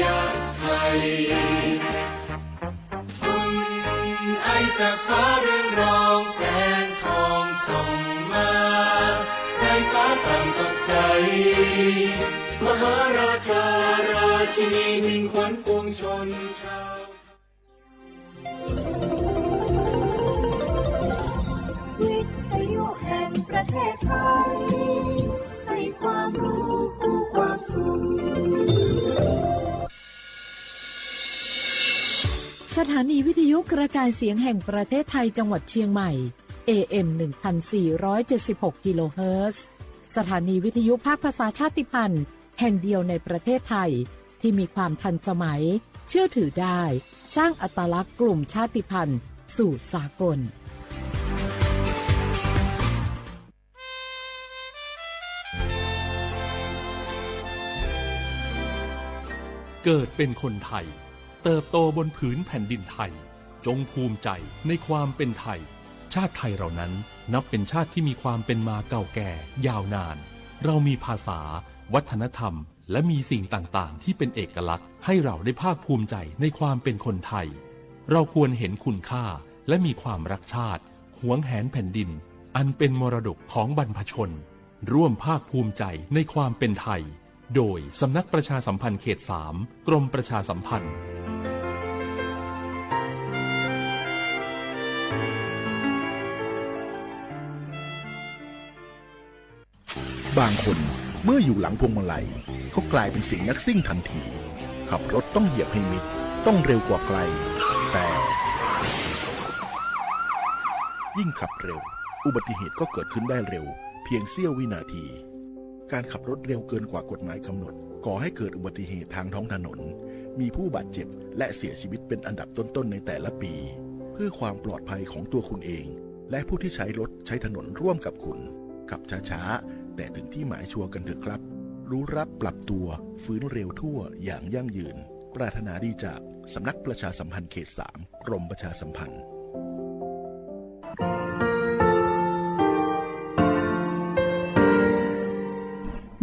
ยไทยไอจากฟ้าเรืองรองแสงทองส่องมาให้ฟ้าต่างสดใสมหาราชาราชินีมิ่งขวัญปวงชนชาววิทยุแห่งประเทศไทยให้ความรู้คู่ความสุขสถานีวิทยุกระจายเสียงแห่งประเทศไทยจังหวัดเชียงใหม่ AM 1476 กิโลเฮิรตซ์สถานีวิทยุภาคภาษาชาติพันธุ์แห่งเดียวในประเทศไทยที่มีความทันสมัยเชื่อถือได้สร้างอัตลักษณ์กลุ่มชาติพันธุ์สู่สากลเกิดเป็นคนไทยเติบโตบนผืนแผ่นดินไทยจงภูมิใจในความเป็นไทยชาติไทยเรานั้นนับเป็นชาติที่มีความเป็นมาเก่าแก่ยาวนานเรามีภาษาวัฒนธรรมและมีสิ่งต่างๆที่เป็นเอกลักษณ์ให้เราได้ภาคภูมิใจในความเป็นคนไทยเราควรเห็นคุณค่าและมีความรักชาติหวงแหนแผ่นดินอันเป็นมรดกของบรรพชนร่วมภาคภูมิใจในความเป็นไทยโดยสำนักประชาสัมพันธ์เขต 3 กรมประชาสัมพันธ์บางคนเมื่ออยู่หลังพวงมาลัยเขากลายเป็นสิ่งนักซิ่งทันทีขับรถต้องเหยียบให้มิดต้องเร็วกว่าไกลแต่ยิ่งขับเร็วอุบัติเหตุก็เกิดขึ้นได้เร็วเพียงเสี้ยววินาทีการขับรถเร็วเกินกว่ากฎหมายกำหนดก่อให้เกิดอุบัติเหตุทางท้องถนนมีผู้บาดเจ็บและเสียชีวิตเป็นอันดับต้นๆในแต่ละปีเพื่อความปลอดภัยของตัวคุณเองและผู้ที่ใช้รถใช้ถนนร่วมกับคุณขับช้าๆแต่ถึงที่หมายชัวร์กันเถอะครับรู้รับปรับตัวฟื้นเร็วทั่วอย่างยั่งยืนปรารถนาดีจากสำนักประชาสัมพันธ์เขต 3 กรมประชาสัมพันธ์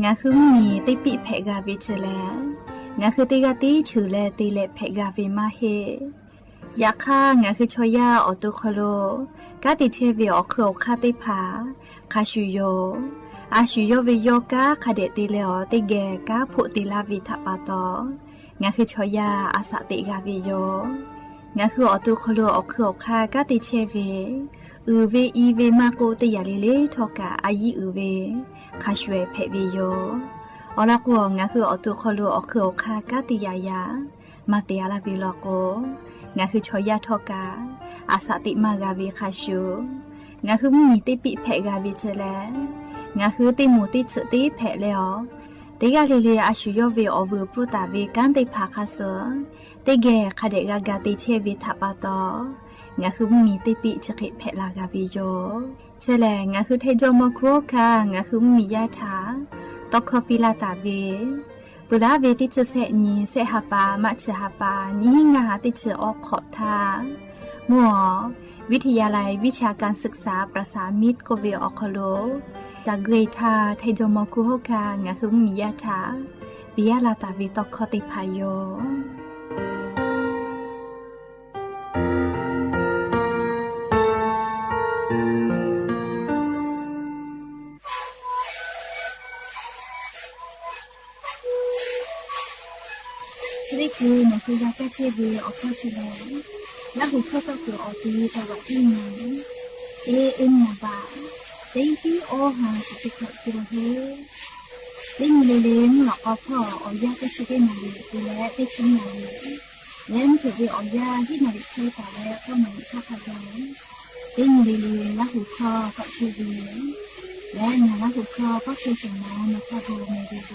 งาคือมีติปิเพกาวิเชแลงาคือติกาติฉือแลติเลเพกาวิมาเฮยาค่างาคือชอยาออตุคโลกาติเทวิออคือคาติผาคาชุโยอาชุโยวิโยกาคาเดติเลอติแกกาพุติลาวิทัปาตองาคือชอยาอาสติกาวิโยงาคือออตุคโลออคือคากาติเทวิอือเวอีเวมาโกติยาลิเลทอกาอายีอือเวคาชเวเพวิโยอลากวงาคืออตุคโลอคือคากาติยายามาเตียลาบิลโกงาคือชอยาทอกาอาสติมากาวิคาชูงาคือมีติปิเพกาวิเจแลงาคือติมูติสติเพเลอติกาลิเลอาชุโยเวอวูปุตาเวกันติภาคาเสติเกคาเดกากาติเชวิทัปาตองาคือมีติปิจกิเพลากาวิโยเชแลงาคือเทโจโมโคคางาคือมียาถาตอกคอปิลาตาเวปุราเวติเจเสนีเสหปามัชหปานิหิงาติเจออกขอทามัววิทยาลัยวิชาการศึกษาประสานมิตรโกเวออคโลจากเกรทาเทโจโมคุโฮคางาคือมียาถาปิยาลาตาเวตอกคอติพายโยนี่คือหนังสือยาแก้เชื้อวีออกข้อเฉลยและหัวข้อก็คือออกตีจังหวัดที่ไหนเอ็นนาบาเต็งที่โอหาสติกะกิโลเฮเต็งเลเลงหลอกเอาพ่อออกยาแก้เชื้อนาลีตัวและเต็งชิ้นนาลีเล่นถือวีออกยาที่นาลีใช้ต่อแล้วก็มาข้าพเจ้าเต็งเลเลงและหัวข้อก็เชื้อวีและงานและหัวข้อก็คือสมองมาข้าพเจ้าในดีโด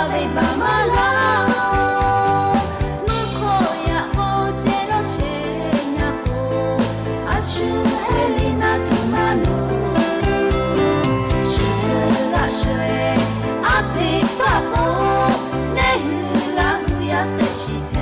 ve ba ma la mu ko ya o che lo che nya po ashu helina tu manu shu la shwe a pe pa po ne hu la hu ya te chi pe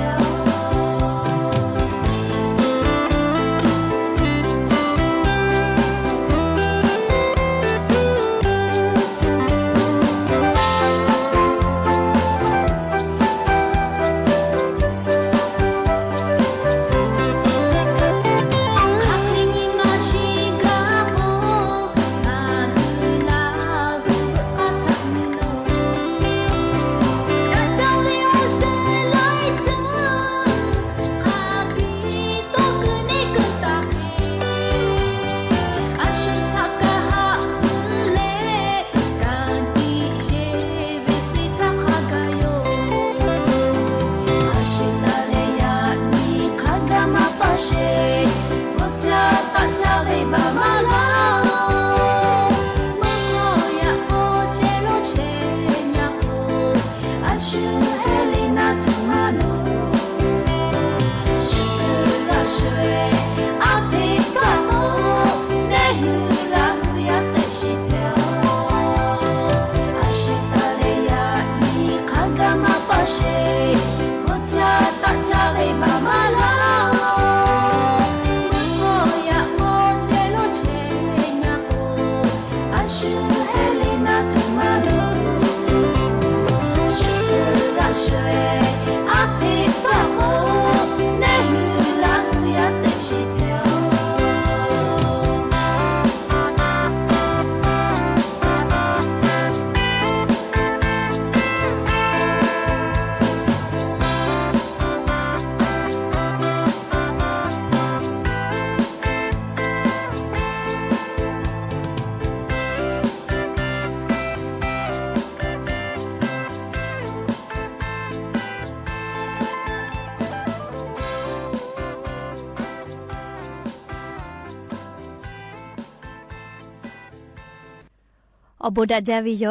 อบุดาจาวิโย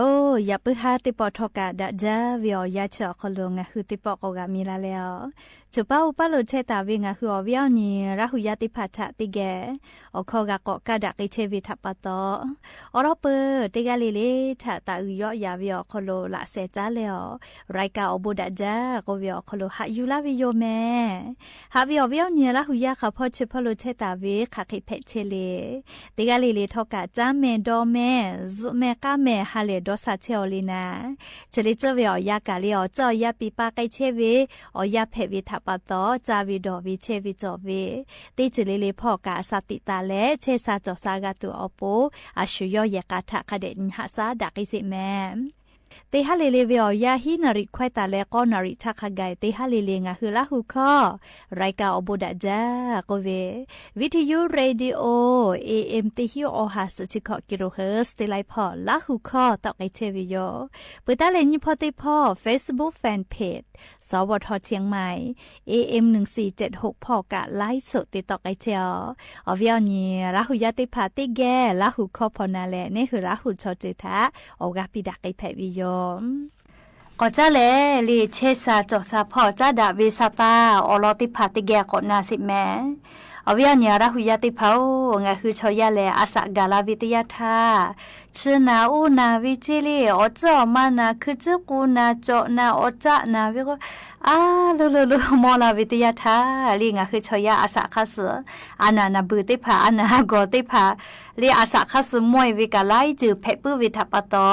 อย่าเพิ่งหาติปอทอกาดาจาวิโอยาเชอคลงะคือติปอกกามีลาแล้วจุป้าอุปโลเชตาวิงะคืออวิโอนีราหุยาติพัทะติแกอคอกะกอกะดะกิเชวิทัปปะตออรอเปติกะลิลิทะตาอุยอยาวิโอคโลละเซจาแล้วรายกาอบุดาจากวิโอคโลหะยูลาวิโยแมหาวิโอนีราหุยาคาพอเชพโลเชตาวิคาคิเพเชเลติกะลิลิทอกะจาเมดอเมซุเมกาเมฮาเลดอซาเชอลีนาเชลิเจวิโอยากาลิโอจอยาปิปาไกเชวิอยาเพวิทัปปะตอจาวิดอวิเชวิจอวิติจิลิลิพอกาสติตาเลเชซาจอซากาตุอโปอาชุยอยากาทะคเดนหาซาดักอิสิแมเตฮาเลเลเวียาฮินาริควายตาเลก็นาริทักไกเตฮาเลเลงะคือละหุคอรายการอบุดาจากเววิทยุเรดิโอ AM ติฮิโอฮาสชิคกิโลเฮิรตซ์เตไลพอละหุคอตอกไอเทวิโยเปิดตาเลนิพอติพอ Facebook Fan Page สวทเชียงใหม่ AM 1476พอกะไลฟ์สดติดต่อไอเจอวิญญาละหุยาติพาติแกละหุคอพอนาเลนี่คือละหุชอจิตาโอกาปิดักไอแพวิโยก็จะเลยเชซาจอซาพอจะดาวิสตาอลอติพาติแกกอนาสิแมอวิญญาละหุยาติพาวงะคือชอยาเลอาสกาลาวิทยาธาชื่อนาอูนาวิจิลีอจอมานาคือจุกูนาจอนาอจานาวิก็ลุมอลาวิทยาธาลีงะคือชอยาอาสคัสอานานาบืติพาอานาโกติพาลีอาสคัสมวยวิกาไลจือเพปืวิทัปตอ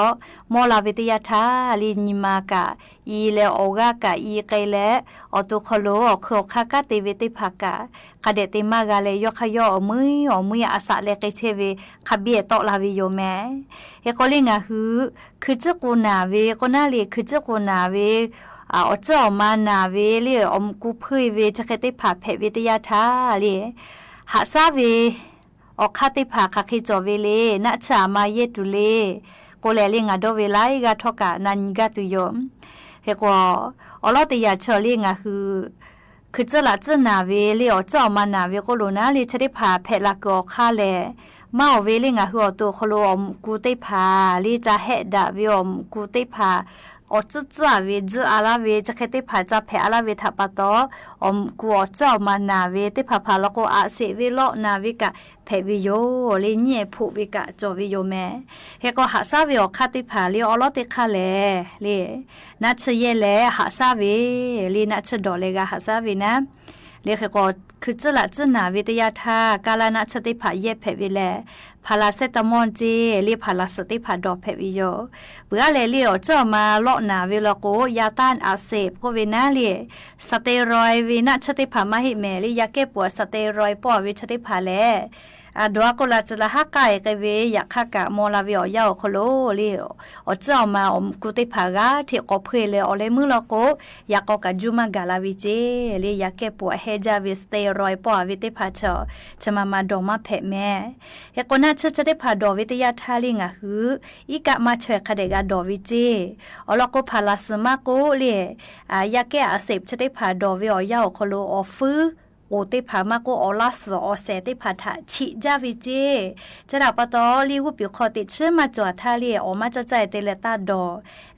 มอลาวิทยาธาลีนิมากะอีเลโอกากะอีไกเลอตุคโลอโคคากะติวิติภากะคเดติมากาเลยยขยอมืออาสาเลกเชวิคเบียตอลาวิโยแมเฮโกลิงะคือจะกูนาเวก็น่าลีคือจะกูนาเวอเจ้ามานาเวลีอมกูพุยเวจะเคติผาเพวิทยาธาลีหาซาเวอคาติผาคาคิจอเวเลนะชามาเยตุเลโกเลลิงะโดเวไลกะทอกะนันกะตุโยมเฮโกอลอติยาเชลิงะคือจะละจะนาเวลีอเจ้ามานาเวก็โลนาลีชะติผาเพละกอคาเลมาเวลิงะหัวตัวคโลอมกูติผาลีจะเฮดะวิอมกูติผา อจื้อเวจื้ออาลาเวจะเคติผาจะแผอาลาเวทับปะตออมกูเจ้ามานาเวติผาพาแล้วก็อาเสเวโลนาวิกะแผวิโยเลยเนี่ยผู้วิกะจอวิโยแม่เฮก็หาซาเวอคาติผาลีออลอติคาเลลีนัชเยเลหาซาเวลีนัชดอเลกะหาซาเวนะเรียกก็คือจะละจะนาวิทยาทากาลนัชติผาเยแผวิเลพาราเซตามอลเจเรียพาราสติผาดอกแผวิโยเบื่อเลยเรียเจ้ามาเลาะนาเวลโกยาต้านอาเสบก็เวนาเลียสเตียรอยด์วินัชติผามาหิเมลียาเก็บปวดสเตียรอยด์ปอวิชติผาเลดัวก็ละจะละฮักไก่กเวอยากฮักกะมอลาวิอยาวโคโลเลียวเจ้ามาอมกุติผากาที่ก็เพลอเลมือละโกอยากก็จุมากาลาวิเจเลียากเก็บปวดเฮจาวิสเตรอยปอวิติผาเชาจะมาดอมาแผแม่เฮก็น่าจะได้ผาดอวิทยาทาลิงะหืออีกะมาเชคเดกาดอวิเจอละก็พาลาสมาโกเลียอยากแก้อาเสบจะได้ผาดอวิอยาวโคโลออฟืโอติผามาโกอลาสอเสติผาทะชิจาวิเจจะดับปะตอลีวุปิคอติเชื่อมาจวดทาเลียออกมาจะใจเตเลตาดอ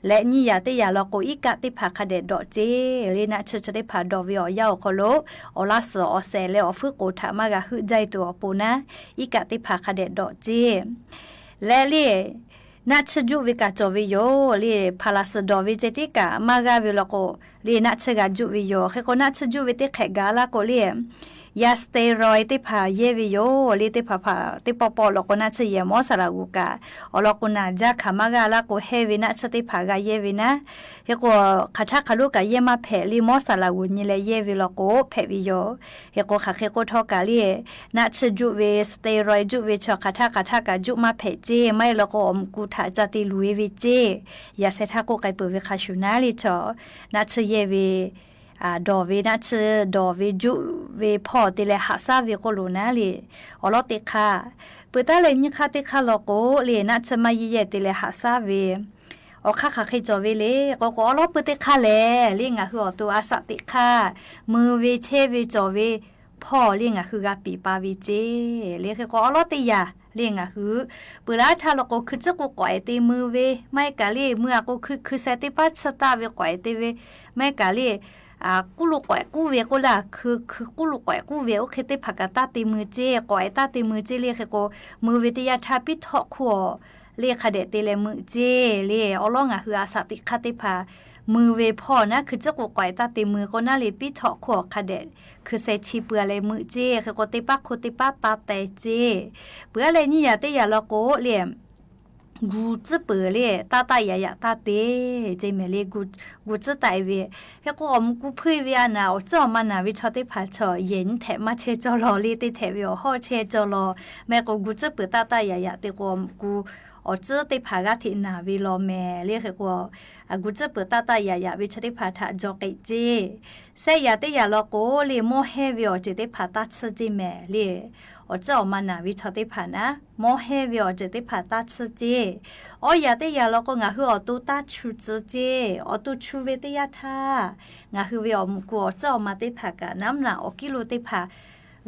และนี่ยาติยาลอโกอีกะติผาคเดดอเจลีนะเชจะได้ผาดอวิอยาวโคโลอลาสอเสเลอฟึกโกทามากะฮึใจตัวปูนะอีกะติผาคเดดอเจและเลีนัชจุวิกาจวิโยลีพาลาสดอวิเจติกามากาวิลโกลีนัชกาจุวิโยเฮโกนัชจุวิติเขกาลาโกลียาสเตียรอยติพาเยวิโยลีติพาติปปอลโกนัชเยมอสรากุกาอลโกนาจาขามากาลาโกเฮวินัชติพากาเยวินะเฮโกคาทาคาลุกาเยมาเพลีมอสรากุญิเลเยวิลโกเพวิโยเฮโกคาเคโกทอกาลีนัชจุเวสเตียรอยจุเวชคาทากาจุมาเพเจไม่ลโกอมกูทาจติลุยวิเจยาเซทาโกไกเปเวคาชูนาลิชอนัชเยวิดอเวนัชดอเวจุเวพอติเลหาซาเวโกโลนาลีอลอติคาเปิดตาเลยนี่คาติคาโลโกเลนัชมาเยติเลหาซาเวอคาเคจอเวเลก็อลอเปิดติคาเลลิงะคืออตัวอาสติคามือเวเชเวจอเวพ่อลิงะคือกาปีปาวิเจเลคือก็อลอติยาเลี้ยงคือเวลาถ้าเราก็คือจะก็ก่อยตีมือเวไม่กะลีเมื่อก็คือเซติปัสสตาเวก่อยตีเวไม่กะลีกูลูกก่อยกูเวก็ละคือกูลูกก่อยกูเวโอเคติผักกะตาตีมือเจก่อยตาตีมือเจเรียกก็มือวิทยาทาปิทอขัวเรียกคเดตีเลมือเจเรียอลองคืออาสติคติพามือเวพ่อนะคือจะก็ก่อยตาตีมือก็น่าลีปิทอขัวคเดคือเซชีเปือเลยมือเจคือก็ติปักโคติปักตาเตเจเปือเลยนี่อย่าเตอย่าละโกเรียกูจะเปิดเลยตาอย่าตาเตใจเมเลยกูจะตายเวเฮก็อมกูเพื่อเวียนะเจ้ามันนะวิชาที่ผ่าเฉยเย็นแถมาเชจอรอลีติแถวิวห่อเชจอรอแม่ก็กูจะเปิดตาอย่าติกูกูเจ้าที่ผ่ากาที่นาวิโลแม่เรียกกูกูจะเปิดตาอย่าวิชาที่ผ่าถาจอกเจเสียอย่าติอย่าละโกลีโมเฮวิวจะที่ผ่าตัดสจิแม่เรียเจ้ามันนะวิชาที่ผ่านะโมเฮวิวจะที่ผ่าตัดสจิอย่าติอย่าละก็งาคือตุตัดชูเจตุชูเวติยาทางาคือวิวมุกูเจ้ามาที่ผ่ากะน้ำหนากิโลที่ผ่า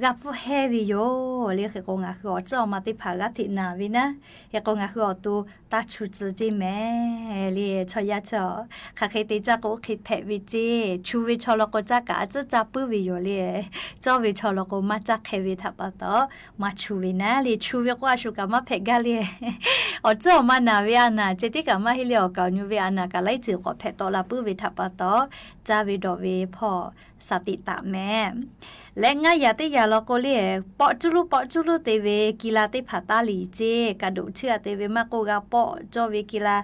กับผู้เฮวิโยเรียกก็งาคือเจ้ามาที่ผ่ากะที่นาวินะเฮก็งาคือตุตัดชูเจแม่เรียชอยาเจ้าข้าเคยติจักก็คิดแผวิเจชูวิชอลก็จักกะจะจับปื้อวิโยเรียเจ้าวิชอลก็มาจักเฮวิทับต่อมาชูวินะเรียชูวิก็ชูกับมาเพกะเรียเจ้ามานาวิอานาเจติกับมาฮิเลียวกับนิวิอานากับไลจือขอเพตอลาปื้อวิทับต่อจาวิดอวิพ่อสติตาแม่และง่ายอย่าติอย่าลก็เรียปอจุลุเตเวกีฬาติผาตาลีเจกระดูเชื่อเตเวมาโกกาปอจอเวกีฬา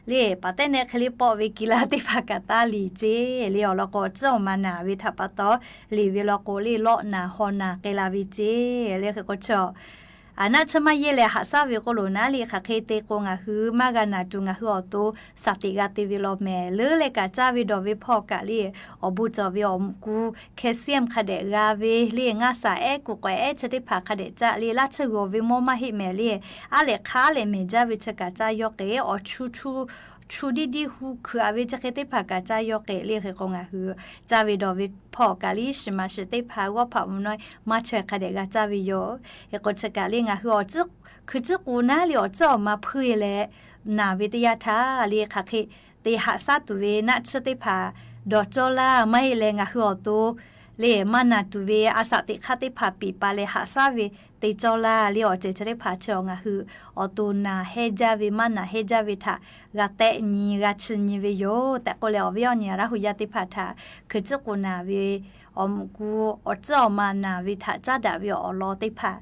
เรียปะเตเนคลิปอเวกีฬาติผากาตาลีเจเรียวลก็เจ้ามานาวิทับต่อลีเวลก็เรียเลาะนาฮอนาเกลาวิเจเรียก็เจ้านัชมาเยเลหาซาวิโกโลนาลีค่ะเคเตโกงะฮือมากานาจุงะฮืออโตสติกาติวิโลเมเลเลกาจาวิดอวิพอกะลีบูจอวิอมกูแคลเซียมคาเดกาเวลีงาสากูกอชติผาคาเดจาลีลาชโกวิโมมาฮิเมลีอาเลคาเลเมจาวิชกาจายกเกอชูดีฮูคืออาวิจะเคติผากาจายกเกลีกงะฮือจาวิดอวิพอกาลิชมาชติผาวะผามน้อยมาช่วยคาเดกาจาวิโยเฮกชกาลีงะฮือจุคือจุกูนาลีเจ้ามาเพื่อแล นาวิทยาทาเรียกค่ะคือตีหาซาตุเวนัชติภาดอจอลาไม่เลงะหัวตูเลมานาตุเวอาสติคติภาปีปาเลหาซาเวตีจอลาเรียอเจจะได้พาชองะคืออตูนาเฮจาเวมานาเฮจาเวทากะเตนีกะชนีเวโยแต่ก็เลอเวียเนี่ยระหุยติภาทาคือจะกูนาเวอมกูอจอมานาวิทาจาดาเวอลอติภา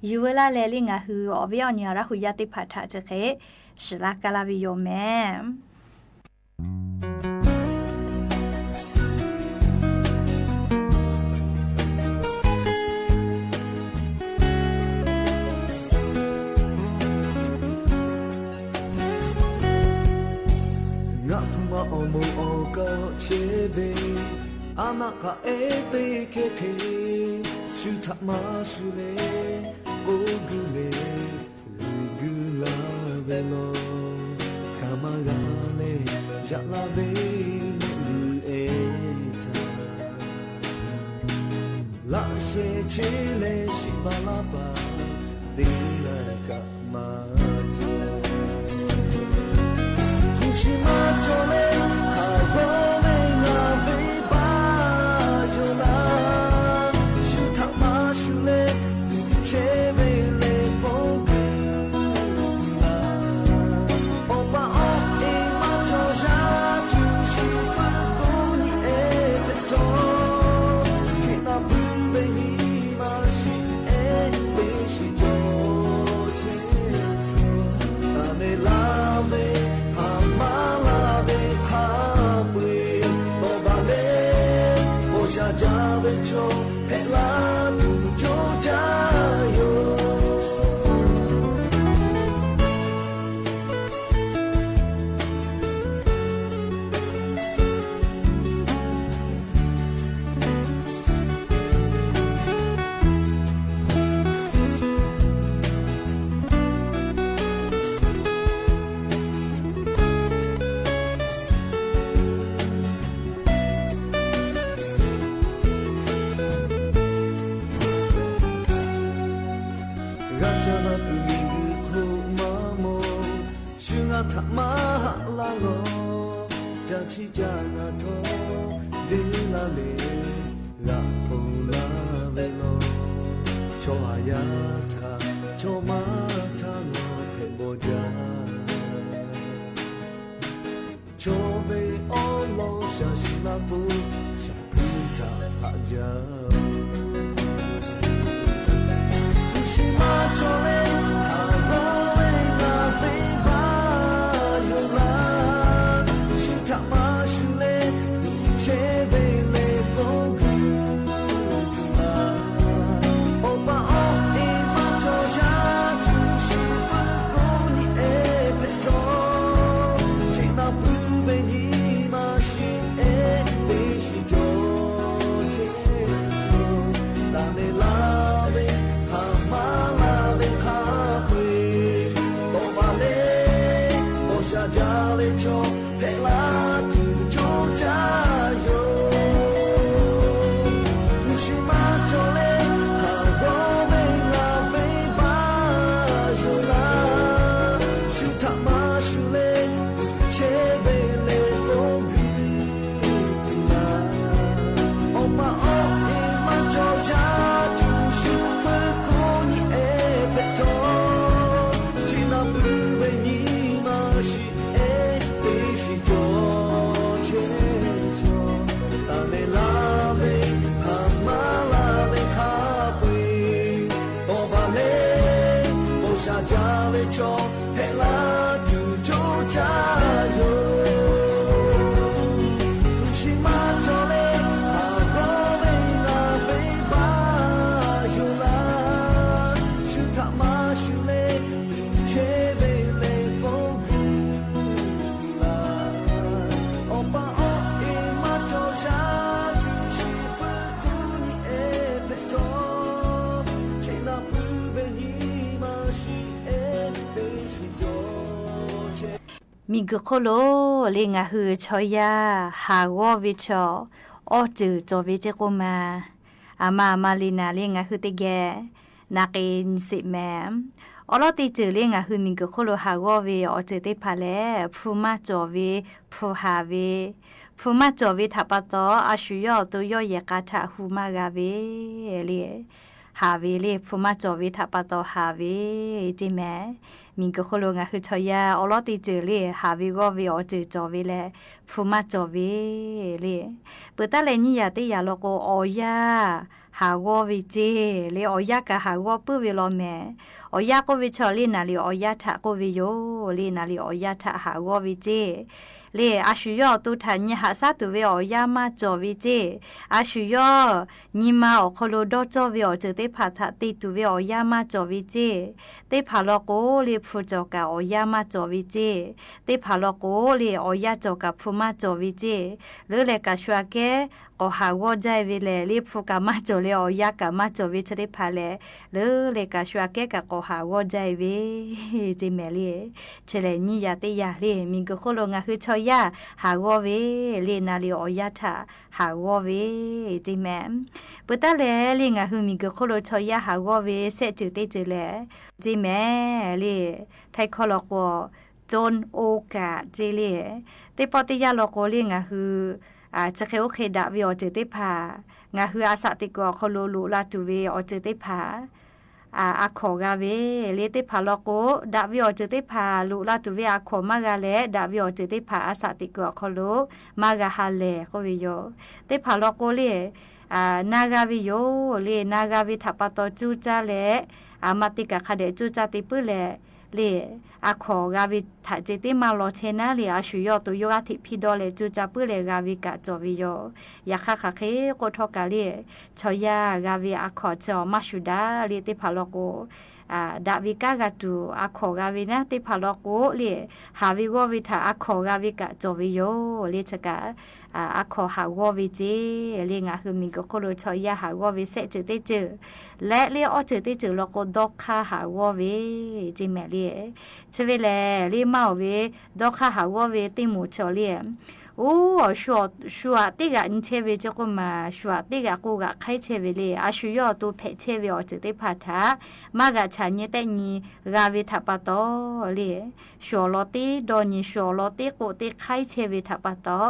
ยูเวลาเลลิงะคืออเวียเนี่ยระหุยติภาทาจะเคสลากาลาวิโยแม่โอโมโอก็เชเบอานาคาเอเตเคเคชูทักมาชูเลโอกุเลลูกุลาเวโลคามากาเลยัลาเบลูเอตาลาเชเชเลชิบาลาบาดีลากามาชิมาโจเลฮาโกเมงาเบบาโจลาชูทักมาชูเลเชเบเลโปกลาโอปาโอเอมาโจชาจูชิฟาโกนิเอเปโตเทนาบุเบนีมาชิเอเบชิโจเทโซตาเมลาเบจาเวโชเพลาตุโจจาโยธรรมะลาโลจะชิจานาโตเดลาเลลาโอลาเวโลโชอายาทาโชมาทาโนเพโบจาโชเบโอโลชาชิลาปูชาพุทาอาจาชิมาโชเลมีกโคโลเลงะฮือชอยาฮาวอวิชอออจือจอวิเจโกมาอามามาลีนาเลงะฮือติแกนาเกนสิแมม อลอติจือเลี้ยงอ่ะคือมิงก็โคโลหาวอเวอเจติพาแลฟูมาจอเวฟูฮาเวฟูมาจอเวทับปะตออาชุยอตุยอยกาทะฮูมากาเวเลฮาเวเลฟูมาจอเวทับปะตอฮาเวจิแมมิงก็โคโลงอ่ะคือชอยาอลอติจือเลฮาเวก็เวอเจจอเวแลฟูมาจอเวเลเปิดตาเลนี่ยาติยาโลโกออยาหาวอวิเจเลออยากะหาวอปื้อเวลอแม่ออยาก็วิชอลีนาลีออยาทะก็วิโยลีนาลีออยาทะหาวอวิเจเลอาชุยอตุทันยหาซาตุเวออยามาจอวิเจอาชุยอนิมาอโคโลดอจอเวอเจเตพาทะติตุเวออยามาจอวิเจเตพาลอโกเลฟูจอกะออยามาจอวิเจเตพาลอโกเลออยาจอกะฟูมาจอวิเจเลเลกะชัวเกก็หาวอใจเวเลรีฟูกามาจอเลออยากะมาจอวิเจเตพาเลเลกะชัวเกกะก็หาวอใจเวจิเมลีเชเลนี่ยาติยาเลมิงก็โคโลงะคือชอยาหาวอเวเลนาลีออยาทะหาวอเวจิแมปุตตะเลลิงะคือมิงก็โคโลชอยาหาวอเวเซจือเตจือเลจิแมเลไทคอลอกวจนโอกาเจเลเตปอติยาโลโกลิงะคือจะเคโอเคดะวิอเจติพางะคืออาสะติกอคโลลุลาตุเวอเจติพาอาขอกาเวเลติพาลอโกดะวิอเจติพาลุลาตุเวอาขอมากาเลดะวิอเจติพาอาสะติกอคโลมากาฮาเลก็วิโยติพาลอโกเลนากาวิโยเลนากาวิทัปตอจูจาเลมาติกะคาเดจูจาติปุเลเลอาขอกาวิทะเจติมาโลเชนะเลอาชุยอตุโยอาทิพิดอเลจูจาปุเลกาวิกะจอวิโยยาคาคาเคโกทอกาเลชอยากาวิอาขอจอมาชุดาเลติพาลอโกดาวิกากาตูอาขอกาวินะติพาลอโกเลหาวิโกวิทะอาขอกาวิกะจอวิโยเลชกะอาขอหาวอวิเจเลงะคือมิงก็โคโลชอยาหาวอวิเซจือเตจือและเลออจือเตจือลอโกดอกคาหาวอวิจิแมเลเชเวเลลีมาเวดอกคาหาวอเวติมูชอเลโอ้ชัวติกะอินเชเวจก็มาชัวติกะกูกะไคเชเวเลอาชุยอตุเพเชเวอจือเตพาทามากะชาเนเตนีกาเวทัปตอเลชัวลอติดอนีชัวลอติโกติไคเชเวทัปตอ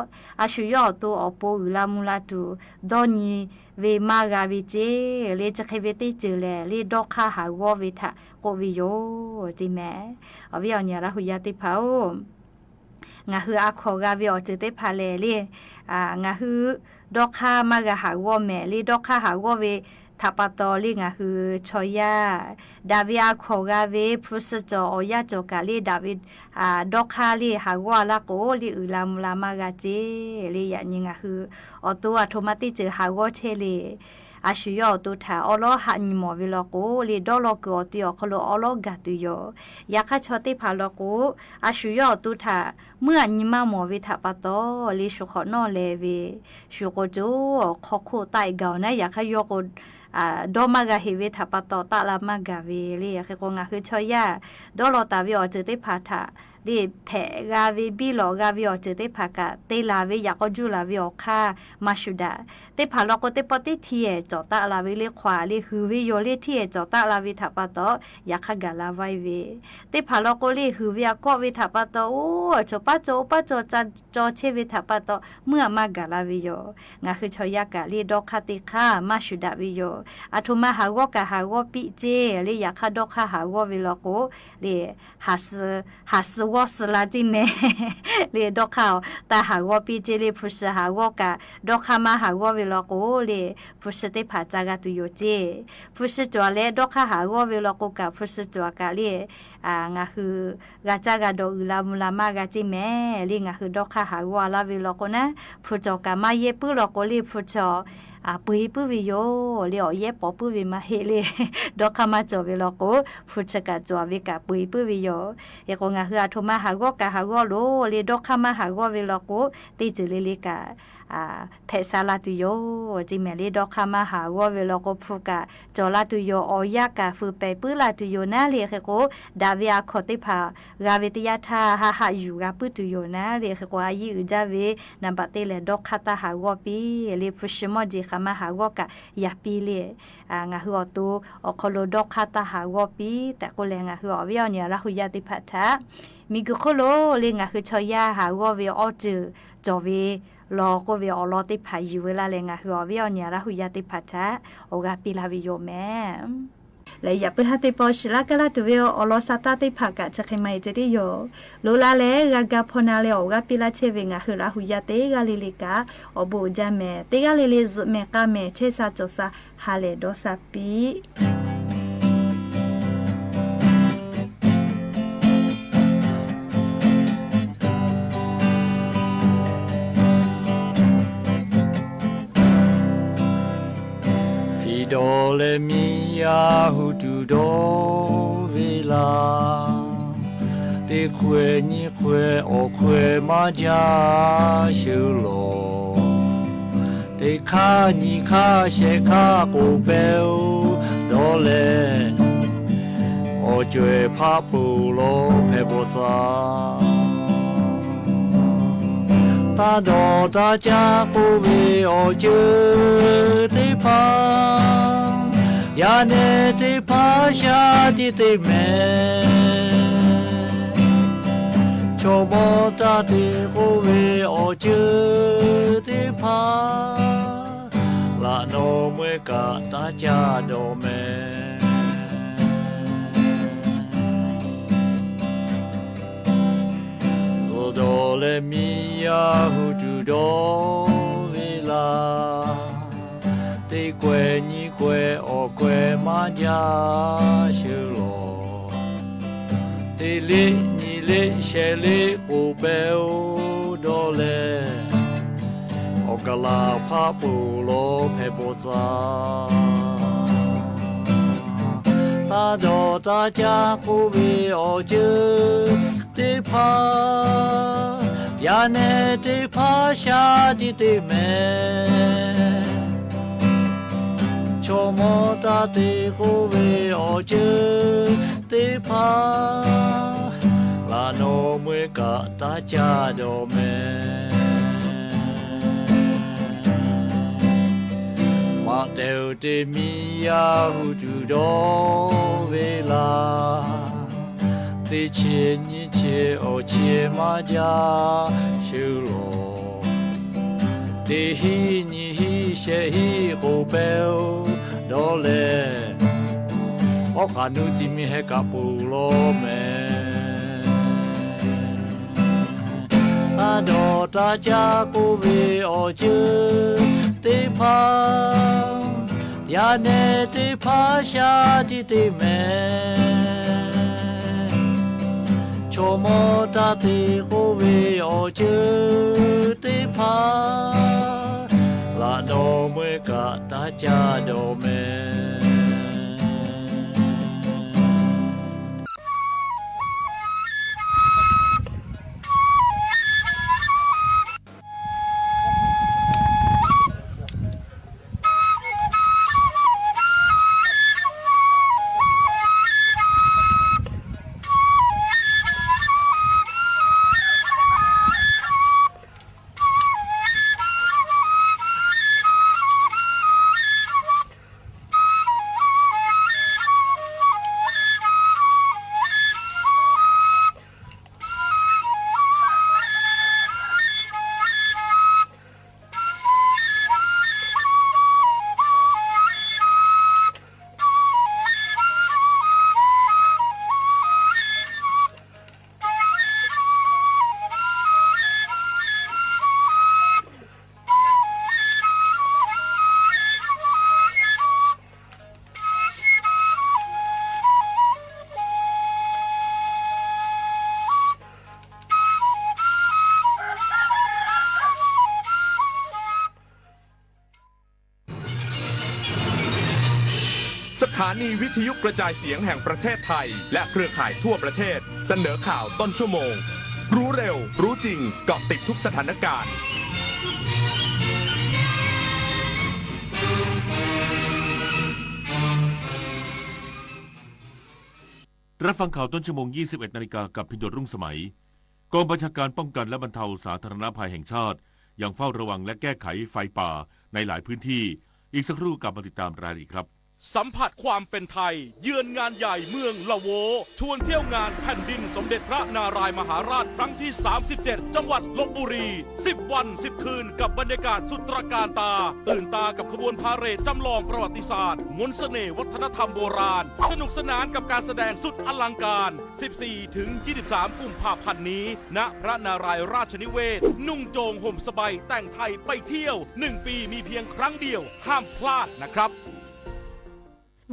อาชุยอตุอโปอุลามุลาตุดอนีเวมากาวิเจเลจะเคเวติจือเลเลดอกคาหาวอวิทะโกวิโยจิแมอวิอเนียระหุยาติพาวงาฮืออาขอกาวิอจือเตพาเลเลงาฮือดอกคามากะหาวอแมเลดอกคาหาวอเวทัปตอลิงาคือชอยาดาวิอาขอกาเวพุสจออยาจอกาลีดาวิดอกคาลีหาวาลาโกลีอุลามลามากาเจลียะนิงาคืออตัวโทมาติเจหาวอเชเลอาชุยอตุถาอลอหันมอวิลโกลีดอลกอติอคโลอลอกาตุโยยาคาชอติพาลโกอาชุยอตุถาเมื่อนิมามอวิทาปตอลีชุขอนอเลเวชุโกโจขอโคไตเกานะยาคายโกดอมากาเฮเวทัปตอตะลามากาเวลียคือคงคือชอยาดอลตาวิอเจติพาทาลีเพกาเวบิโลกาวิอเจติพากะเตลาเวยากจูลาวิอคามาชุดาเตพาลโกเตปติทีเอจอตะลาเวเลขวาลีฮือวิโยเลทีเอจอตะลาวิทัปตอยาคากาลาไวเวเตพาลโกลีฮือวิอกวิทัปตโอจปะโจปะโจจันจอเชวิทัปตเมื่อมากาลาวิโยงาคือชอยากะลีดอกคาติคามาชุดาวิโยอาทุมาหาวกะหาวปิเจลียาคาดอกคาหาววิโลโกลีหัสวอสลาจิเนลีดอกคาตาหาวปิเจลีพุชหาวกะดอกคามาหาววิโลโกลีพุชเตผาจากาตุโยเจพุชจัวเลดอกคาหาววิโลโกกะพุชจัวกะลีงาคือกาจากาโดอุลามุลามากาจิเมลีงาคือดอกคาหาวลาวิโลโกนะพุจอกะมาเยปุโลโกลีพุชปุยปุวิโยเลียวเยปอปุวิมาเฮเลดอกคามาจอวิโลโกพุชกะจอวิกะปุยปุวิโยเอกงาคืออาทุมาหากกะหากโลเลดอกคามาหากวิโลโกติจิเลลิกะ เทศาลาตุโยจิเมลีดอกคามาหาวเวลก็พูกะจอลาตุโยออยากะฟูไปปื้ลาตุโยนาเลเขโกดาเวียขอติพากาเวติยาทาหาหาอยู่กะปุตุโยนาเลเขโกอายิอุจาเวนับเตเลดอกคาตาหาวปีเลฟุชมอจิคามาหาวกะยาปีเลงาหัวตูอคโลดอกคาตาหาวปีแต่ก็แลงาหัวเวียเนี่ยละหุยาติพัทธะมีกุโคโลเลงาคือชอยาหาวเวออจือจอเวรอก็เวอลอติพาอยู่เวลาเลงาหัวเวียเนี่ยละหุยาติพัทธะโอกาปีลาวิโยแม่และอย่าไปหาติปอชลากะลาตุเวอลอสตาติภากะจะใครไม่จะได้โยโลลาเลกากาพนาเลโอกาปีลาเชเวงาคือละหุยาเตกาลิลิกาอบูจาเมเตกาลิลิซุเมกาเมเชซาโจซาฮาเลโดซาปีโดเลมียาหูดูโดเวลาเตควยนี่ควยโอควยมาจาชิโลเตคานี่คาเชคากูเบลโดเลโอจวยพาปูโลเพโบซาตาโดตาจากูเวโอจือติพายาเนติพาชาติติเมโชโมตาติกูเวโอจือติพาลาโนเมกาตาจาโดเมโดเลมียาหูดูโดเวลาเตควยนี่ควยโอควยมาจาชิโลเตลินี่ลิเชลิกูเบลโดเลโอกาลาพาปูโลเพโบซาตาโดตาจากูเวโอจือติพายาเนติพาชาติติเมโชโมตาติกูเวโอจือติพาลาโนเมกะตาจาโดเมมาเตวติมียาหูดูโดเวลาติเชนี่เชโอเชมาจาชิโลติฮีนี่ฮีเชฮีกูเบลโดเลโอกานุติมีเฮกาปูโลเมอาโดตาจากูเวโอจือติพายาเนติพาชาติติเมโชโมตาติกูเวโอจือติพาลาโนเมกะตาจาโดเมสถานีวิทยุกระจายเสียงแห่งประเทศไทยและเครือข่ายทั่วประเทศเสนอข่าวต้นชั่วโมงรู้เร็วรู้จริงเกาะติดทุกสถานการณ์ รับฟังข่าวต้นชั่วโมง 21 นาฬิกากับพิญโยรุ่งสมัยกองบัญชาการป้องกันและบรรเทาสาธารณภัยแห่งชาติยังเฝ้าระวังและแก้ไขไฟป่าในหลายพื้นที่อีกสักครู่กลับมาติดตามรายละเอียดครับสัมผัสความเป็นไทยเยือนงานใหญ่เมืองละโวชวนเที่ยวงานแผ่นดินสมเด็จพระนารายมหาราชครั้งที่ 37 จังหวัดลพบุรี 10 วัน 10 คืนกับบรรยากาศสุดตระการตาตื่นตากับขบวนพาเหรดจำลองประวัติศาสตร์มนต์เสน่ห์วัฒนธรรมโบราณสนุกสนานกับการแสดงสุดอลังการ 14-23 กุมภาพันธ์นี้ณพระนารายราชนิเวศนุ่งโจงห่มสบายแต่งไทยไปเที่ยว1 ปีมีเพียงครั้งเดียวห้ามพลาดนะครับ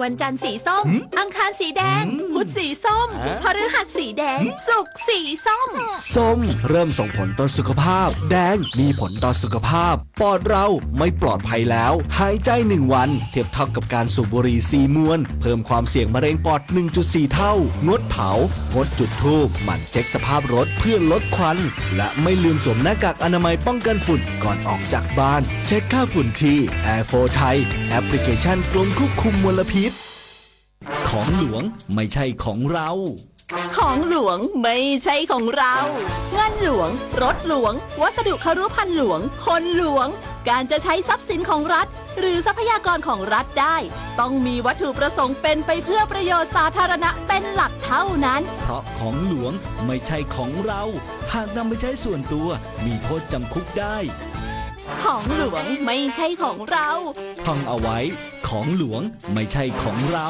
วันจันทร์สีส้ม อังคารสีแดง พุธสีส้ม พฤหัสสีแดง ศุกร์สีส้ม ส้มเริ่มส่งผลต่อสุขภาพ แดงมีผลต่อสุขภาพ ปอดเราไม่ปลอดภัยแล้ว หายใจ1 วันเทียบเท่ากับการสูบบุหรี่4 มวน เพิ่มความเสี่ยงมะเร็งปอด 1.4 เท่า งดเผางดจุดธูปหมั่นเช็คสภาพรถเพื่อลดควัน และไม่ลืมสวมหน้ากากอนามัยป้องกันฝุ่นก่อนออกจากบ้าน เช็คค่าฝุ่นที่ Air4 ไทยแอปพลิเคชันกรมควบคุมมลพิษของหลวงไม่ใช่ของเราของหลวงไม่ใช่ของเราเงินหลวงรถหลวงวัสดุครุภัณฑ์หลวงคนหลวงการจะใช้ทรัพย์สินของรัฐหรือทรัพยากรของรัฐได้ต้องมีวัตถุประสงค์เป็นไปเพื่อประโยชน์สาธารณะเป็นหลักเท่านั้นเพราะของหลวงไม่ใช่ของเราหากนำไปใช้ส่วนตัวมีโทษจำคุกได้ของหลวงไม่ใช่ของเราท่องเอาไว้ของหลวงไม่ใช่ของเรา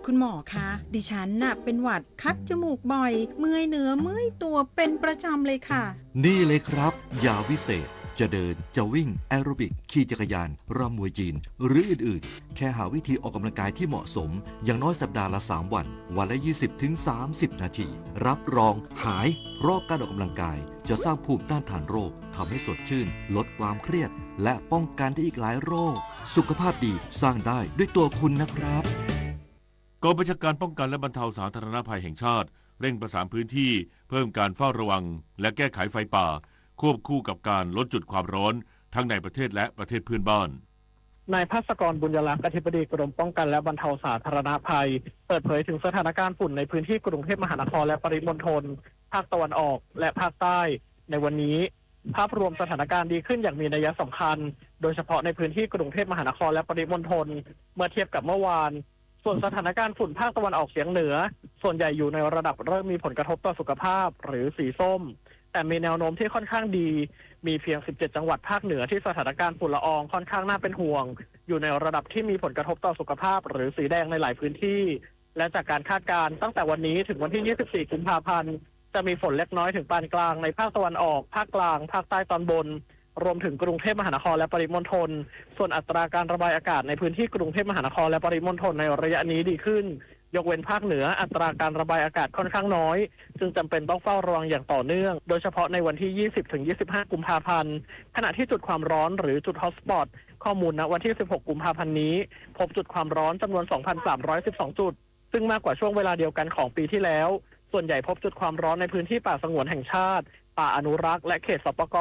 คุณหมอคะดิฉันน่ะเป็นหวัดคัดจมูกบ่อยเมื่อยเนื้อเมื่อยตัวเป็นประจำเลยค่ะนี่เลยครับยาวิเศษจะเดินจะวิ่งแอโรบิกขี่จักรยานรำมวยจีนหรืออื่นๆแค่หาวิธีออกกำลังกายที่เหมาะสมอย่างน้อยสัปดาห์ละ3 วันวันละ 20-30 นาทีรับรองหายเพราะการออกกำลังกายจะสร้างภูมิต้านทานโรคทำให้สดชื่นลดความเครียดและป้องกันได้อีกหลายโรคสุขภาพดีสร้างได้ด้วยตัวคุณนะครับกองบัญชาการป้องกันและบรรเทาสาธารณภัยแห่งชาติเร่งประสานพื้นที่เพิ่มการเฝ้าระวังและแก้ไขไฟป่าควบคู่กับการลดจุดความร้อนทั้งในประเทศและประเทศเพื่อนบ้านนายภาสกรบุญยลักษณ์อธิบดีกรมป้องกันและบรรเทาสาธารณภัยเปิดเผยถึงสถานการณ์ฝุ่นในพื้นที่กรุงเทพมหานครและปริมณฑลภาคตะวันออกและภาคใต้ในวันนี้ภาพรวมสถานการณ์ดีขึ้นอย่างมีนัยสำคัญโดยเฉพาะในพื้นที่กรุงเทพมหานครและปริมณฑลเมื่อเทียบกับเมื่อวานส่วนสถานการณ์ฝุ่นภาคตะวันออกเฉียงเหนือส่วนใหญ่อยู่ในระดับเริ่มมีผลกระทบต่อสุขภาพหรือสีส้มแต่มีแนวโน้มที่ค่อนข้างดีมีเพียง17จังหวัดภาคเหนือที่สถานการณ์ฝุ่นละอองค่อนข้างน่าเป็นห่วงอยู่ในระดับที่มีผลกระทบต่อสุขภาพหรือสีแดงในหลายพื้นที่และจากการคาดการณ์ตั้งแต่วันนี้ถึงวันที่24กุมภาพันธ์จะมีฝนเล็กน้อยถึงปานกลางในภาคตะวันออกภาคกลางภาคใต้ตอนบนรวมถึงกรุงเทพมหานครและปริมณฑลส่วนอัตราการระบายอากาศในพื้นที่กรุงเทพมหานครและปริมณฑลในระยะนี้ดีขึ้นยกเว้นภาคเหนืออัตราการระบายอากาศค่อนข้างน้อยจึงจำเป็นต้องเฝ้าระวังอย่างต่อเนื่องโดยเฉพาะในวันที่ 20-25 กุมภาพันธ์ขณะที่จุดความร้อนหรือจุดฮอตสปอตข้อมูลณวันที่ 16 กุมภาพันธ์นี้พบจุดความร้อนจำนวน 2,312 จุดซึ่งมากกว่าช่วงเวลาเดียวกันของปีที่แล้วส่วนใหญ่พบจุดความร้อนในพื้นที่ป่าสงวนแห่งชาติป่าอนุรักษ์และเขตสปก.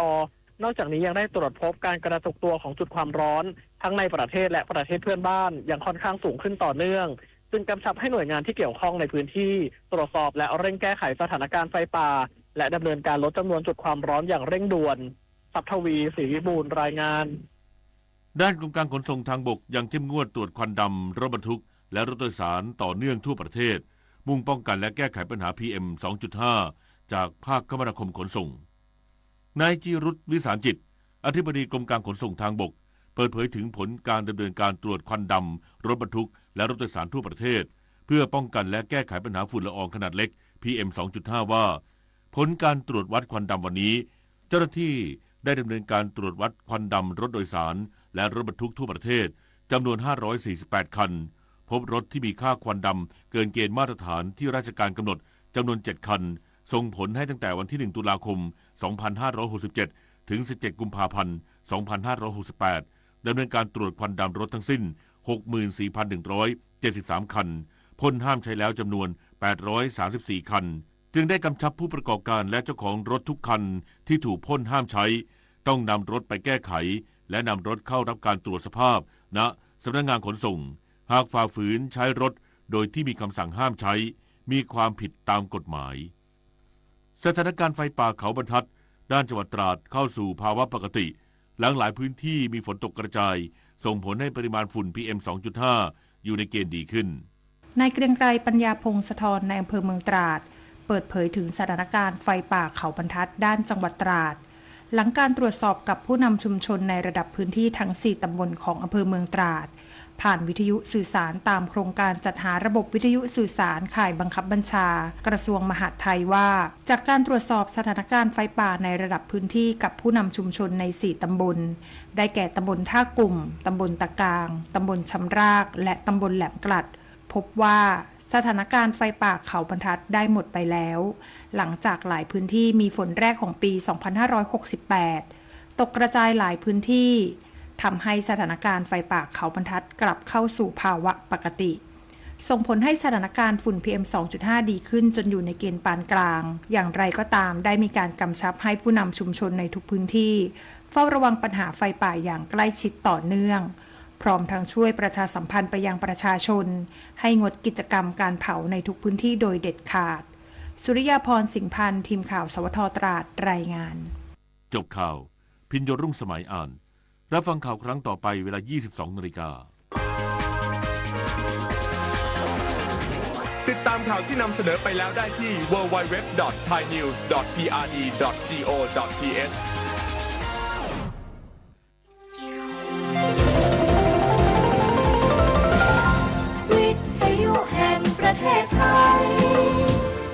นอกจากนี้ยังได้ตรวจพบการกระตุกตัวของจุดความร้อนทั้งในประเทศและประเทศเพื่อนบ้านยังค่อนข้างสูงขึ้นต่อเนื่องจึงกำชับให้หน่วยงานที่เกี่ยวข้องในพื้นที่ตรวจสอบและเร่งแก้ไขสถานการณ์ไฟป่าและดำเนินการลดจำนวนจุดความร้อนอย่างเร่งด่วนทรัพย์ทวีศรีวิบูลย์รายงานด้านกรมการขนส่งทางบกยังเข้มงวดตรวจควันดำรถบรรทุกและรถโดยสารต่อเนื่องทั่วประเทศมุ่งป้องกันและแก้ไขปัญหา PM 2.5 จากภาคคมนาคมขนส่งนายจิรุตวิสารจิตอธิบดีกรมการขนส่งทางบกเปิดเผยถึงผลการดำเนินการตรวจควันดำรถบรรทุกและรถโดยสารทั่วประเทศเพื่อป้องกันและแก้ไขปัญหาฝุ่นละอองขนาดเล็ก PM 2.5 ว่าผลการตรวจวัดควันดำวันนี้เจ้าหน้าที่ได้ดำเนินการตรวจวัดควันดำรถโดยสารและรถบรรทุกทั่วประเทศจำนวน548คันพบรถที่มีค่าควันดำเกินเกณฑ์มาตรฐานที่ราชการกำหนดจำนวน7คันส่งผลให้ตั้งแต่วันที่1ตุลาคม2567ถึง17กุมภาพันธ์2568ดำเนินการตรวจควันดำรถทั้งสิ้น 64,173 คันพ่นห้ามใช้แล้วจำนวน834คันจึงได้กำชับผู้ประกอบการและเจ้าของรถทุกคันที่ถูกพ่นห้ามใช้ต้องนำรถไปแก้ไขและนำรถเข้ารับการตรวจสภาพณสำนักงานขนส่งหากฝ่าฝืนใช้รถ โดยที่มีคำสั่งห้ามใช้มีความผิดตามกฎหมายสถานการณ์ไฟป่าเขาบรรทัดด้านจังหวัดตราดเข้าสู่ภาวะปกติหลังหลายพื้นที่มีฝนตกกระจายส่งผลให้ปริมาณฝุ่น PM 2.5 อยู่ในเกณฑ์ดีขึ้นนายเกรียงไกรปัญญาพงศธรในอำเภอเมืองตราดเปิดเผยถึงสถานการณ์ไฟป่าเขาบรรทัดด้านจังหวัดตราดหลังการตรวจสอบกับผู้นำชุมชนในระดับพื้นที่ทั้ง 4 ตำบลของอำเภอเมืองตราดผ่านวิทยุสื่อสารตามโครงการจัดหาระบบวิทยุสื่อสารข่ายบังคับบัญชากระทรวงมหาดไทยว่าจากการตรวจสอบสถานการณ์ไฟป่าในระดับพื้นที่กับผู้นำชุมชนใน 4 ตำบลได้แก่ตำบลท่ากลุ่มตำบลตะกางตำบลชำรากและตำบลแหลมกลัดพบว่าสถานการณ์ไฟป่าเขาบรรทัดได้หมดไปแล้วหลังจากหลายพื้นที่มีฝนแรกของปี 2568 ตกกระจายหลายพื้นที่ทำให้สถานการณ์ไฟป่าเขาบรรทัดกลับเข้าสู่ภาวะปกติส่งผลให้สถานการณ์ฝุ่น PM 2.5 ดีขึ้นจนอยู่ในเกณฑ์ปานกลางอย่างไรก็ตามได้มีการกำชับให้ผู้นำชุมชนในทุกพื้นที่เฝ้าระวังปัญหาไฟป่าอย่างใกล้ชิดต่อเนื่องพร้อมทั้งช่วยประชาสัมพันธ์ไปยังประชาชนให้งดกิจกรรมการเผาในทุกพื้นที่โดยเด็ดขาดสุริยาพรสิงห์พันธ์ทีมข่าวสวทตราดรายงานจบข่าวพิญโยรุ่งสมัยอ่านรับฟังข่าวครั้งต่อไปเวลา 22:00 น.ติดตามข่าวที่นำเสนอไปแล้วได้ที่ www.thainews.prd.go.thวิทยุแห่งประเทศไทย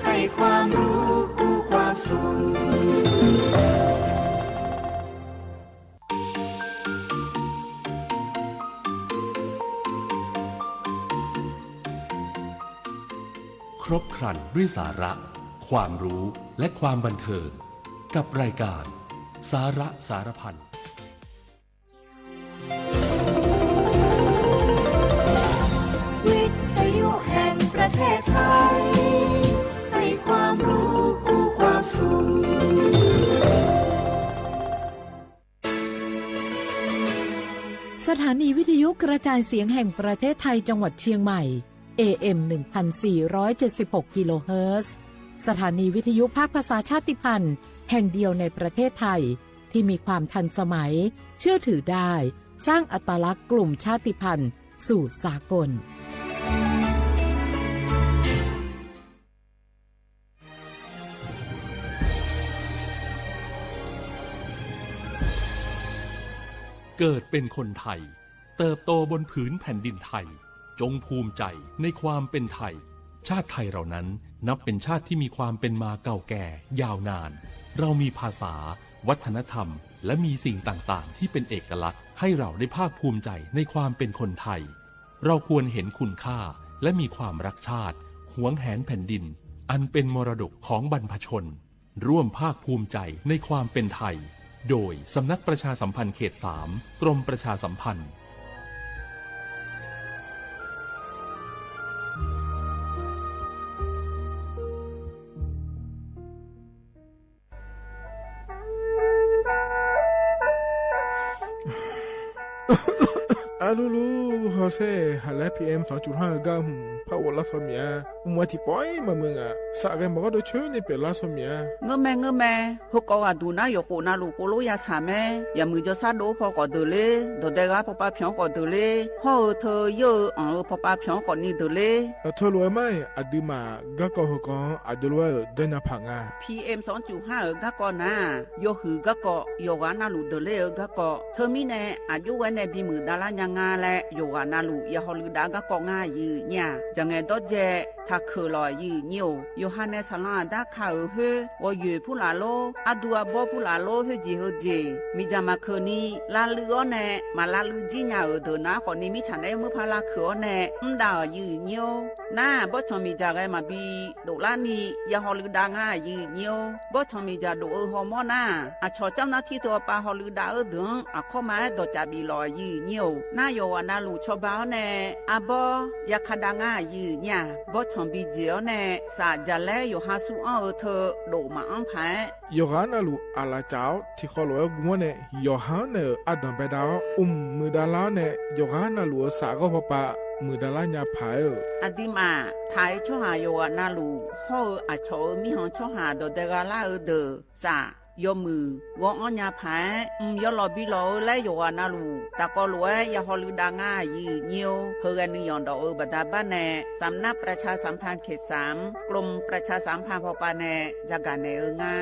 ให้ความรู้คู่ความสุขครบครันด้วยสาระความรู้และความบันเทิงกับรายการสาระสารพันวิทยุแห่งประเทศไทยให้ความรู้คู่ความสุขสถานีวิทยุกระจายเสียงแห่งประเทศไทยจังหวัดเชียงใหม่ AM 1476 กิโลเฮิรตซ์สถานีวิทยุภาคภาษาชาติพันธุ์แห่งเดียวในประเทศไทยที่มีความทันสมัยเชื่อถือได้สร้างอัตลักษณ์กลุ่มชาติพันธุ์สู่สากลเกิดเป็นคนไทยเติบโตบนผืนแผ่นดินไทยจงภูมิใจในความเป็นไทยชาติไทยเรานั้นนับเป็นชาติที่มีความเป็นมาเก่าแก่ยาวนานเรามีภาษาวัฒนธรรมและมีสิ่งต่างๆที่เป็นเอกลักษณ์ให้เราได้ภาคภูมิใจในความเป็นคนไทยเราควรเห็นคุณค่าและมีความรักชาติหวงแหนแผ่นดินอันเป็นมรดกของบรรพชนร่วมภาคภูมิใจในความเป็นไทยโดยสำนักประชาสัมพันธ์เขต 3 กรมประชาสัมพันธ์Alulu Jose hala PM 2.5 gam Paola famia umati poi mamunga sare mo do chune pe la somia ngome ho ko aduna yo ko na lu ko lo ya same ya mu jo sa do pho ko de le do de ga papa phyon ko de le ho tho yo an papa phyon ko ni de le tho lo mai aduma ga ko ho ko adulwa de na phanga PM 2.5 ga ko na yo hu ga ko yo ga na lu de le ga ko tho mi ne aju wa ne bi mu da la nya nga le yo ga na lu ya ho lu da ga ko nga yi nya jang e do je tha khu lo yi nyo Yohanes Salah da kha he wo yue pu la lo adua bo pu la lo he ji mi jama khoni la lu o ne ma la lu ji nya o do na ko ni mi chan dai mu pha la khu o ne da yi nyo na bo chon mi ja ga ma bi do la ni ya ho lu da nga yi nyo bo chon mi ja do ho mo na a cho cham na thi to pa ho lu da o do a kho ma do cha bi lo yi nyo na yo wa na lu cho ba ne a bo ya kha da nga yi nya bo chon bi ji o ne sa ja le yo ha su a o tho do ma an phai yo ga na lu ala chao thi kho lo gu ne yo ha ne adam be da mu da la ne yo ga na lu sa go pa มือดาลาญาผายอดีมาทายช่อหาโยอานาลูห่ออาชอมีหองช่อหาดเดกาลาเดซายอมือวองอัญญาผายยอลอบิโลและโยอานาลูตะกอลวยยาฮอลือดางายีเนียวเฮกันนิยอนดอกบัดาบ้านแนสำนักประชาสัมพันธ์เขต3กรมประชาสัมพันธ์พอปาแนจากการในงา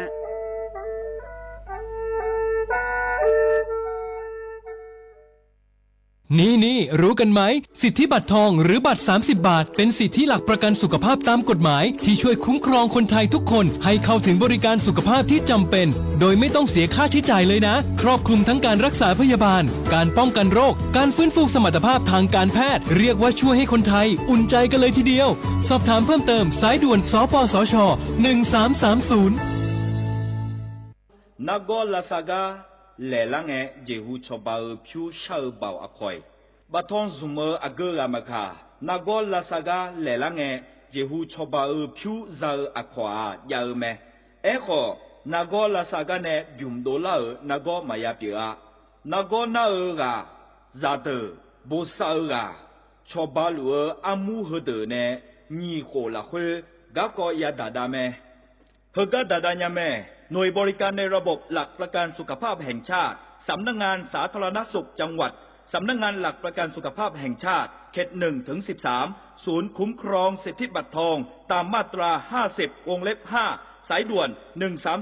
นี่รู้กันไหมสิทธิบัตรทองหรือบัตร30 บาทเป็นสิทธิหลักประกันสุขภาพตามกฎหมายที่ช่วยคุ้มครองคนไทยทุกคนให้เข้าถึงบริการสุขภาพที่จำเป็นโดยไม่ต้องเสียค่าใช้จ่ายเลยนะครอบคลุมทั้งการรักษาพยาบาลการป้องกันโรคการฟื้นฟูสมรรถภาพทางการแพทย์เรียกว่าช่วยให้คนไทยอุ่นใจกันเลยทีเดียวสอบถามเพิ่มเติมสายด่วนสปสช1330นากอลาซากาแหล่ละแงเจหูชบาผิวชาบ่าวอคอยบัทอนซุมอเกอามคานากอลาซากาแหล่ละแงเจหูชบาผิวซาอควายาเมขอนากอลาซากาเนบิมโดลานากอมายาเปียนากอนากาซาเตโบซากาชบาลูอามูฮเดเนญีโคลาเฮกากอยาดาดาเมเฮกาดาดาญาเมหน่วยบริการในระบบหลักประกันสุขภาพแห่งชาติสำนักงานสาธารณสุขจังหวัดสำนักงานหลักประกันสุขภาพแห่งชาติเขต1 ถึง 13ศูนย์คุ้มครองสิทธิบัตรทองตามมาตรา50วงเล็บ5สายด่วน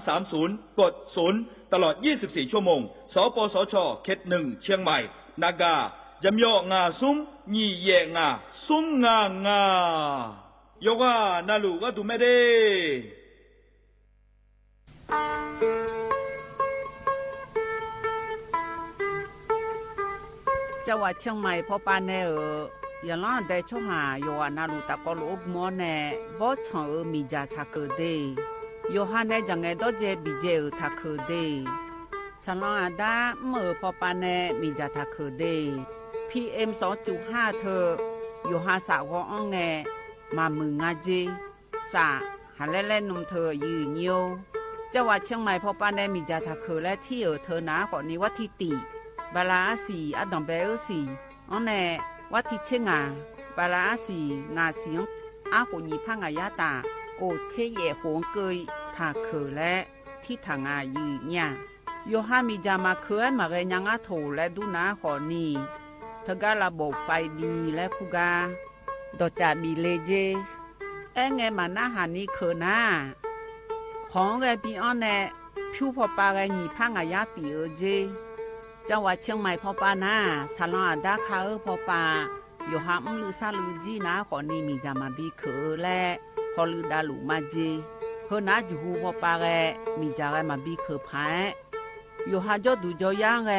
1330กด0ตลอด24ชั่วโมงสปสชเขต1เชียงใหม่นากายำยองาซุ้มยี่เยงาซุ้มงโยกานาลูก็ดูไม่ได้จังหวัดเชียงใหม่พอปานแน่อย่าล้อได้ช่วหาโยอานาลูตะกอลูกมอแน่บ่ชอมีจาทักเดโยฮาแน่จังไงดอเจบิเจทักเดสลองอาดาเมื่อพอปานแน่มีจาทักเด PM 2.5 เธอโยฮาสาวอองแงมามึงงาเจสาหาเล่นนมเธอยืนโยจังหวัดเชียงใหม่พอปานแน่มีจาทักและที่เธอนาขอนี้วัดที่ติบาลาสีอดอมเบลสีอันแน่วัดที่เชงาบาลาสีงาเสียงอากุญีพังอายาตาโกเชเยหงเกยทาเคและที่ทางอายืเนี่ยโยฮามีจามาเคยมาเรยังอาโถและดูนาขอนี้เธอก็ระบบไฟดีและคูกาดอจามีเลเจไงมาหน้าหานี้เคนาของไงปีอันแน่ผิวพอปาไงญีพังอายาตีเจจังหวัดเชียงใหม่พอปานาซาลองอาดาคาพอปาโยฮามลือซาลือจีนาขอนี้มีจามาบีเคและพอลือดาลูมาเจเฮนาอยู่หูพอปาแกมีจาแกมาบีเคพายโยฮาจอดูจอย่างแก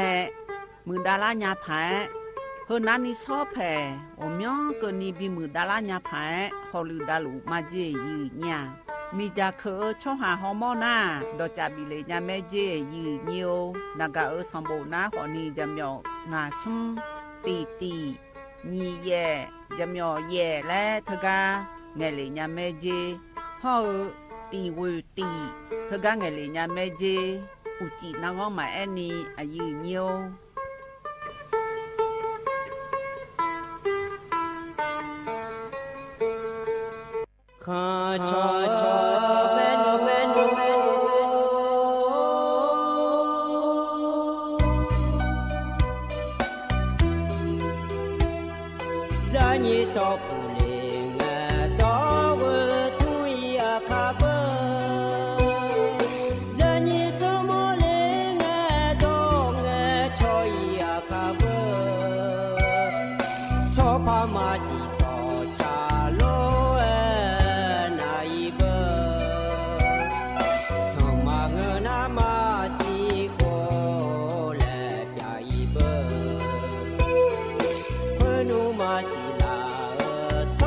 มือดาลาญาพายเฮนานี่ชอบแผ่อมยองเกินนี้บีมือดาลาญาพายพอลือดาลูมาเจยืเนี่ยมีจาเคช่อหาฮอร์โมนาดอจาบิเลญาแม่เจยืเนียวนากาสมบูนาขอนี้จำยองาซุมตีนีแย่จำยอแย่และเธอกาเงเลญาแม่เจฮอตีวตีเธอกาเงเลญาแม่เจอุจินางอมาแอนีอายืเนียวข้าชอเวนจะนี่จอผู้เลี้ยงดอกทุยอาคาเบจะนี่จอมเลี้ยงดอกชอยอาคาเบชอบพามาสิจอชาโลช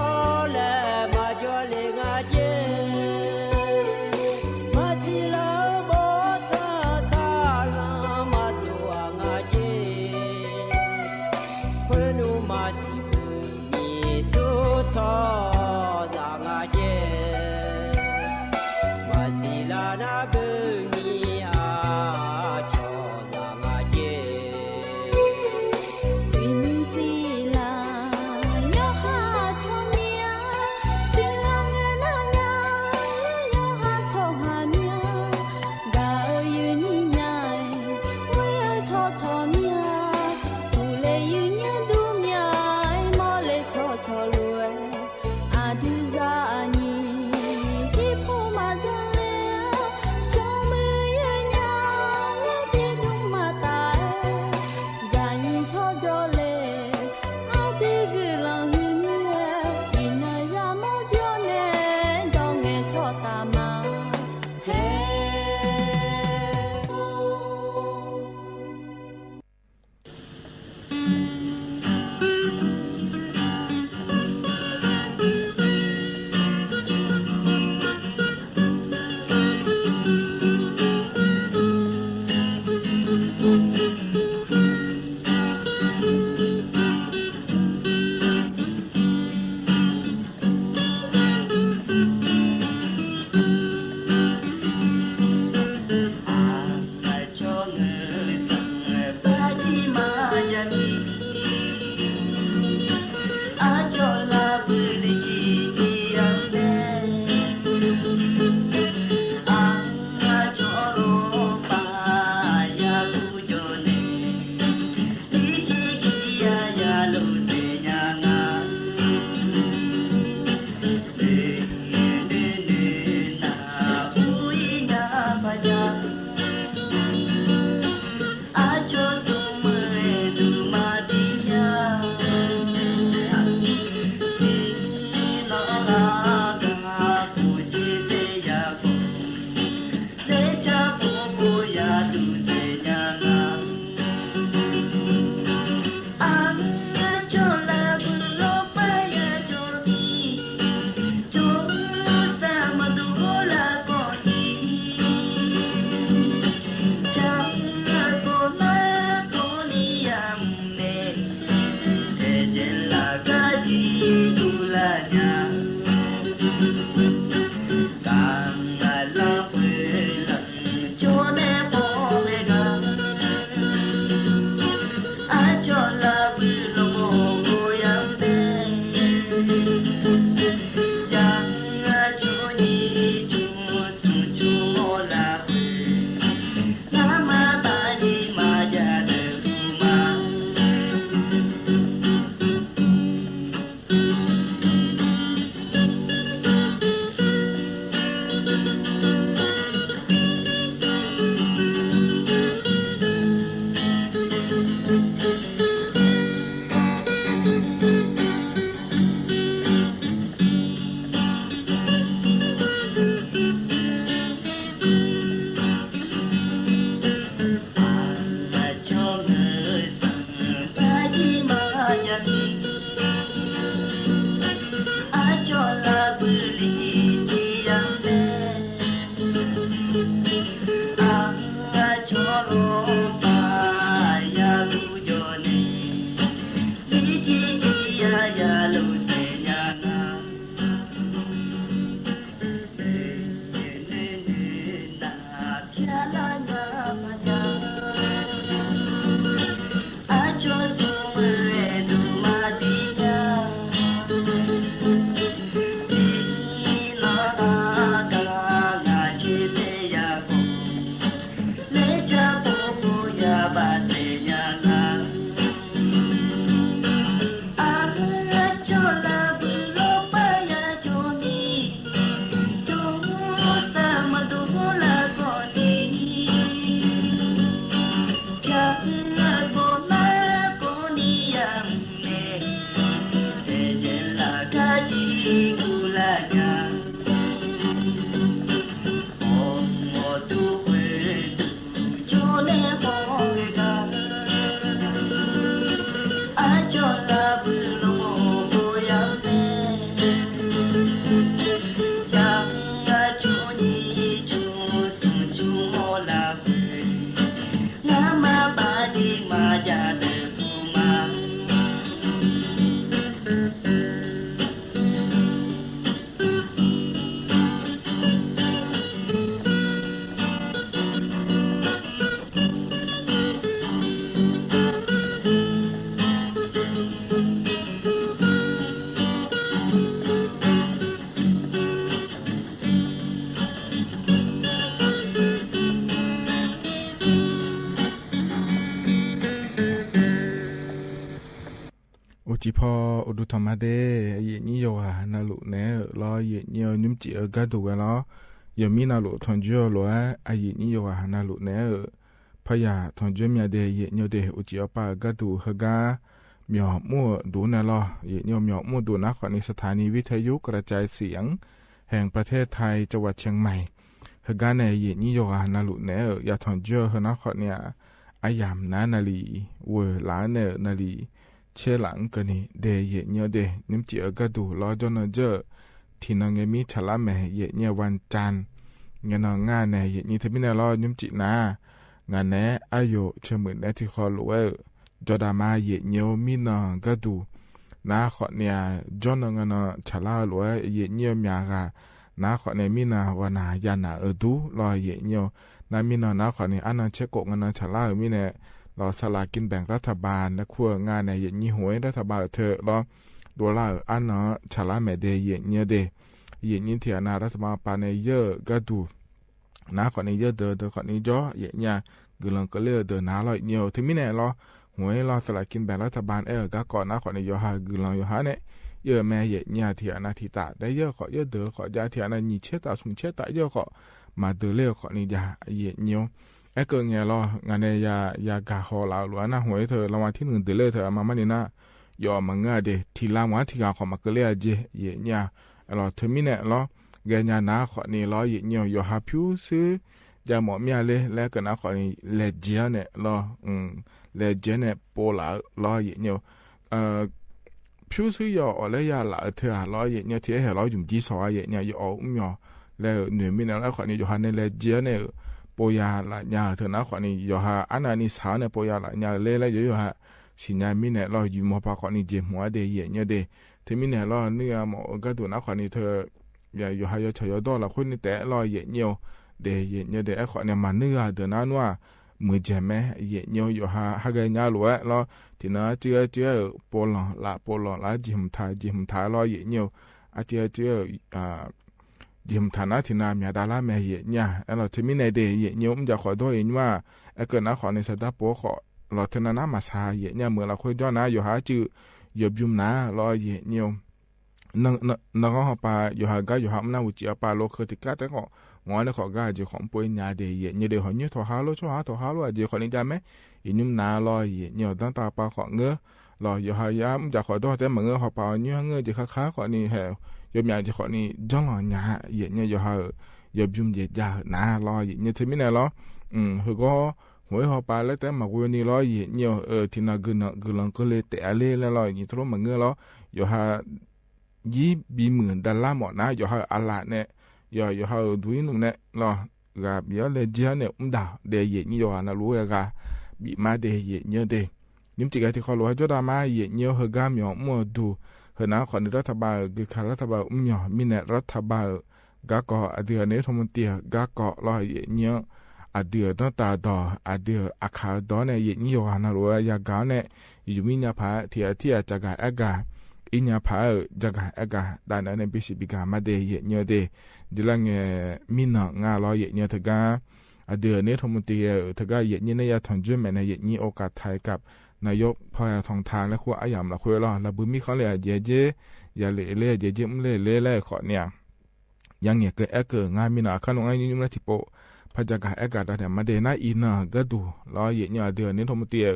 จิพออุดุธรรมะเดเยนี่โยหานาลุเนรอเยนี่นิมจิกะดุกันเนาะยมีนาลุทอนจิโอโลอะเยนี่โยหานาลุเนพยาทอนจิมีเดเยนี่เดอุจิอปากะดุฮกามีอมั่วดูนะลอเยนี่มีอมั่วดูนะขอในสถานีวิทยุกระจายเสียงแห่งประเทศไทยจังหวัดเชียงใหม่ฮกาเนเยนี่โยหานาลุเนยาทอนจิโอฮนะขอเนี่ยอายามนานาลีเวลาเนนาลีเชหลังกันนี่เดเยเนียเดนิมจิกะดูรอจนเจอที่นางเงมีฉลาแม่เยเนียวันจันเงนงานเนเยนี่ทมินรอนิมจินางานเนอายุเชมือเนที่คอลเวจอดามาเยเนียวมีนางกะดูนาขอเนี่ยจนงานฉลาลวยเยเนียมีกานาขอเนี่ยมีนาวานายานาดูรอเยเนียวนามีนาขอเนี่ยอันนั้นเชโกงานฉลามีเนรอสลากินแบ่งรัฐบาลและขั้วงานในเย็นยี่หวยรัฐบาลเธอรอตัวล่าอันเนาะฉลาแม่เดเย็นเนี่ยเดเย็นยี่เทียนารัฐบาลปานในเยอะก็ดูน้าขอในเยอะเดอขอในจ่อเย็นเนี่ยกำลังก็เลือเดินน้าลอยเนียวถึงมิแน่รอหวยรอสลากินแบ่งรัฐบาลก็ก่อนน้าขอในโยฮากำลังโยฮาเนี่ยเยอะแม่เย็นเนี่ยเทียนาทิตาได้เยอะขอเยอะเดอขอยาเทียนาหนีเชตาสุนเชตาเยอะขอมาเดอเลือขอในยาเย็นเนียวเกิงเงี้ยรองานเนี่ยยากาฮอลาวหรือนะหวยเธอรางวัลที่1เดือนเลยเธอมามันนี่นะยอมมังเดทีลามว่าที่กาขอมาเกลียเจเยเนี่ยรอเธอมิเนี่ยรอเกญานาขอนี่รอเยเนี่ยยอฮาพิวซื้อจะหมอมีอะไรแล้วก็นะขอนี่เลเจียเนี่ยรอเลเจียเนี่ยโปลารอเยเนี่ยพิวซื้อยออะไรยาละเธอรอเยเนี่ยที่ให้รออยู่ที่สอยเยเนี่ยยออุ้มยอแล้วหน่วยมิเนี่ยแล้วขอนี่ยอฮันเนี่ยเลเจียเนี่ยปอยาละญาเถอะนะขอนี่ยอฮาอันนั้นนี่สาวเนี่ยปอยาละญาเล่ละยอฮาสิญามิเนี่ยรออยู่มอปาขอนี่เจหัวเดเยเนี่ยเดเธอมิเนี่ยรอเนื้อหมอก็ตัวนะขอนี่เธอยอฮายอชยอดอละคนนี่แต่รอเยเนี่ยเดเยเนี่ยเดไอขอเนี่ยมาเนื้อเดนะนัวมือเจแม่เยเนี่ยยอฮาฮากญาลัวรอที่นะเจอปอลละจิมทารอเยเนี่ยอาเจยิมฐานะที่นามีดาราแม่เยเนี่ยเราจะมีในเดย์เยเนี่ยผมจะขอโทษเองว่าเกิดนะขอในสัตว์โปขอเราเทนามาซาเยเนี่ยเมื่อเราคุยย้อนนะอยู่หาจื้อยบยุมนะรอเยเนี่ยนังเขาปาอยู่หากาอยู่หามนาวุจิอาปาโลเคติกาแต่ก็งอนขอกาจีของป่วยยาเดย์เยเนี่ยเดี๋ยวเขาเนี่ยทอฮาโลชัวฮาทอฮาโลจีขอนิจาไหมอินุมนารอเยเนี่ยตั้งตาปาขอเงือรออยู่หายามจะขอโทษแต่เมื่อเขาปาเนี่ยเงือจีค้าขอนี่แหวยมยาจะขอนี่จ้องหล่อหยาเย็นเนี่ยอยู่หายบยุมเย็ดยาหน้ารอเย็นเนี่ยที่มิเนี่ยรอคือก็หวยหอปลาแล้วแต่มาคุยนี่รอเย็นเนี่ยที่น่ากุนก็เลยแต่อะไรแล้วรออย่างนี้ทุกมันเงือรออยู่หา20,000 ดอลลาร์หมดนะอยู่หาอะไรเนี่ยอยู่หาดูนุ่มเนี่ยรอ ga bia le jia ne da de ye ni yo na lu ga bi ma de ye ni de nim ti ga ti kho lo jo da ma ye ni ho ga myo mo du ho na kho niรัฐบาลgi khaรัฐบาลมyo mi neรัฐบาลga ko adia ne thom ti ga ko lo ye ni adia ta ta do adia akha do ne ye ni yo na lu ya ga ne yu mi nya pha ti ja ga aga inya pha jaga aga da na ne bisi biga ma de ye nyo de dilang mina nga lo ye nyo taga ade ne thom ti taga ye ni ne ya thon ju me ne ye ni o ka thaiกับนายกพอทองทางและคัวอายามละคัวละละบุมีเขาเลยเจเจอย่าเลยเจเจมเลยขอเนี่ยยังเนี่ยเกิดงานมีนาคันงานยุ่งละทิโปพจักเอกาดเนี่ยมาเดน่าอินาก็ดูรอเย็นเนี่ยเดือนนี้ทมเตีย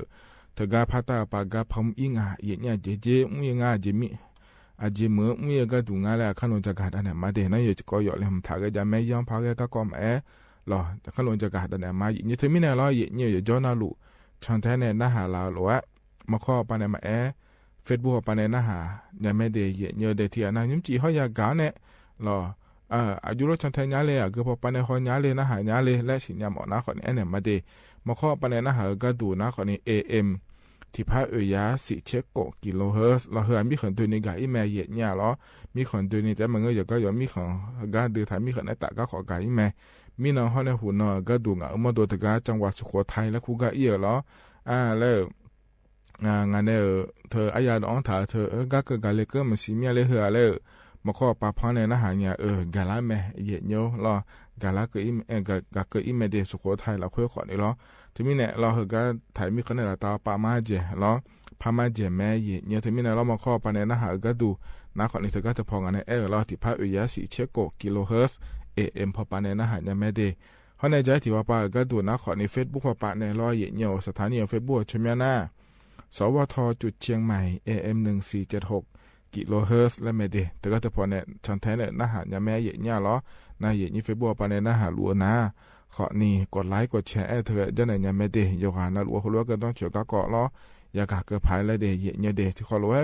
ทกาพัตตาปากาพมอิงาเย็นเนี่ยเจเจมุยงาเจมิอาเจมือมุยก็ดูงานแล้วคันจักเนี่ยมาเดน่าอยู่ก็ยอเลยมถากจะไม่ยอมพากก็กอมรอคันจักเนี่ยมาเย็นเธอไม่แน่รอเย็นเนี่ยอยู่จอนาลูช่างแท้เนี่ยน่าหาลาวหรือว่ามาข้อปานเนี่ยมาเฟซบุ๊กปานเนี่ยน่าหาเนี่ยไม่ได้เยอะเดที่นะยุ่งจีเขาอยากกาเนี่ยรออายุรถช่างแท้ยาเลยคือพอปานเนี่ยเขายาเลยน่าหายาเลยและสิญญาหมอนะคนนี้เนี่ยมาเดมาข้อปานเนี่ยน่าหาก็ดูนะคนนี้ AM ที่พายา4เช็คโกกิโลเฮิรตซ์เราเฮือมีคนตัวนี้กับอีเมลเย็นเนี่ยหรอมีคนตัวนี้แต่มันก็ก็ยังมีของการดูถ่ายมีคนในตะก็ขอกับอีเมลมีน้องเขาในหุ่นนอก็ดูงามาดูตะกาจังหวัดสุโขทัยและคูกาเอียหรอแล้วงานเนี่ยเธออายาดองถาเธอก็เกิดการเลิกมันสีเมียเลยเหรอเลยมาข้อปาพอในนะหาเนี่ยกาลาแม่เย็นโย่รอกาลาเกิดเกิดอิเมเดสุโขทัยเราคุยขอนี่หรอที่มีเนี่ยเราก็ถ่ายมีคนในตาปามาเจหรอพามาเจแม่เย็นเนี่ยที่มีเนี่ยเรามาข้อปาในนะหาก็ดูนะขอนี่เธอก็จะพองานในเราที่พาอุยา4เช็คโกกิโลเฮิรตซ์ AM พอปาในนะหาเนี่ยแม่เดเขาในใจที่ว่าปาก็ดูนะขอใน Facebook ว่าปาในรอเย็นเนี่ยสถานี Facebook ชมยานาสวทจุดเชียงใหม่ AM 1476กิโลเฮิรตซ์และเมเดแต่ก็จะพอเนี่ยช่างแท้เนี่ยนะหาเนี่ยแม่เย็นเนี่ยหรอนะเย็นนี่ Facebook ปาในนะหาลัวนะขอนี่กดไลค์กดแชร์เธอจะไหนเนี่ยแม่เดยกหานะลัวเขาลัวก็ต้องเฉื่อยก็เกาะล้อยากเกิดภายและเดเย็นเนี่ยเดที่เขาลัว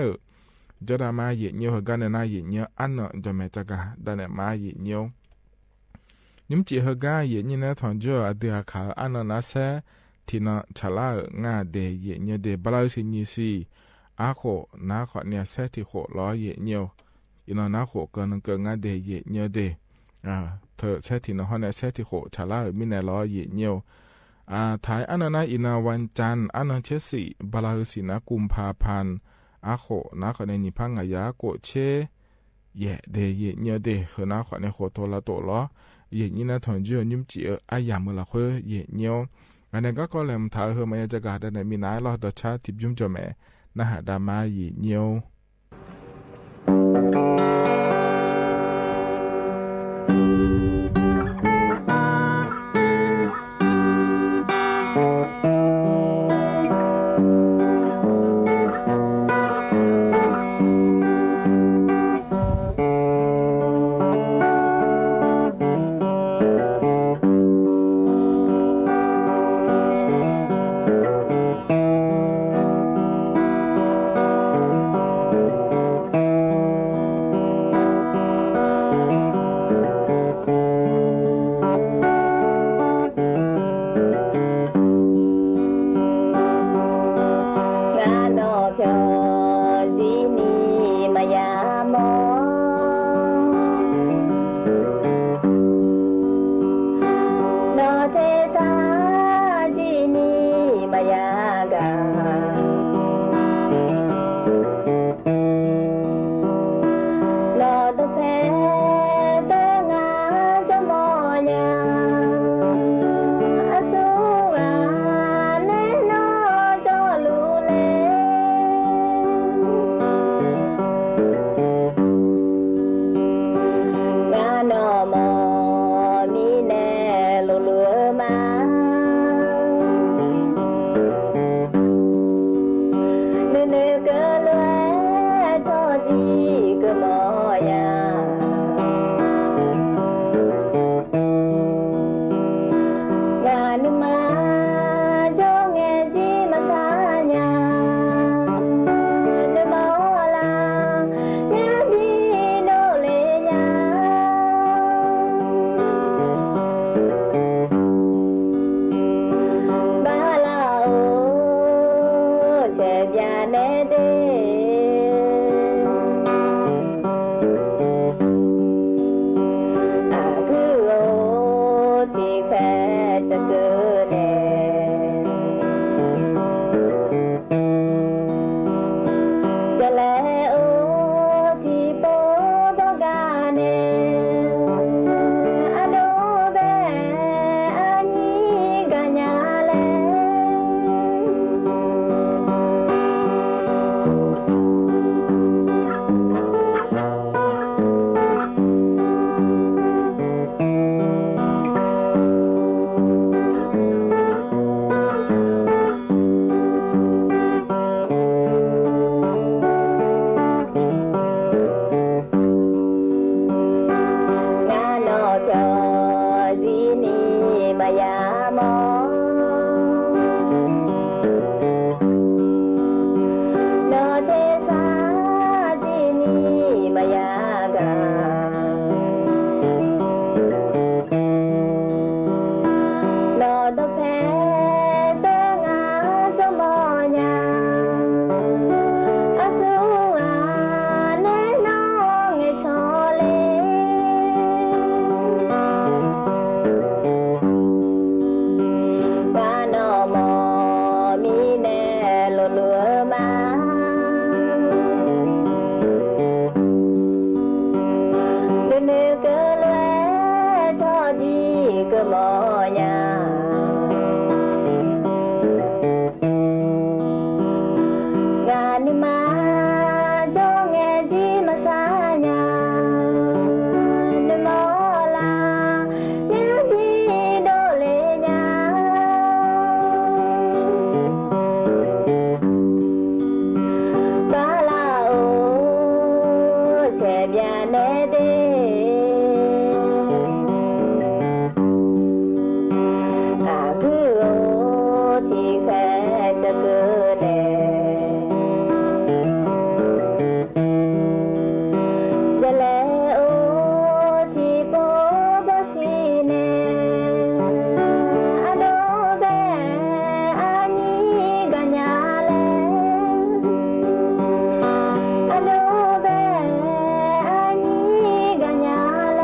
จะได้มาเย็นเนี่ยกันเนี่ยนะเย็นเนี่ยอันเนาะจะแม่จะกะได้เนี่ยมาเย็นเนี่ยนิ่มจีเฮกาเย็นเนี่ยทอนจ่อเดือขาอันเนาะนะเซที่น่ะฉลาดงาเดเย็นเนี่ยเดบลาสินีซีอาโคนาขอเนี่ยเซที่โคล้อเย็นเนี่ยอีน่ะนาโคเกินงาเดเย็นเนี่ยเดเธอเซที่น่ะฮอเนี่ยเซที่โคฉลาดมีแน่ล้อเย็นเนี่ยถ่ายอันนั้นอีน่ะวันจันทร์อันนั้นเชสิบลาสินะกุมภาพันธ์อาโคนาขอเนี่ยนิพังอายาโกเชเย่เดเย็นเนี่ยเดเฮนาขอเนี่ยโคโตละโตล้อเย็นนี่นะทอนจ่อนิ่มจีอายามละค่อยเย็นเนี่ยอันนั้นก็เลยมถาเฮมาจะกาดในมีนายรอดชาติยุ่งจ่อแม่นะฮะดามายีเนียว ตะเกอแลจะแลโอที่โบบสิเนอะโดเบอานีกะญาแลอะโดเบอานีกะญาแล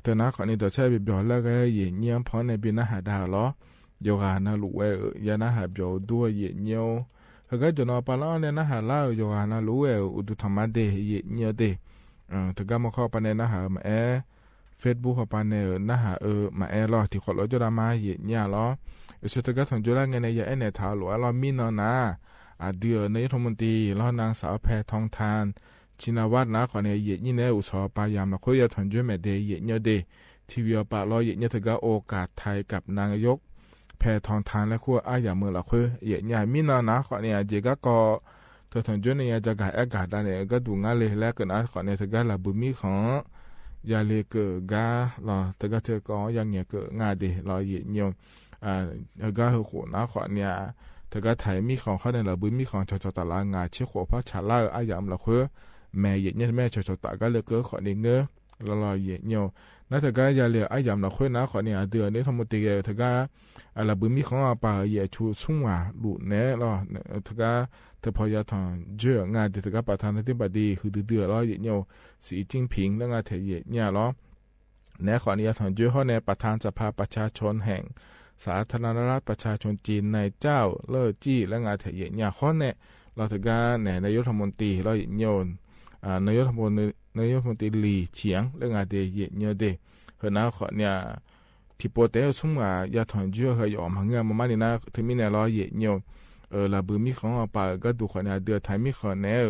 เธอนะขอนี่ตัวใช้ไปเบียวแล้วก็เยี่ยเยี่ยมพอในบินอาหารดาวล้อโยกานาลุเอยานาหาเบียวด้วยเยี่ยเยี่ยวเขาก็จะนอนปลาเนี่ยนะหาเล่าโยกานาลุเออุดุธรรมะเดเยี่ยเยี่ยเดถึงก็มาเข้าไปในนะหามาเฟซบุ๊กเข้าไปในนะหามาล้อที่ขอรถจะมาเยี่ยเยี่ยล้อสุดท้ายก็ถึงจุฬาเงินในยาในท้าหลวงเรามีนอนะเดือนในรัฐมนตรีล้อนางสาวแพทองทานชินาวัดนะขอเนี่ยเยี่ยนี่เนี่ยอุตสาหปายามนะคุยถึงจุดแม่เดเยี่ยเยี่ยเดทีวีปะล้อเยี่ยเนี่ยถึงก็โอกาสไทยกับนายกแพทองทานและขั้วอาอย่างเมื่อละคุยเยี่ยเนี่ยมีนอนะขอเนี่ยเจก็เธอถึงจุดเนี่ยจะกายอากาศได้เนี่ยก็ดูงานเลยแล้วก็นะขอเนี่ยถึงก็ระบุมีของยาเลเกกาล้อถึงก็เธอก็ยังเนี่ยเกงาเดล้อเยี่ยเนี่ยก็หัวนะขอเนี่ยถึงก็ไทยมีของเขาในระบุมีของชตลางาเชี่ยวหัวพระชาลาอาอย่างละคุยแม่เยี่ยเนี่ยแม่ชตาก็เลยเกขอเนี่ยเงือล้อเยี่ยเนี่ยนั่นถึงก็ยาเลยอาอย่างละคุยนะขอเนี่ยเดือนนี้ทั้งหมดที่ถึงก็ระบุมีของป่าเยี่ยชูสุ่งว่าลุเนี่ยล้อถึงก็เธอพอยาทางเจ้างานที่ถึงก็ประธานาธิบดีคือเดือดล้อเยี่ยเนี่ยสีจิ้งผิงแล้วงานเทียเนี่ยล้อเนี่ยขอเนี่ยทางเจ้าเขาในประธานสภาประชาชนแห่งสาธารณรัฐประชาชนจีนในเจ้าเล่อจี้และงานเทียเนี่ยข้อเนี่ยเราถึงก็เนี่ยนายกรัฐมนตรีเราเยี่ยเนี่ยนายกรัฐมนตรีหลี่เฉียงและงานเทียเนี่ยเดเห็นนะขอเนี่ยที่โปรเตอร์สุ่งว่ายาถอนเชื่อเคยออกมาเงี้ยมานี่นะถึงมีเนี่ยล้อเยี่ยเนี่ยระบือมีของป่าก็ดูขอเนี่ยเดือดไทยมีขอแนว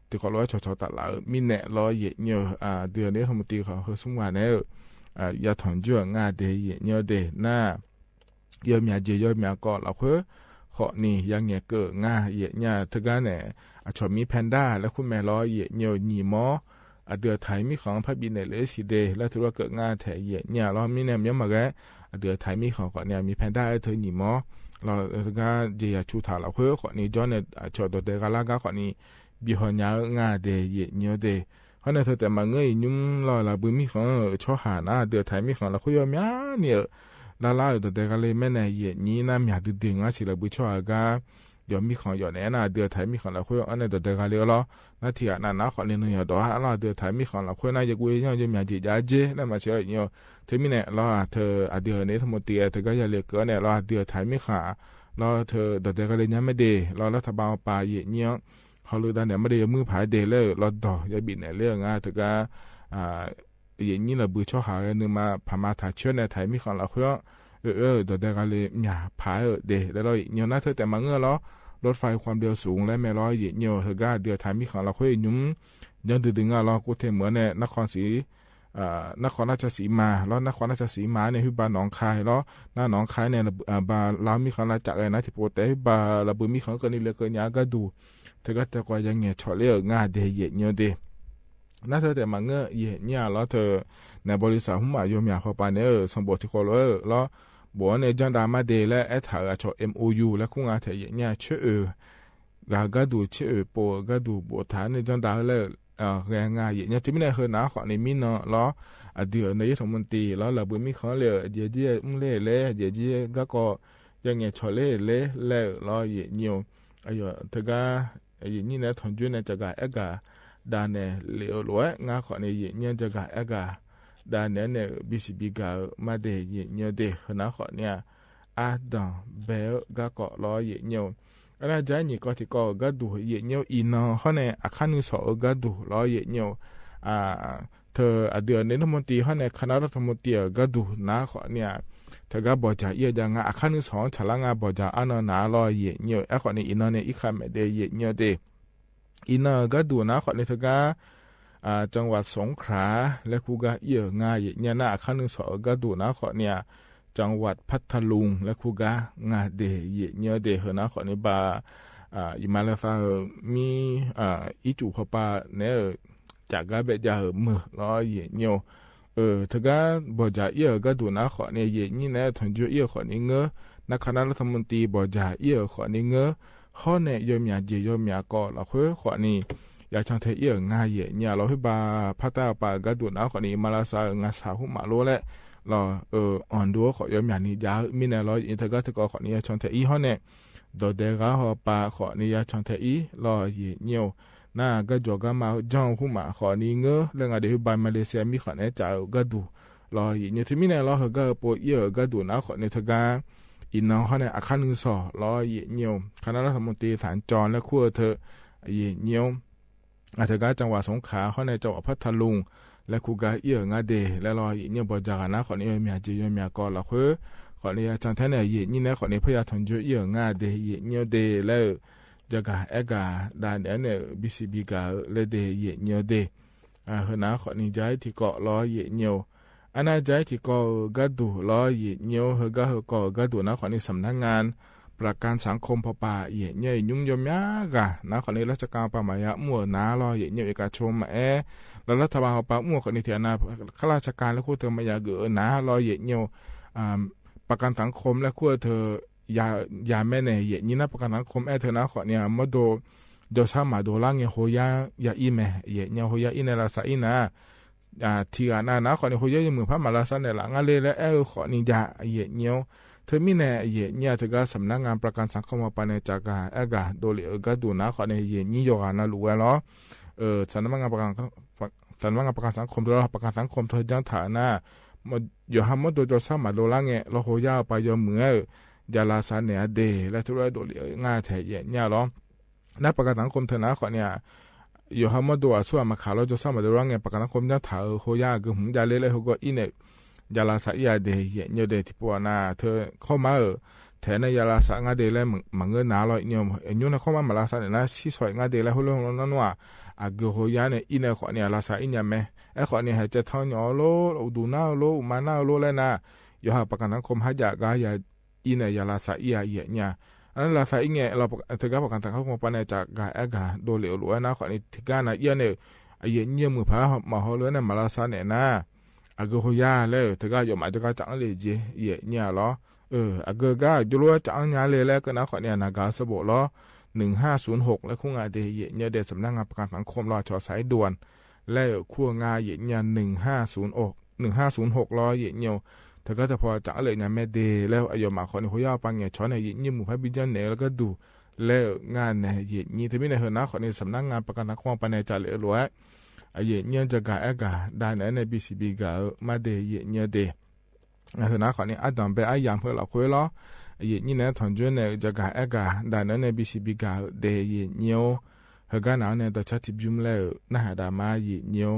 ที่เขาร้อยชอตัดละมีเนี่ยล้อเยี่ยเนี่ยเดือนนี้รัฐมนตรีเขาสุ่งว่าเนี่ยยาถอนเชื่องานเดียเยี่ยเนี่ยเดน่ายอมยาเจยอมยาก็เราเพื่อขอนี่ยังเนี่ยเกิดงาเยี่ยเนี่ยถึงกันเนี่ยชอบมีแพนด้าแล้วคุณแม่ล้อเยี่ยเนี่ยหนีหมอเดือดไทยมีของพระบินเลสีเดแล้วถือว่าเกิดงานแถเยี่ยเนี่ยเรามีเนี่ยมาแกเดือดไทยมีของก่อนเนี่ยมีแพนด้าเธอหนีหมอเราก็เจียชูถาเราเพื่อขอนี้จอนเนี่ยชดเดกาลากาขอนี้บิหอนยางาเดเยเนียเดเพราะในเธอแต่มาเงยยุ่งเราบุมีของชอหานะเดือดไทยมีของเราคุยมีเนี่ยลาเดกาเลยแม่ในเยนี้น้ำยาดึงดึงอ่ะสิเราบุชอกายอมมีของหยอดแน่นะเดือดไทยมีของเราคุยอันในเดกาเลยล้อนาทีนั้นนะขอเนี่ยหยอดว่าเราเดือดไทยมีของเราคุยน่าจะกุยเนี่ยจะมีจีจ้าเจแล้วมาเชื่อเนี่ยเธอมีเนี่ยเราเธอเดือดนี้ทั้งหมดเตียเธอก็อย่าเลือกเกินเนี่ยเราเดือดไทยมีขาเราเธอเด็กก็เลยยังไม่เดเรารัฐบาลป่าเยี่ยเนี่ยเขาเลยดันเนี่ยไม่ได้มือผายเดเลยเราดอกอย่าบิดเนี่ยเรื่องถึงก็เยี่ยนี่เราบูชาหาเนื้อมาพม่าถ่ายเชื้อในไทยมีของเราเพื่อเด็กก็เลยหยาผายเดแล้วเราเนี่ยน่าเธอแต่มาเงือเรารถไฟความเร็วสูงและแม่ร้อยเยี่ยเนี่ยเธอก็เดือดไทยมีของเราค่อยยุ่งยังดึงเรากูเทเหมือนในนครศรีนครราชสีมาแล้วนครราชสีมาเนี่ยคือบาหนองคายแล้วหน้าหนองคายเนี่ยบาลาวมีของราชจากไอ้นะที่โปรเตบาระบุมีของกันนี่เลยเกินยาก็ดูเธอก็แต่ก็ยังเงี้ยชอเลี้ยงาเดเยี่ยเนี่ยเดน่าเธอแต่มาเงี้ยเยี่ยเนี่ยแล้วเธอในบริษัทหุ่มมาโยมอยากเข้าไปเนี่ยสมบูรณ์ที่เขาเลยแล้วบอกในจังดามาเดและแอถาชอ MOU และคุ้งอาเธอเยี่ยเนี่ยเชื่อก็ดูเชื่อโปก็ดูบทฐานในจังดาเลยแรงงานอย่างนี้จะไม่ได้เคยนะขอในมินเนาะล้อเดือดในรัฐมนตรีแล้วระบุมีเขาเลยเดี๋ยวเดี๋ยวเล่เดี๋ยวก็ยังไงชอเล่ล้ออย่างเงี้ยไอ้ยเธอก็อย่างนี้นะทนจุนในจักรเอกาดานเนี่ยเลี้ยวล้วยงาขอในอย่างเงี้ยจักรเอกาดานเนี่ยบิสิบิกามาเดอย่างเงี้ยเดนะขอเนี่ยอาดังเบลก็ล้ออย่างเงี้ยอันนั้นใจนี่ก็ที่ก็ดูเยี่ยเนี่ยอินเนาะเขาเนี่ยอาคารนึกสอก็ดูล้อเยี่ยเนี่ยเธอเดือนนี้รัฐมนตรีเขาเนี่ยคณะรัฐมนตรีก็ดูนะเขาเนี่ยเธอก็บอกจะเยี่ยยังอาคารนึกสอฉลางบอกจะอันนั้นนะล้อเยี่ยเนี่ยไอ้คนนี้อินเนาะเนี่ยอีกคำเดียเยี่ยเนี่ยเดอินเนาะก็ดูนะเขาเนี่ยเธอก็ จังหวัดสงขลาและคูกาเอี่ยง่ายเนี่ยนะขั้นหนึ่งสอกระดูนะขอเนี่ยจังหวัดพัทลุงและคูกางาเดเยเนี่ยเดเหนะขอนี่บาอิมาลาซามีอีจูพปาเนี่ยจากกาเบจามือล้อเยเนี่ยถ้าก็บอกจะเอี่ยกระดูนะขอเนี่ยเยนี่เนี่ยถึงจะเอี่ยขอนี่เงอนักคณะรัฐมนตรีบอกจะเอี่ยขอนี่เงอข้อเนี่ยยอมยาเจยอมยาก็เราคุยขอนี่อยากช่างเทียง่ายเนี่ยเราให้บาพัตตาปากระดูนะขอนี้มาลาซางาสาหุมาโลแหละเราอ่อนดูขอยอมอย่างนี้ยามีเนี่ยเราอินเทอร์ก็ขอนี้ช่างเทียห้อเนี่ยโดยเด็กเขาปาขอนี้ช่างเทียเราเนี่ยน่าก็จอกมาจ้องหุมาขอนี้เงอเรื่องอะไรที่บามาเลเซียมีขอเนี่ยจ่ายกระดูเราเนี่ยที่มีเนี่ยเราเขาก็ปวดเยอะกระดูนะขอเนี่ยทกาอินน้องเขาเนี่ยอาคารนึงสอเราเนี่ยคณะรัฐมนตรีฐานจรและขั้วเธอเนี่ยอาจจะจังหวัดสงขลาเขาในจังหวัดพัทลุงและคูกาเอี่ยงาเดและรอเนี่ยบจากนะขอนี้มีอาจีมีอากรละคือขอนี้จังแท้เนี่ยนี่นะขอนี้พยาทนจุเอี่ยงาเดเนี่ยเดแล้วจะกาเอกาดานเนี่ยบีซีบีกาเลเดเนี่ยเดเฮนะขอนี้ใจที่เกาะรอเนี่ยอันนั้นใจที่เกาะกัดดูรอเนี่ยเฮก็เฮเกาะกัดดูนะขอนี้สำนักงานประกันสังคมพปาเนี่ยยุ่งยมยากะนะขอนี้ราชการป่ามายะมั่วนาลอเนี่ยเอกชนมาแล้วรัฐบาลป่ามั่วขอนี้เทียนาข้าราชการและคู่เธอมายาเกอนาลอเนี่ยประกันสังคมและคู่เธอยาแม่เนี่ยนี่นะประกันสังคมเธอนะขอเนี่ยมาโดชามาโดล่างเนี่ยโฮยายาอีเมเนี่ยโฮยาอีเนลาซาอีนะทีอานานะขอนี้โฮยาอยู่มือพระมาลาซันเนี่ยหลังอะไรและขอนี้ยาเนี่ยเธอมีแน่เนี่ยเธอก็สำนักงานประกันสังคมปานจากาโดเลก็ดูนะขอในนี่โยกานะรู้ว่าเนาะสำนักงานประกันสังคมตัวประกันสังคมเธอจังฐานะมาอยู่ห้ามมาโดจสามาโดล่างเงเราโหย่าไปยอมเหมือยาลาซาเนียเดและทุเรศโดเลง่ายแท้เนี่ยเนาะนักประกันสังคมเธอนะขอเนี่ยอยู่ห้ามมาโดส่วนมาขาเราจสามาโดล่างเงประกันสังคมจังฐาโหย่าคือหุ่นยาเล่เขาก็อินเนี่ยยาลาสายาเดยเนี่ยเดที่ปัวนาเธอเข้ามาแทนในยาลาสางาเดแล้วมังเงินนาลอยเนี่ยยุ่งนะเข้ามาลาสาเนี่ยนะซีสวยงาเดแล้วหัวลงนั่นว่าอาเกโฮยาเนี่ยอินขอเนี่ยลาสาอินยาแม่ขอเนี่ยจะท้องยอโลดูนาโลมานาโลแล้วนะอยู่หาประกันสังคมหายากายาอินยาลาสายาเนี่ยอันนั้นลาสาอินเนี่ยเราเธอก็ประกันสังคมปานจากกาโดเลวหลวนะขอเนี่ยที่การนะเอียเนี่ยเนี่ยมือพามาหัวเรือเนี่ยมาลาสาเนี่ยนะอากูฮยาเลยเธอก็ยอมอาจจะก็จังเลยจีเนี่ยหรออากูก็จุลัวจังยาเลยแล้วก็นะขอเนี่ยนากาสบล้อ1506แล้วคู่งานเดยเนี่ยเดสำนักงานประกันสังคมรอชอสายด่วนแล้วคู่งานเนี่ย1506ล้อเนี่ยเธอก็จะพอจังเลยเนี่ยแม่เดแล้วอายอมมาขอเนี่ยฮยาปังเนี่ยช้อนเนี่ยเนี่ยหมู่พระบิดาเนี่ยแล้วก็ดูแล้วงานเนี่ยนี่ที่ไม่ได้เห็นนะขอเนี่ยสำนักงานประกันสังคมปานจ่าเลยรวยเนี่ยจะกาได้ในบีซีบีกามาเดเนี่ยเดนะขอนี้อาดัมไปยามเพื่อเราคุยล้อเนี่ยนะทอนจวนเนี่ยจะกาได้ในบีซีบีกาเดเนี่ยเฮกันเอาเนี่ยตัวชัดทิบยุมแล้วนะฮะดามาเนี่ย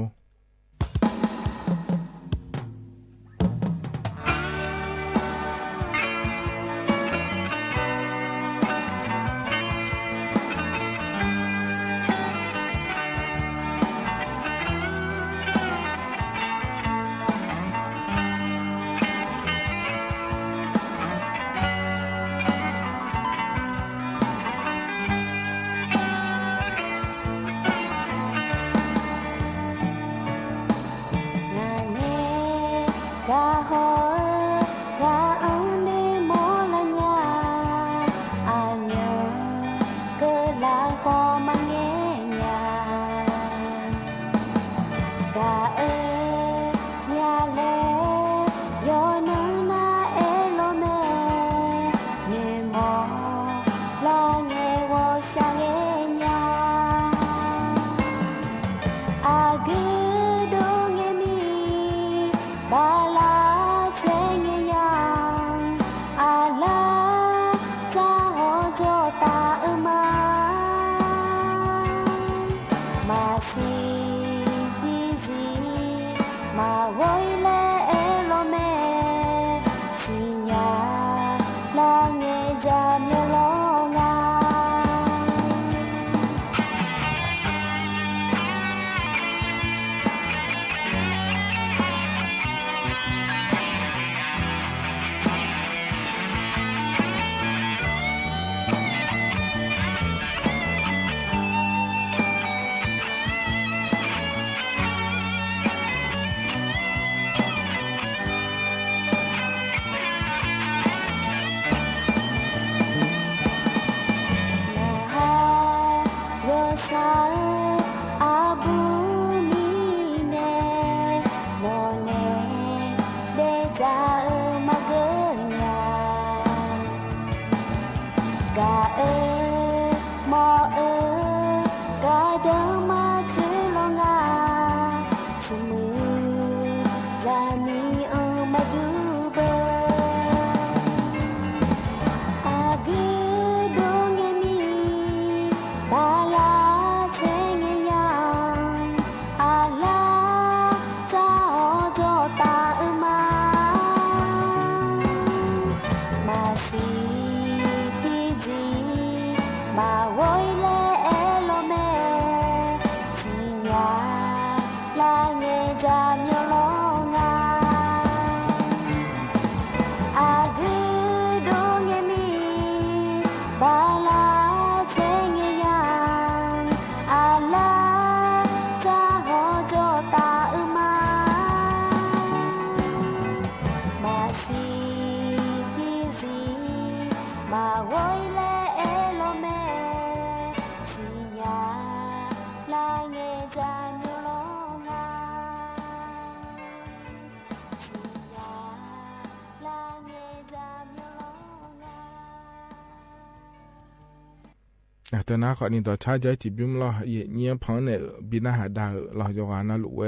แต่น้าขอนี่ต่อชาใจจีบิมล้อเยี่ยเนี่ยพังเนี่ยบินาหาดาล้อยกว่าน่าลุเว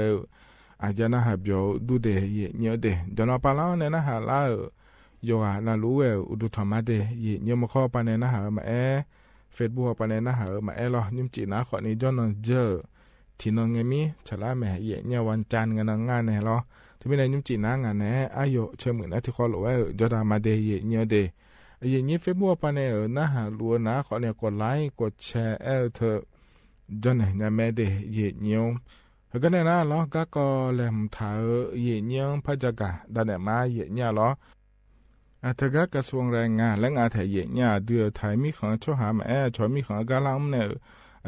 อาจจะน่าหาเบียวดูเดเยี่ยเนี่ยเดจนอปาล้อเนี่ยน่าหาลายกว่าน่าลุเวอุดุธรรมะเดเยี่ยเนี่ยมาข้อปานเนี่ยน่าหามาเฟซบุ๊กปานเนี่ยน่าหามาล้อยุ่มจีน้าขอนี่จอนนเจอที่นงเงมีฉลาแม่เยี่ยเนี่ยวันจันทร์กันงานเนี่ยล้อที่ไม่ได้ยุ่มจีน้างานเนี่ยอายุเชื่อเหมือนนะที่ข้อลุเวจอดามาเดเยี่ยเนี่ยเดอย่างนี้เฟซบุ๊กปานเนี่ยน่าหาลัวนะขอเนี่ยกดไลค์กดแชร์เธอจนเนี่ยแม่เดเยี่ยเนี่ยก็เนี่ยนะล้อก็แหลมถ่ายเยี่ยเนี่ยพัฒกาดันเนี่ยมาเยี่ยเนี่ยล้อถ้ากระทรวงแรงงานและงานไทยเยี่ยเนี่ยเดือไทยมีของช่วยหามาชอยมีของกาลังเนี่ย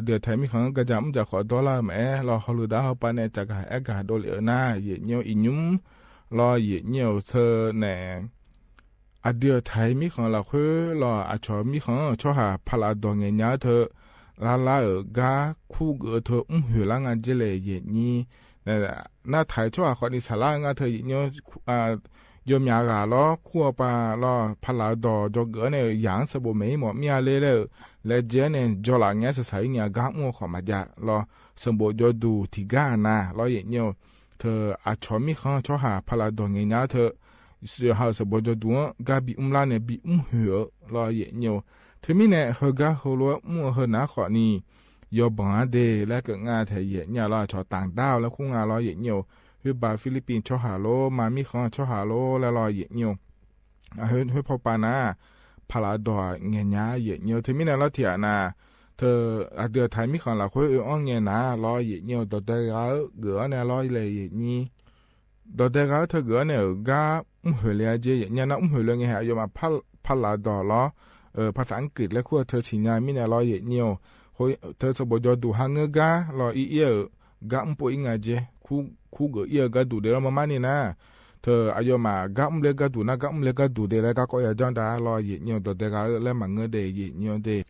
เดือไทยมีของกระจำจะขอดอลลาร์มารอฮอลูดาเขาปานเนี่ยจากอากาศโดนหน้าเยี่ยเนี่ยอินุ่มรอเยี่ยเนี่ยเธอเนี่ยเดือไทยมีของเราคือรอชอยมีของช่วยหาพลาดองเงี้ยเธอลากาคู่เธอหัวล่างเจเลยเยี่ยนี่น่าไทยช่วยหาคนอิสระงานเธอเนี่ยยมยากาล้อขั้วปลาล้อพลาดอจกเนี่ยอย่างสบไม่หมดมีอะไรเลยและเจเนี่ยจอหลังเงี้ยสายเงี้ยกางมัวขอมาจากล้อสมบูรณ์จดูที่กานะล้อเงี้ยเธอชอบมีข้างชอบหาพลาดอเงี้ยเธอสุดท้ายสมบูรณ์จดูกาบีลาเนี่ยบีหัวล้อเงี้ยเธอมีเนี่ยเฮกาหัวมัวเฮน่าขอนี่ยอบังเดและก็งานไทยเนี่ยล้อชอบต่างดาวแล้วคู่งานล้อเงี้ยคือบาฟิลิปปินส์ชอหาโลมามีของชอหาโลแล้วรอเยเนียวเฮ้ยพอปานาพลาดอเงียนเยเนียวเธอมีเนี่ยเราเถียนาเธอเดือไทยมีของเราคุยอ้องเงียนารอเยเนียวดอเดกาเกือเนี่ยรอเลยเยนี่ดอเดกาเธอเกือเนี่ยกาหัวเลียเจเยเนี่ยนะหัวเลียเงี้ยอยู่มาพลาดอล้อภาษาอังกฤษแล้วคุยเธอสิญญามีเนี่ยรอเยเนียวเฮ้ยเธอสบจดูหังการออีกาปุ่ยงาเจคู่เกี่ยก็ดูเดี๋ยวมานี่นะเธออายุมากัมเล็กก็ดูนะกัมเล็กก็ดูเดี๋ยวก็ยังจังได้รอเยี่ยตัวเด็กก็เล่นมังเงเดียเยี่ยเดีย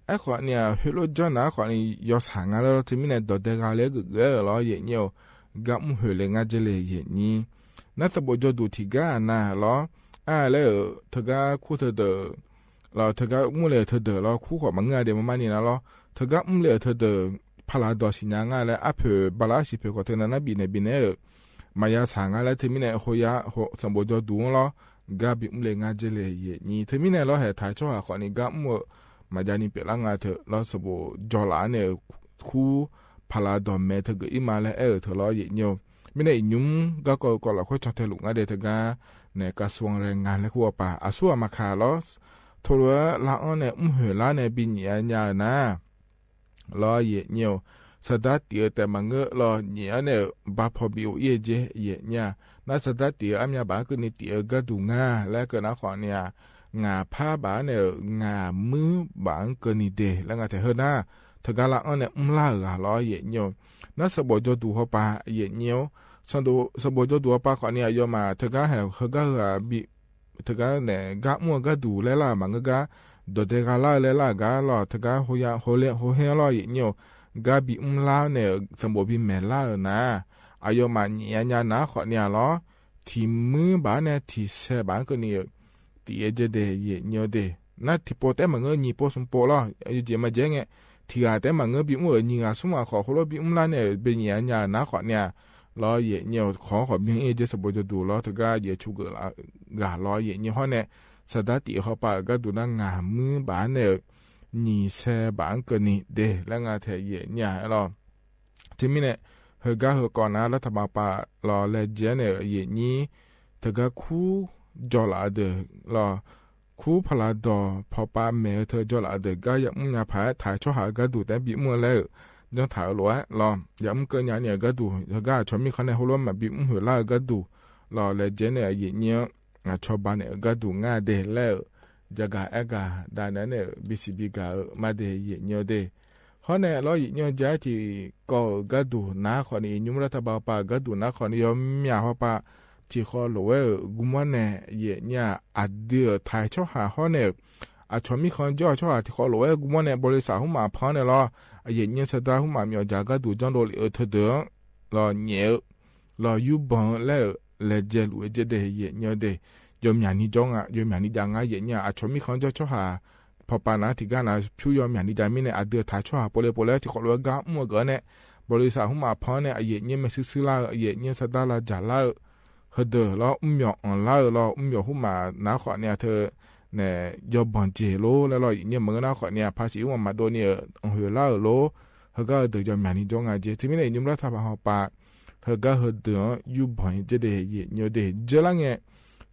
ไอ้ขวานเนี่ยฮิโรจันนะขวานนี้ยศหางแล้วที่มีเนี่ยตัวเด็กเล็กก็รอเยี่ยกัมหิเลงาเจเลยเยี่ยนี่นั่นสมบูรณ์ดูที่กันนะรอแล้วเธอก็คู่เธอเดอรอเธอก็มุ่งเลยเธอเดอรอคู่ขวานมังเงเดียมานี่นะรอเธอก็มุ่งเลยเธอเดอพลาดอสิญญาและอัพบาลาสิเปก็เท่านั้นบินมายาสางและเทมินเอโฮยาโฮสมบูรณ์ดูล้อกาบิมเลงาเจเลยนี่เทมินเอล้อเหตุถ่ายช่วยคนนี้กามัวมาจานิเปลังอาเธอล้อสมบูรณ์จอลาเนี่ยคู่พลาดอเมเธอก็อิมาเลเธอล้อเยี่ยมินเอยุ่มก็ละค่อยชอบเธอลุงอาเดเธอกาเนี่ยกระทรวงแรงงานและคู่ป่าอาสัวมาขาล้อทัวร์ละอ้อเนี่ยหัวละเนี่ยบินยานะรอเยี่ยสดัดเตียแต่มังเงอรอเนี่ยเนี่ยบาพอบิวเยเจเยี่ยน่าสดัดเตียอันยาบาก็นี่เตียก็ดูง่าและก็นักขอเนี่ยงาผ้าบาเนี่ยงามือบางก็นี่เดแล้วงาแต่เฮน่าเธอกาละอันเนี่ยลารอเยี่ยน่าสบจะดูเขาปาเยี่ยสบจะดูปาขอเนี่ยยอมาเธอกาเหเฮก็บิเธอกาเนี่ยกะมัวก็ดูแล้วล่ะมังก็ดเดกาลาเลล่ากาลอเธอกาโฮยาโฮเลโฮเฮลอเยี่ยกาบิลาเนี่ยสมบูรณ์บิเมล่านะอายุมันเนี่ยนะขอเนี่ยล้อที่มือบานเนี่ยที่เสบานก็เนี่ยที่เจเดย์เนี่ยเดน่าที่โปรแต่มันเงยโปสมโปล้ออยู่เจมาเจงที่อาแต่มันเงยบิมัวนี่อาสมาขอเขาล้อบิลาเนี่ยเป็นเนี่ยนะขอเนี่ยล้อเนี่ยขอบิเอเจสมบูรณ์ดูล้อถึงก็ชุกกาล้อเนี่ยห้อเนี่ยสดัดที่เขาปะก็ดูนั่งงามือบานเนี่ยนี่เสบานก็นี่เดแล้วงาเทียเนี่ยรอที่มีเนี่ยเฮก็เฮก่อนนะรัฐบาลปะรอเลเจเนี่ยนี่ถึงก็คู่จอลาเดรอคู่พลาดอพอปาเมเธอจอลาเดก็ยังมึงอย่าพายถ่ายช่อหาก็ดูแต่บิมัวแล้วยังถ่ายรัวรอยังมึงเกินเนี่ยก็ดูเฮก็ชอบมีคนในหัวล้มมาบิมัวล่าก็ดูรอเลเจเนี่ยเนี่ยชอบบ้านเนี่ยก็ดูง่ายเดแล้วจากเอกาด้านนั้นเนี่ยบิสิบิกามาเดยเนี่ยเดเขาเนี่ยเราเนี่ยจะที่ก็ดูนะคนนี้ยุมรัฐบาลปาก็ดูนะคนนี้ยอมมีเขาปาที่เขาหลวกุมันเนี่ยเนี่ยอัดเดือถ่ายช่อหาเขาเนี่ยชอบมีคนจ่อช่อหาที่เขาหลวกุมันเนี่ยบริษัทเขามาพังเนี่ยเราเนี่ยสตาร์เขามามีจากก็ดูจังโดเลยเธอเดือเราเนี่ยเราอยู่บ้านแล้วเลเจลเจเดยเนี่ยเดยมอย่างนี้จงยมอย่างนี้ยังไงเนี่ยชอบมีคนจ่อช่อหา พอปานะที่กันนะผิวยอมอย่างนี้ใจไม่เนี่ยอาเดือถ่ายชั่วโปเลที่ขอรู้ว่ามั่วเกินเนี่ยบริษัทหุ่มมาพอเนี่ยไอ้เนี่ยไม่ซื้อละไอ้เนี่ยสตาร์ละจ่าละเฮเดอแล้วหยอกอ่อนละแล้วหยอกหุ่มมาหน้าขอเนี่ยเธอเนี่ยยอมบังเจโลแล้วเนี่ยมึงหน้าขอเนี่ยภาษีว่ามาโดนเนี่ยเฮละโลเฮก็เดือดยอมอย่างนี้จงไงเจที่ไม่เนี่ยยุ่งละทับหอปาเฮก็เฮเดืออยู่บ่อยจะได้เนี่ยเดเจลังเนี่ย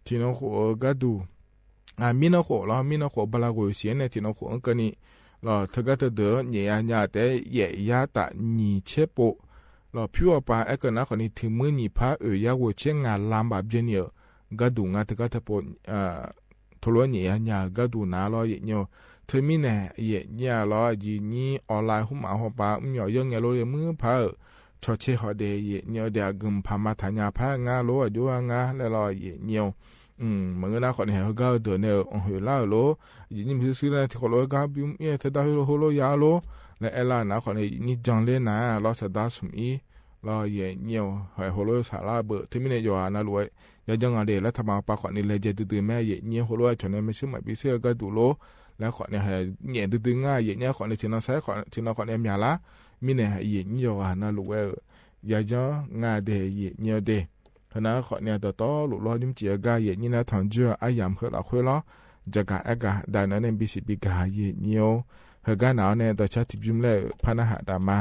ที่น้องหัวก็ดูมีน้องหัวแล้วมีน้องหัวบลากุเสียเนี่ยที่น้องหัวก็นี่เราเธอก็จะเดือเนี่ยแต่ยาตาหนีเชปเราพิวปาเอกนะคนนี้ถึงมือหนีพระยาวเชียงงานลำบากเบียเนี่ยก็ดูงานเธอก็จะปนทุลเนี่ยก็ดูนะเราเนี่ยเธอมีเนี่ยเราจีนี่ออนไลน์หุ่มหัวปายังไงเรามือพระชดเชยเขาเดียเนี่ยเดียกึมพามาทานยาพระงาโลอยู่งาแล้วเราเนี่ยเหมือนนะคนเห็นเขาก็เดินเนี่ยหัวล่าโลยินมีสิ่งที่เขาโลก็บิมเนี่ยเธอได้หัวโลยาโลและเอล่านะคนนี้จังเลยนะเราสะดาสมีเราเนี่ยหัวโลสาระเบอที่ไม่ได้อยู่นะรวยยังจังอะไรแล้วทำมาปากคนนี้เลยจะตื่นแม่เนี่ยหัวโลชนเนี่ยไม่ใช่หมายพิเศษก็ดูโลแล้วคนเนี่ยเนี่ยตื่นง่ายเนี่ยคนเนี่ยที่น้องใช้คนที่น้องคนเนี่ยมีอะไรมีเนี่ยอยู่นะรวยยังจังง่ายเดียเนี่ยเดียขณะขอเนี่ยต่อหลุดล้อยุ่มเจียกายนี่นะทางเจ้าอายามเฮเราคุยล้อจะกะเอกะได้นั้นเนี่ยบิสิบิกายเนี่ยเฮกันเอาเนี่ยต่อชาติจุ่มเล่พานะหาดามา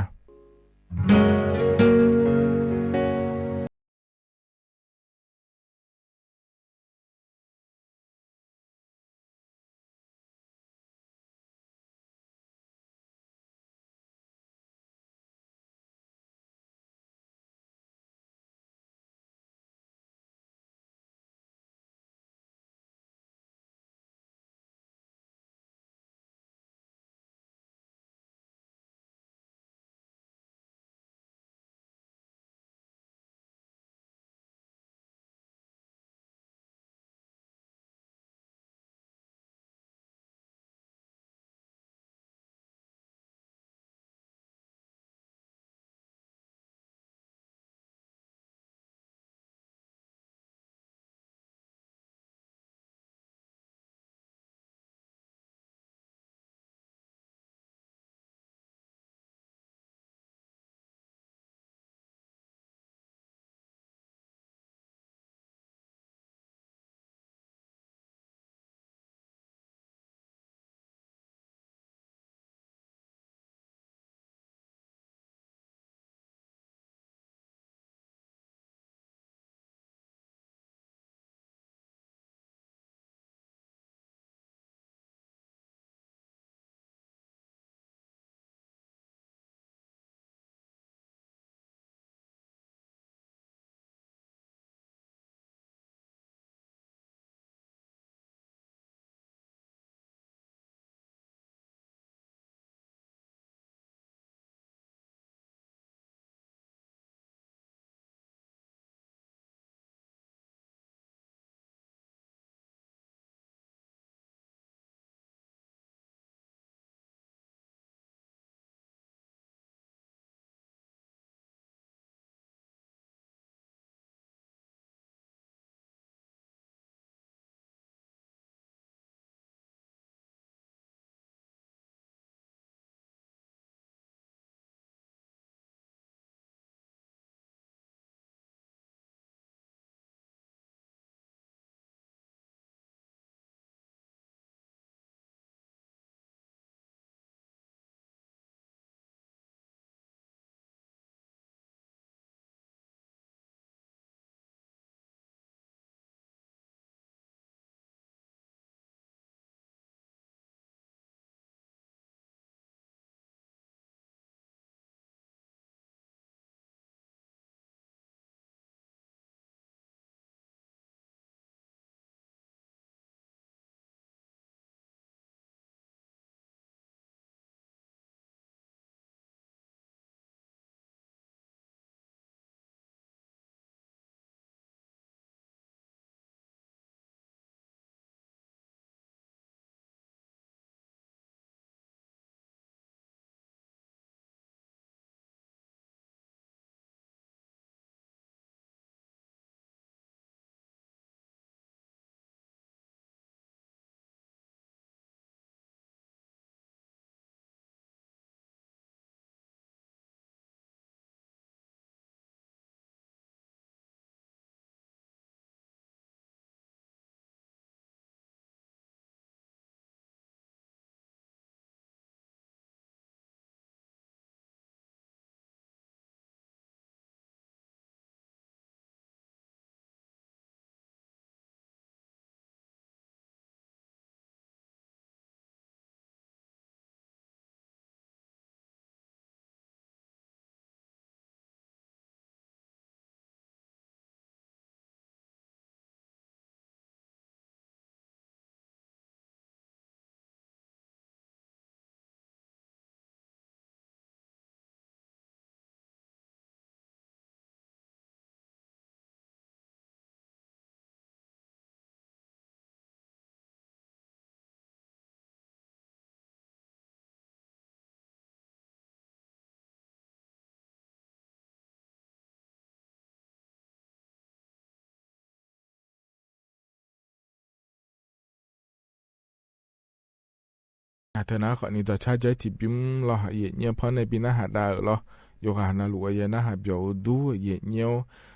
เธอนะขอนี่ต่อชาใจที่บิมรอหาเยเนี่ยพอในปีหน้าหาดาวเหรอโยกหานาลูเยนะหาเบียวดูเยเนี่ย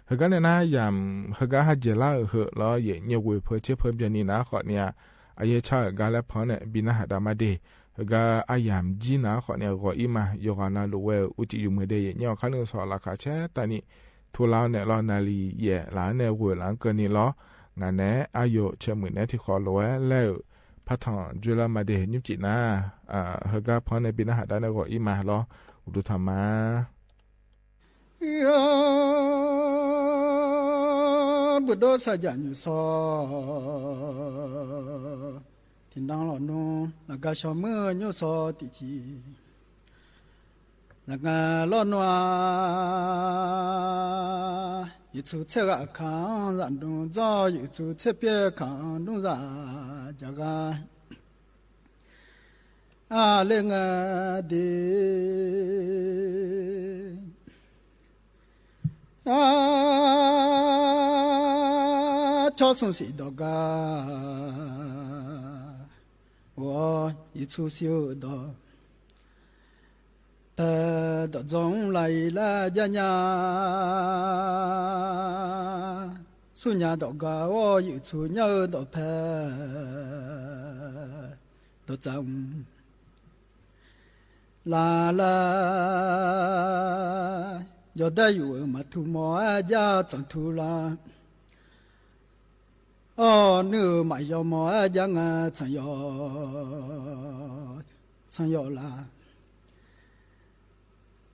เฮกันเนี่ยนะยามเฮกันหาเจล่าเหอะเหรอเยเนี่ยเวเพอเชเพอเบียนี่นะขอเนี่ยอายชากาและพอเนี่ยปีหน้าหาดามาเดเฮกันอายามจีนะขอเนี่ยก็อีมาโยกหานาลูเวอุจิอยู่เมื่อเดเยเนี่ยคันนึงสอนราคาแช่ตานี่ทุลาวเนี่ยรอนาลีเย่หลานเนี่ยเวหลังเกินนี่เหรองานเนี่ยอายุเชื่อมือเนี่ยที่ขอรู้แล้วพัฒน์จุลมาเดนิมจินะเฮกาพอในปีหน้าหาได้นะก็อีมาล้ออุดุธรรมะบุตรสัจญ์สอทินดังหล่อนูนักชมยศติจีนักหล่อนัวยิชุเชกขังรันดุจอยิชุเชเปียขังดุจาจากาเลงดีชอสงสีดอกาว่ายิชุเสียวดอแต่ดอกจงไหลละยันยาสุญญาดอกกาว่ายิชุเนื้อดอกเพดอกจังลาลายอดได้อยู่มาทุมอยาจังทุลาอ๋อเนื้อไม่ยอมยังจังยอจังยอลา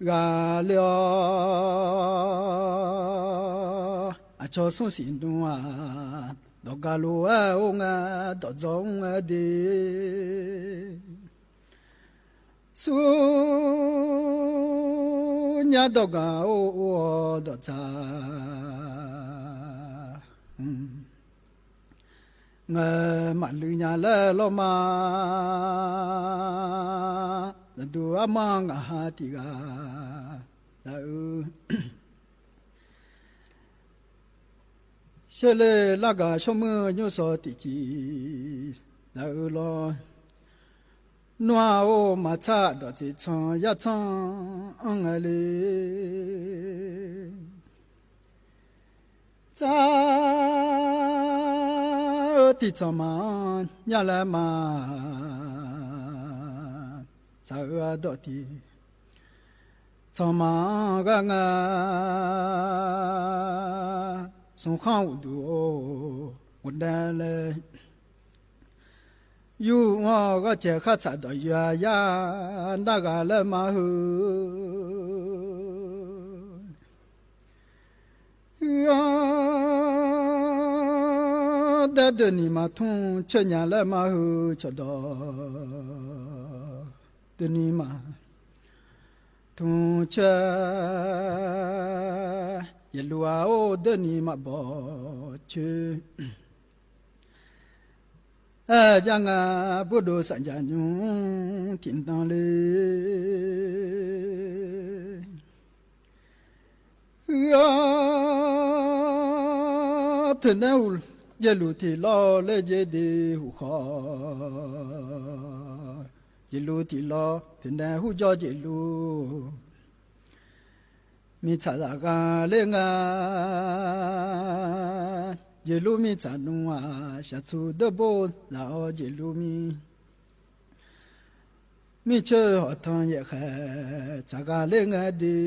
กาเลียวอาชอสงสินดัวดอกกาลัวองดอกจงดีสุญญาดอกาโอดอกจาเงมาลุญญาเลลมาดูอามังอาหาติกาดาเชเลลากาชมยศติจีดาลอนัวโอมาชาดจิชงยะชงอังเลจาติจมายะละมาจาดติจมากังสงข้าวดูวันเดลยูงอก็เจอข้าจัดยายาดากาเลมาหูยาเดนี่มาทุ่งเชญาเลมาหูชดอเดนี่มาทุ่งเชยลัวโอเดนี่มาบอเชยังบุโดสัญญาญทินตังเลยาเพื่อนเอาเยลูที่ล้อเลเจดีหูคอเยลูที่ล้อเพื่อนหูจอเยลูมีชาดากาเลงาเยลูมีจานุอาชาตูเดโบลาโอเยลูมีเชื่อหัวทองเยแค่จากาเลงดี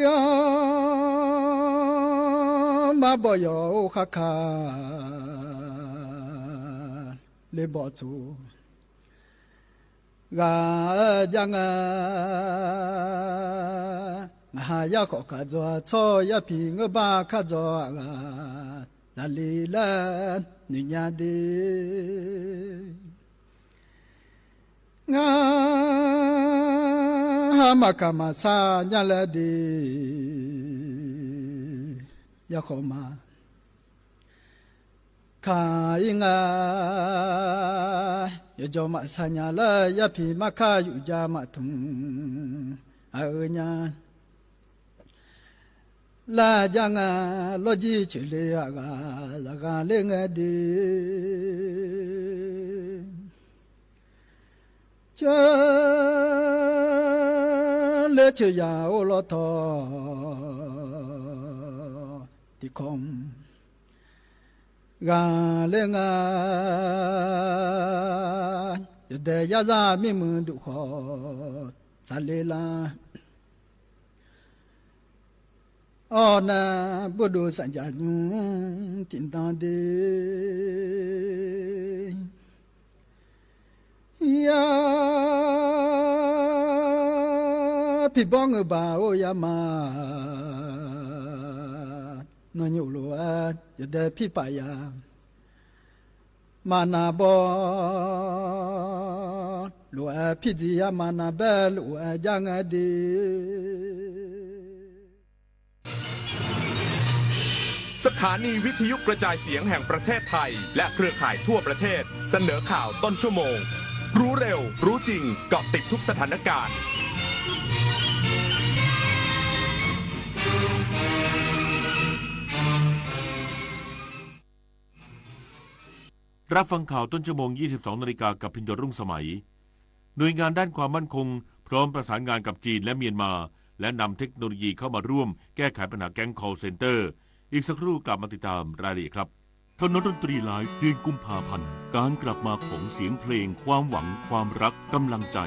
ยามาบอยโอคาคาเลบอตูกาจังหายาขอขจรชอยาพิงบ้าขจรลาลีลานิยาดีงาหามากามาซาญาลดียาขอมาขายงายาจอมาสัญญาลายาพิมาขาอยู่จามาทุงญา လာကြငါလောကြီးချလေရကလကလေးငယ်ဒီချာလေချရာဟောလောတော်ဒီခုံကလည်းငါရတဲ့ရဇာမြင့်မဒုခောဇာလေလာအော်နာဘုဒ္ဓစံကြညွန်းတင်တန်တေယာဖိဘောငဘာဟိုယာမာနော်ညိုလိုအရတဲ့ဖိပါယာမာနာဘောလိုအဖြစ်စီယာမာနာဘဲလိုအကြငါဒီสถานีวิทยุกระจายเสียงแห่งประเทศไทยและเครือข่ายทั่วประเทศเสนอข่าวต้นชั่วโมงรู้เร็วรู้จริงเกาะติดทุกสถานการณ์รับฟังข่าวต้นชั่วโมง 22 นาฬิกากับพิญญรุ่งสมัยหน่วยงานด้านความมั่นคงพร้อมประสานงานกับจีนและเมียนมาและนำเทคโนโลยีเข้ามาร่วมแก้ไขปัญหาแก๊ง call center อีกสักครู่กลับมาติดตามรายละเอียดครับถนนดนตรีไลฟ์เดือนกุมภาพันธ์การกลับมาของเสียงเพลงความหวังความรักกำลังใจ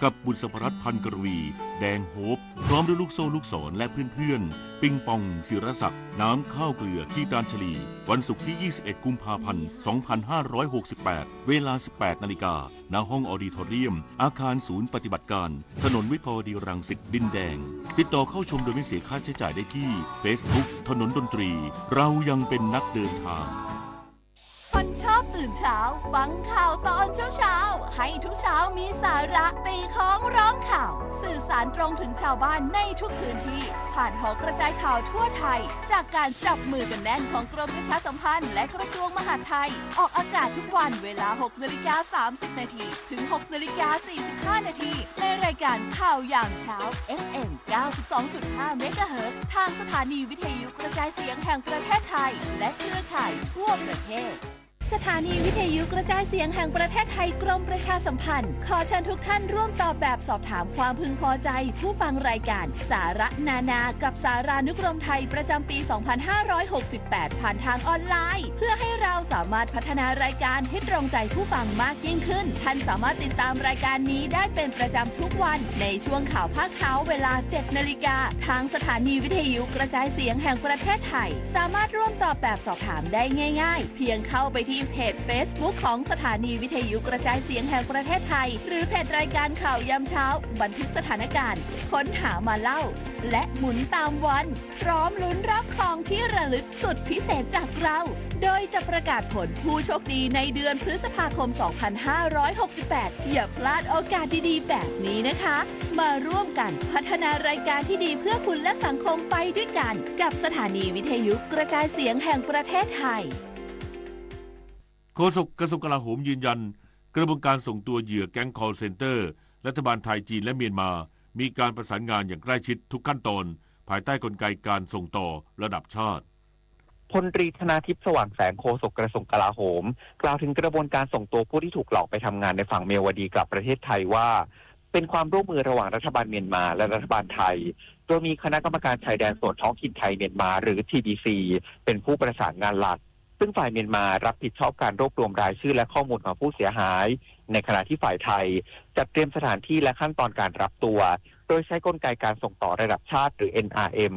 กับบุษภรัตน์พันกรวีแดงโฮปพร้อมด้วยลูกโซ่ลูกศรและเพื่อนๆปิงปองศิรศักดิ์น้ำข้าวเกลือที่ตาลชลีวันศุกร์ที่ 21 กุมภาพันธ์ 2568 เวลา 18 นาฬิกาณห้องออดิทอเรียมอาคารศูนย์ปฏิบัติการถนนวิภาวดีรังสิตดินแดงติดต่อเข้าชมโดยไม่เสียค่าใช้จ่ายได้ที่ Facebook ถนนดนตรีเรายังเป็นนักเดินทางคนชอบตื่นเช้าฟังข่าวตอนเช้าให้ทุกเช้ามีสาระตีของร้องข่าวสื่อสารตรงถึงชาวบ้านในทุกพื้นที่ผ่านหอกระจายข่าวทั่วไทยจากการจับมือกันแน่นของกรมประชาสัมพันธ์และกระทรวงมหาดไทยออกอากาศทุกวันเวลา 6:30 น.ถึง 6:45 น.ในรายการข่าวยามเช้า FM 92.5 เมกะเฮิรตซ์ทางสถานีวิทยุกระจายเสียงแห่งประเทศไทยและเครือข่ายทั่วประเทศสถานีวิทยุกระจายเสียงแห่งประเทศไทยกรมประชาสัมพันธ์ขอเชิญทุกท่านร่วมตอบแบบสอบถามความพึงพอใจผู้ฟังรายการสาระนานากับสารานุกรมไทยประจำปี 2568 ผ่านทางออนไลน์เพื่อให้เราสามารถพัฒนารายการให้ตรงใจผู้ฟังมากยิ่งขึ้นท่านสามารถติดตามรายการนี้ได้เป็นประจำทุกวันในช่วงข่าวภาคเช้าเวลา 7 นาฬิกาทางสถานีวิทยุกระจายเสียงแห่งประเทศไทยสามารถร่วมตอบแบบสอบถามได้ง่ายๆเพียงเข้าไปที่เพจ Facebook ของสถานีวิทยุกระจายเสียงแห่งประเทศไทยหรือเพจรายการข่าวยามเช้าบันทึกสถานการณ์ค้นหามาเล่าและหมุนตามวันพร้อมลุ้นรับของที่ระลึกสุดพิเศษจากเราโดยจะประกาศผลผู้โชคดีในเดือนพฤษภาคม 2568 อย่าพลาดโอกาสดีๆแบบนี้นะคะมาร่วมกันพัฒนารายการที่ดีเพื่อคุณและสังคมไปด้วยกันกับสถานีวิทยุกระจายเสียงแห่งประเทศไทยโฆษกกระทรวงกลาโหมยืนยันกระบวนการส่งตัวเหยื่อแก๊ง call center รัฐบาลไทยจีนและเมียนมามีการประสานงานอย่างใกล้ชิดทุกขั้นตอนภายใต้กลไกการส่งต่อระดับชาติพลตรีธนาทิพย์สว่างแสงโฆษกกระทรวงกลาโหมกล่าวถึงกระบวนการส่งตัวผู้ที่ถูกหลอกไปทำงานในฝั่งเมียวดีกลับประเทศไทยว่าเป็นความร่วมมือระหว่างรัฐบาลเมียนมาและรัฐบาลไทยโดยมีคณะกรรมการชายแดนส่วนท้องถิ่นไทยเมียนมาหรือ TBC เป็นผู้ประสานงานหลักซึ่งฝ่ายเมียนมารับผิดชอบการรวบรวมรายชื่อและข้อมูลของผู้เสียหายในขณะที่ฝ่ายไทยจัดเตรียมสถานที่และขั้นตอนการรับตัวโดยใช้กลไกการส่งต่อระดับชาติหรือ NRM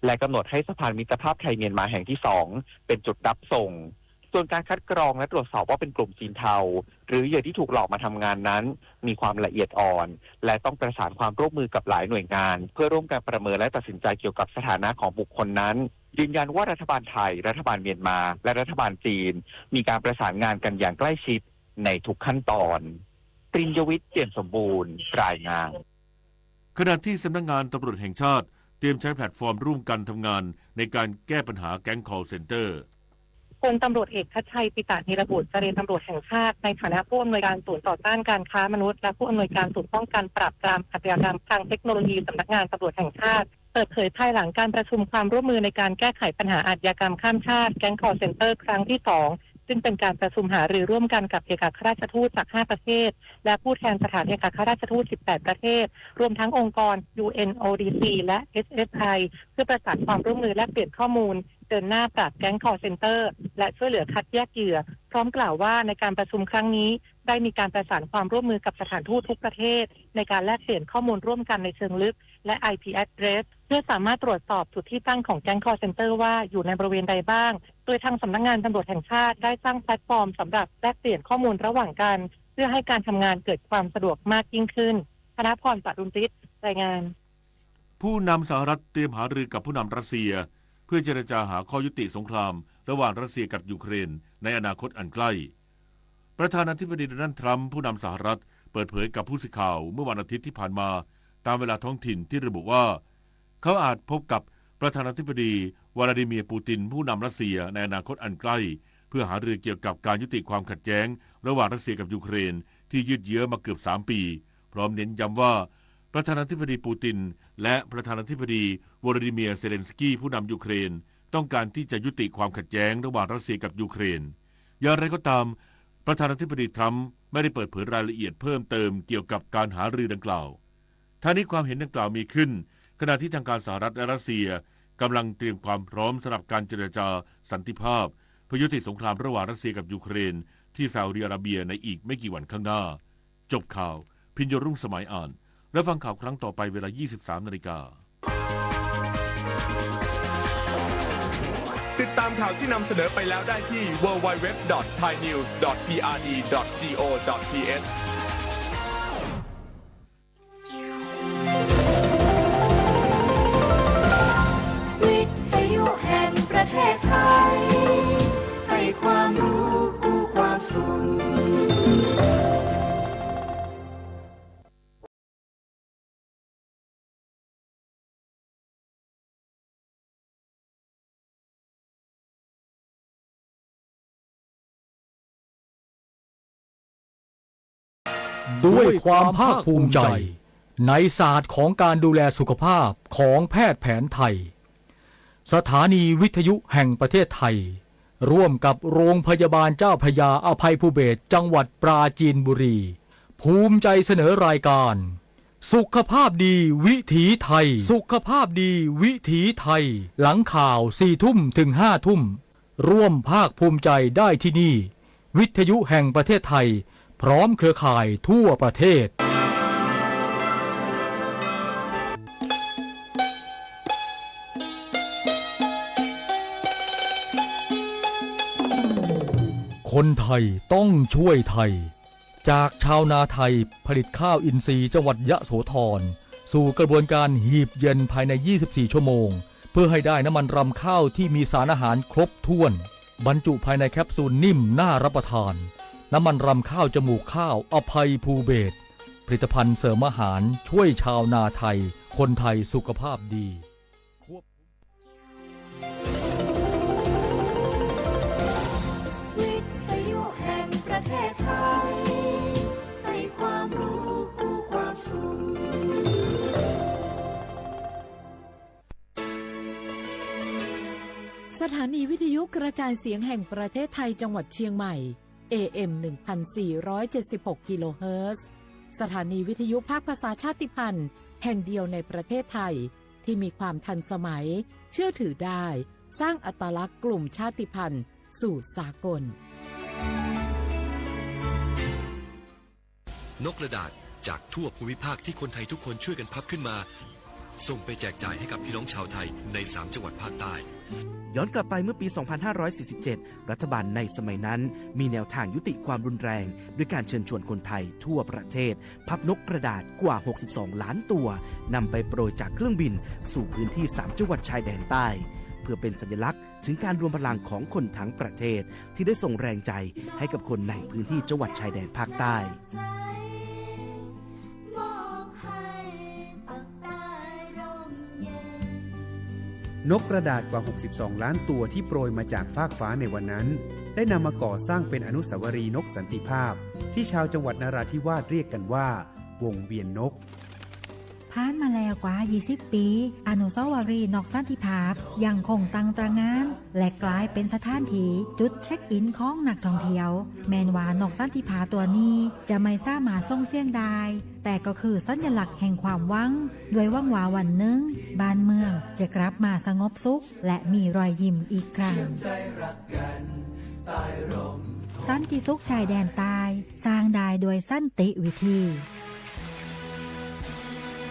และกำหนดให้สะพานมิตรภาพไทยเมียนมาแห่งที่ 2เป็นจุดรับส่งส่วนการคัดกรองและตรวจสอบว่าเป็นกลุ่มจีนเทาหรือเหยื่อที่ถูกหลอกมาทำงานนั้นมีความละเอียดอ่อนและต้องประสานความร่วมมือกับหลายหน่วยงานเพื่อร่วมกันประเมินและตัดสินใจเกี่ยวกับสถานะของบุคคลนั้นยืนยันว่ารัฐบาลไทยรัฐบาลเมียนมาและรัฐบาลจีนมีการประสานงานกันอย่างใกล้ชิดในทุกขั้นตอนตรินยวิทย์เปี่ยมสมบูรณ์รายงานขณะที่สำนักงานตำรวจแห่งชาติเตรียมใช้แพลตฟอร์มร่วมกันทำงานในการแก้ปัญหาแก๊ง call centerพลตำรวจเอกชัชชัยปิตานิรบุตรเจริญตำรวจแห่งชาติในฐานะผู้อำนวยการศูนย์ต่อต้านการค้ามนุษย์และผู้อำนวยการศูนย์ป้องกันปราบปรามอาชญากรรมทางเทคโนโลยีสำนักงานตำรวจแห่งชาติ ปิดเผยภายหลังการประชุมความร่วมมือในการแก้ไขปัญหาอาชญากรรมข้ามชาติแก๊ง call center ครั้งที่ 2 ซึ่งเป็นการประชุมหารือร่วมกันกับเอกอัครราชทูตจาก 5 ประเทศและผู้แทนสถานเอกอัครราชทูต 18 ประเทศรวมทั้งองค์กร UNODC และ SSI เพื่อประสานความร่วมมือและเปลี่ยนข้อมูลเดินหน้าปราบแก๊ง call center และช่วยเหลือคัดแยกเหยื่อพร้อมกล่าวว่าในการประชุมครั้งนี้ได้มีการประสานความร่วมมือกับสถานทูตทุกประเทศในการแลกเปลี่ยนข้อมูลร่วมกันในเชิงลึกและ IP address เพื่อสามารถตรวจสอบจุดที่ตั้งของแก๊ง call center ว่าอยู่ในบริเวณใดบ้างโดยทางสำนักงานตำรวจแห่งชาติได้สร้างแพลตฟอร์มสำหรับแลกเปลี่ยนข้อมูลระหว่างกันเพื่อให้การทำงานเกิดความสะดวกมากยิ่งขึ้นธนพร ปรุณฤทธิ์รายงานผู้นำสหรัฐเตรียมหารือกับผู้นำรัสเซียเพื่อเจรจาหาข้อยุติสงครามระหว่างรัสเซียกับยูเครนในอนาคตอันใกล้ประธานาธิบดีโดนัลด์ทรัมป์ผู้นำสหรัฐเปิดเผยกับผู้สื่อข่าวเมื่อวันอาทิตย์ที่ผ่านมาตามเวลาท้องถิ่นที่ระบุว่าเขาอาจพบกับประธานาธิบดีวลาดิเมียร์ปูตินผู้นำรัสเซียในอนาคตอันใกล้เพื่อหารือเกี่ยวกับการยุติความขัดแย้งระหว่างรัสเซียกับยูเครนที่ยืดเยื้อมาเกือบ3 ปีพร้อมเน้นย้ำว่าประธานาธิบดีปูตินและประธานาธิบดีวลาดิเมียร์เซเลนสกี้ผู้นำยูเครนต้องการที่จะยุติความขัดแย้งระหว่างรัสเซียกับยูเครนอย่างไรก็ตามประธานาธิบดีทรัมป์ไม่ได้เปิดเผยรายละเอียดเพิ่มเติมเกี่ยวกับการหารือดังกล่าวทั้งนี้ความเห็นดังกล่าวมีขึ้นขณะที่ทางการสหรัฐและรัสเซียกำลังเตรียมความพร้อมสำหรับการเจรจาสันติภาพเพื่อยุติสงครามระหว่างรัสเซียกับยูเครนที่ซาอุดิอาระเบียในอีกไม่กี่วันข้างหน้าจบข่าวพิญโยรุ่งสมัยอ่านและฟังข่าวครั้งต่อไปเวลา 23:00 น.ติดตามข่าวที่นำเสนอไปแล้วได้ที่ www.thainews.prd.go.th วิทยุแห่งประเทศไทยให้ความรู้คู่ความสุขด้วยความภาคภูมิใจในศาสตร์ของการดูแลสุขภาพของแพทย์แผนไทยสถานีวิทยุแห่งประเทศไทยร่วมกับโรงพยาบาลเจ้าพระยาอภัยภูเบศรจังหวัดปราจีนบุรีภูมิใจเสนอรายการสุขภาพดีวิถีไทยสุขภาพดีวิถีไทยหลังข่าว 4 ทุ่มถึง 5 ทุ่มร่วมภาคภูมิใจได้ที่นี่วิทยุแห่งประเทศไทยพร้อมเครือข่ายทั่วประเทศคนไทยต้องช่วยไทยจากชาวนาไทยผลิตข้าวอินทรีย์จังหวัดยะโสธรสู่กระบวนการหีบเย็นภายใน 24 ชั่วโมงเพื่อให้ได้น้ำมันรำข้าวที่มีสารอาหารครบถ้วนบรรจุภายในแคปซูลนิ่มน่ารับประทานน้ำมันรำข้าวจมูกข้าวอภัยภูเบศรผลิตภัณฑ์เสริมอาหารช่วยชาวนาไทยคนไทยสุขภาพดีวิทยุแห่งประเทศไทยให้ความรู้คู่ความสุขสถานีวิทยุกระจายเสียงแห่งประเทศไทยจังหวัดเชียงใหม่ AM 1476 กิโลเฮิรตซ์สถานีวิทยุภาคภาษาชาติพันธุ์แห่งเดียวในประเทศไทยที่มีความทันสมัยเชื่อถือได้สร้างอัตลักษณ์กลุ่มชาติพันธุ์สู่สากลนกกระดาษจากทั่วภูมิภาคที่คนไทยทุกคนช่วยกันพับขึ้นมาส่งไปแจกจ่ายให้กับพี่น้องชาวไทยใน3จังหวัดภาคใต้ย้อนกลับไปเมื่อปี 2547 รัฐบาลในสมัยนั้นมีแนวทางยุติความรุนแรงด้วยการเชิญชวนคนไทยทั่วประเทศพับนกกระดาษกว่า 62 ล้านตัวนำไปโปรยจากเครื่องบินสู่พื้นที่3จังหวัดชายแดนใต้เพื่อเป็นสัญลักษณ์ถึงการรวมพลังของคนทั้งประเทศที่ได้ส่งแรงใจให้กับคนในพื้นที่จังหวัดชายแดนภาคใต้นกกระดาษกว่า 62 ล้านตัวที่โปรยมาจากฟากฟ้าในวันนั้นได้นำมาก่อสร้างเป็นอนุสาวรีย์นกสันติภาพที่ชาวจังหวัดนราธิวาสเรียกกันว่าวงเวียนนกผ่าน มาแล้วกว่า 20 ปี อนุสาวรีย์นกสันติภาพยังคงตั้งตระหง่านและกลายเป็นสถานที่จุดเช็คอินของนักท่องเที่ยวแม้ว่านกสันติภาพตัวนี้จะไม่สามารถส่งเสียงได้แต่ก็คือสัญลักษณ์แห่งความหวังด้วยหวังว่าวันหนึ่งบ้านเมืองจะกลับมาสงบสุขและมีรอยยิ้มอีกครั้งสันติสุขชายแดนใต้สร้างได้โดยสันติวิธี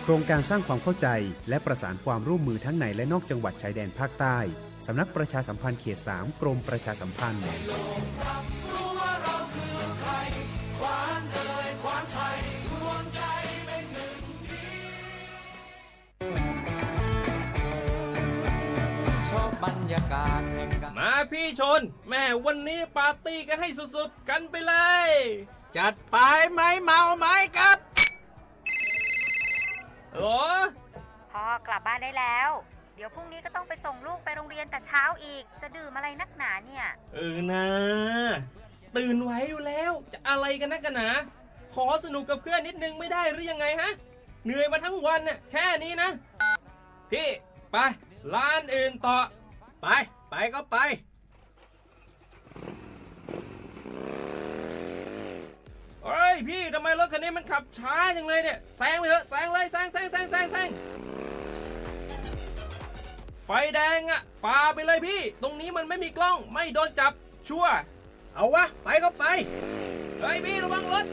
โครงการสร้างความเข้าใจและประสานความร่วมมือทั้งในและนอกจังหวัดชายแดนภาคใต้สำนักประชาสัมพันธ์เขต 3 กรมประชาสัมพันธ์มาพี่ชนแม่วันนี้ปาร์ตี้กันให้สุดๆกันไปเลยจัดไปไหมเมาไหมครับโอ้พ่อกลับบ้านได้แล้วเดี๋ยวพรุ่งนี้ก็ต้องไปส่งลูกไปโรงเรียนแต่เช้าอีกจะดื่มอะไรนักหนาเนี่ยนะตื่นไว้อยู่แล้วจะอะไรกันนักกันหนาขอสนุกกับเพื่อนนิดนึงไม่ได้หรือยังไงฮะเหนื่อยมาทั้งวันน่ะแค่นี้นะพี่ไปร้านอื่นต่อไปก็ไปเฮ้ยพี่ทำไมรถคันนี้มันขับช้าจังเลยเนี่ยแซงไปเถอะแซงเลยแซงไฟแดงอ่ะฝ่าไปเลยพี่ตรงนี้มันไม่มีกล้องไม่โดนจับชัวร์เอาวะไปก็ไปเฮ้ยพี่ระวังรถ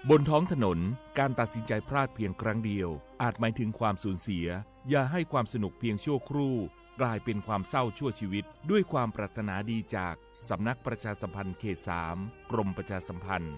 บนท้องถนนการตัดสินใจพลาดเพียงครั้งเดียวอาจหมายถึงความสูญเสียอย่าให้ความสนุกเพียงชั่วครู่กลายเป็นความเศร้าชั่วชีวิตด้วยความปรารถนาดีจากสำนักประชาสัมพันธ์เขต 3 กรมประชาสัมพันธ์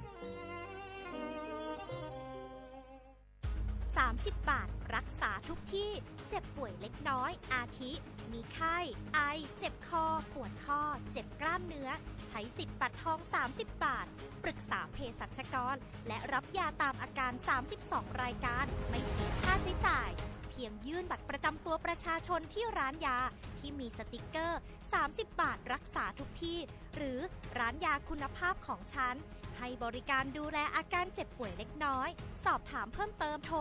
30 บาทรักษาทุกที่เจ็บป่วยเล็กน้อยอาทิมีไข้ไอเจ็บคอปวดข้อเจ็บกล้ามเนื้อใช้สิทธิ์บัตรทอง30 บาทปรึกษาเภสัชกรและรับยาตามอาการ32รายการไม่เสียค่าใช้จ่ายเพียงยื่นบัตรประจำตัวประชาชนที่ร้านยาที่มีสติกเกอร์30 บาทรักษาทุกที่หรือร้านยาคุณภาพของฉันให้บริการดูแลอาการเจ็บป่วยเล็กน้อยสอบถามเพิ่มเติมโทร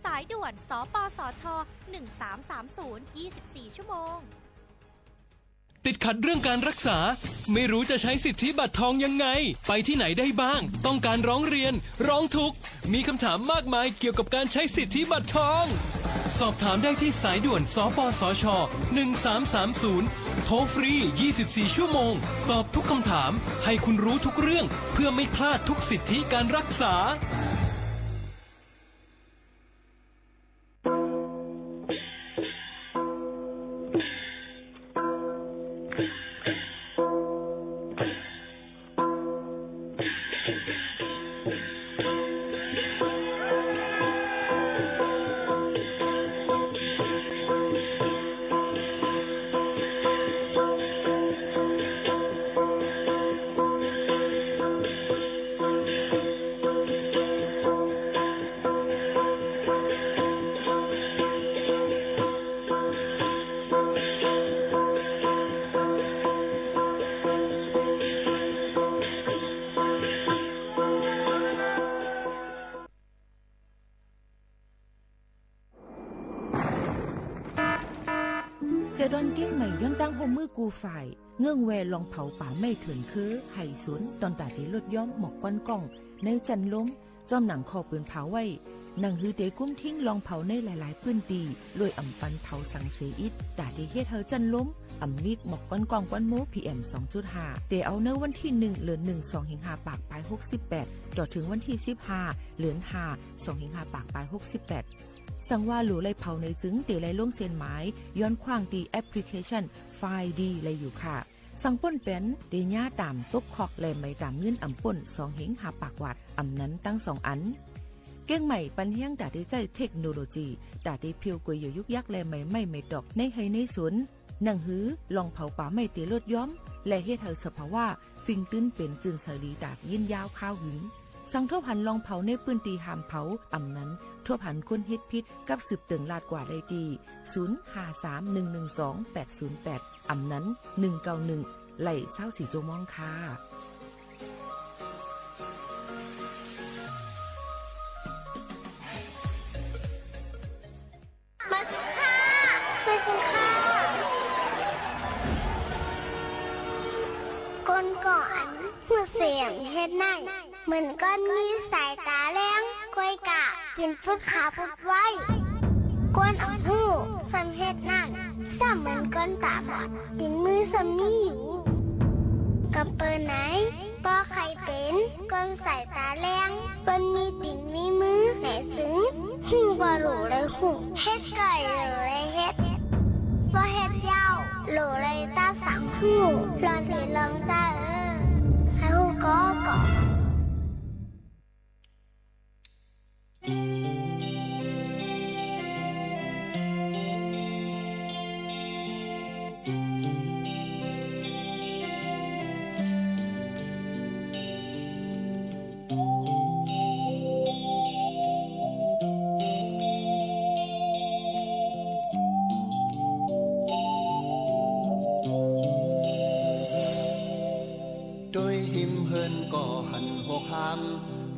สายด่วนสปสช1330 24 ชั่วโมงติดขัดเรื่องการรักษาไม่รู้จะใช้สิทธิบัตรทองยังไงไปที่ไหนได้บ้างต้องการร้องเรียนร้องทุกข์มีคำถามมากมายเกี่ยวกับการใช้สิทธิบัตรทองสอบถามได้ที่สายด่วนสปสช1330โทรฟรี24ชั่วโมงตอบทุกคำถามให้คุณรู้ทุกเรื่องเพื่อไม่พลาดทุกสิทธิการรักษาเจดอนเก้งใหม่ย้อนตั้งโฮมมือกูฝ่ายเงื่องแวลองเผาป่าไม่ถึงคือไห่สวนตอนตาที่ลดย้อมหมอกก้อนกล้องในจันล้มจอมหนังคอปืนเผาไว้หนังฮือเตกุ้มทิ้งลองเผาในหลายๆพื้นที่ลอยอ่ำปันเผาสังเสอิดตาที่เฮ็ดเฮาจันล้มอ่ำมิกหมอกก้อนกล้องก้อนโม PM 2.5 เตเอาเนื้อวันที่1เดือน1 2 5ปากปลาย68ต่อถึงวันที่15เดือน5 2 5ปากปลาย68สั่งว่าหลูไล่เผาในจึงเตไล่ลงเส้นหมายย้อนขว้างตีแอปพลิเคชันไฟล์ดีไล่อยู่ค่ะสั่งป่นเป็นเดญาตามตบคอกและไม่ตามเงินอ่ำป่น2เหงหาปากวัดอ่ำนั้นตั้ง2อันเก้งใหม่ปันเฮียงดาได้ใจเทคโนโลยีดาได้เพียวกวยอยู่ยุกยักและไม่ดอกในให้ในสวนหนังหือลองเผาป่าไม่เตลดย้อมและเฮ็ดให้สภาวะฟิงตื้นเป็นจืนสลีดาดยินยาวข้าวหึงสั่งทั่วพันลองเผาในปืนตีหามเผาอ่ำนั้นทั่วพันคนเฮ็ดพิษกับสืบเติงลาดกว่าได้ดี0531128808อ่ำนั้น191ไหล่24โจมองค่ะ ฮ็ดไหนเหมือนก้อนมีสายตาแรงกล้วยกะกินพุดขาพุดไว้กวนเอาหูสำเฮ็ดนั่นซ้ำเหมือนก้อนตาบอดตินมือสมีอยู่กับเปิดไหนปอใครเป็นก้อนสายตาแรงก้อนมีติ่นมีมือไหนซึ้งหูบ่หลูเลยหูเฮ็ดไก่หลูเลยเฮ็ดบ่เฮ็ดยาวหลูเลยตาสังหูลองสิลองจ้าให้หูก็ก่อ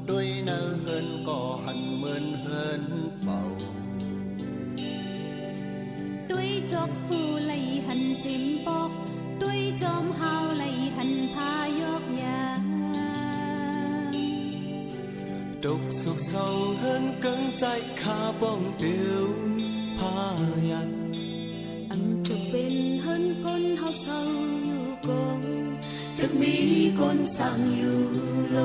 ด้วยเนื้อเฮินก่อหันเหมือนเฮินเป่าด้วยจกหูไหลหันสิมปกด้วยจอมเฮาไหลหันพายกยาดกสุขเศร้าเฮินเกิงใจขาบ้องเดียวพายันอันจะเป็นเฮินก้นเฮาเศร้าอยู่กงตึกมีก้นสั่งอยู่โล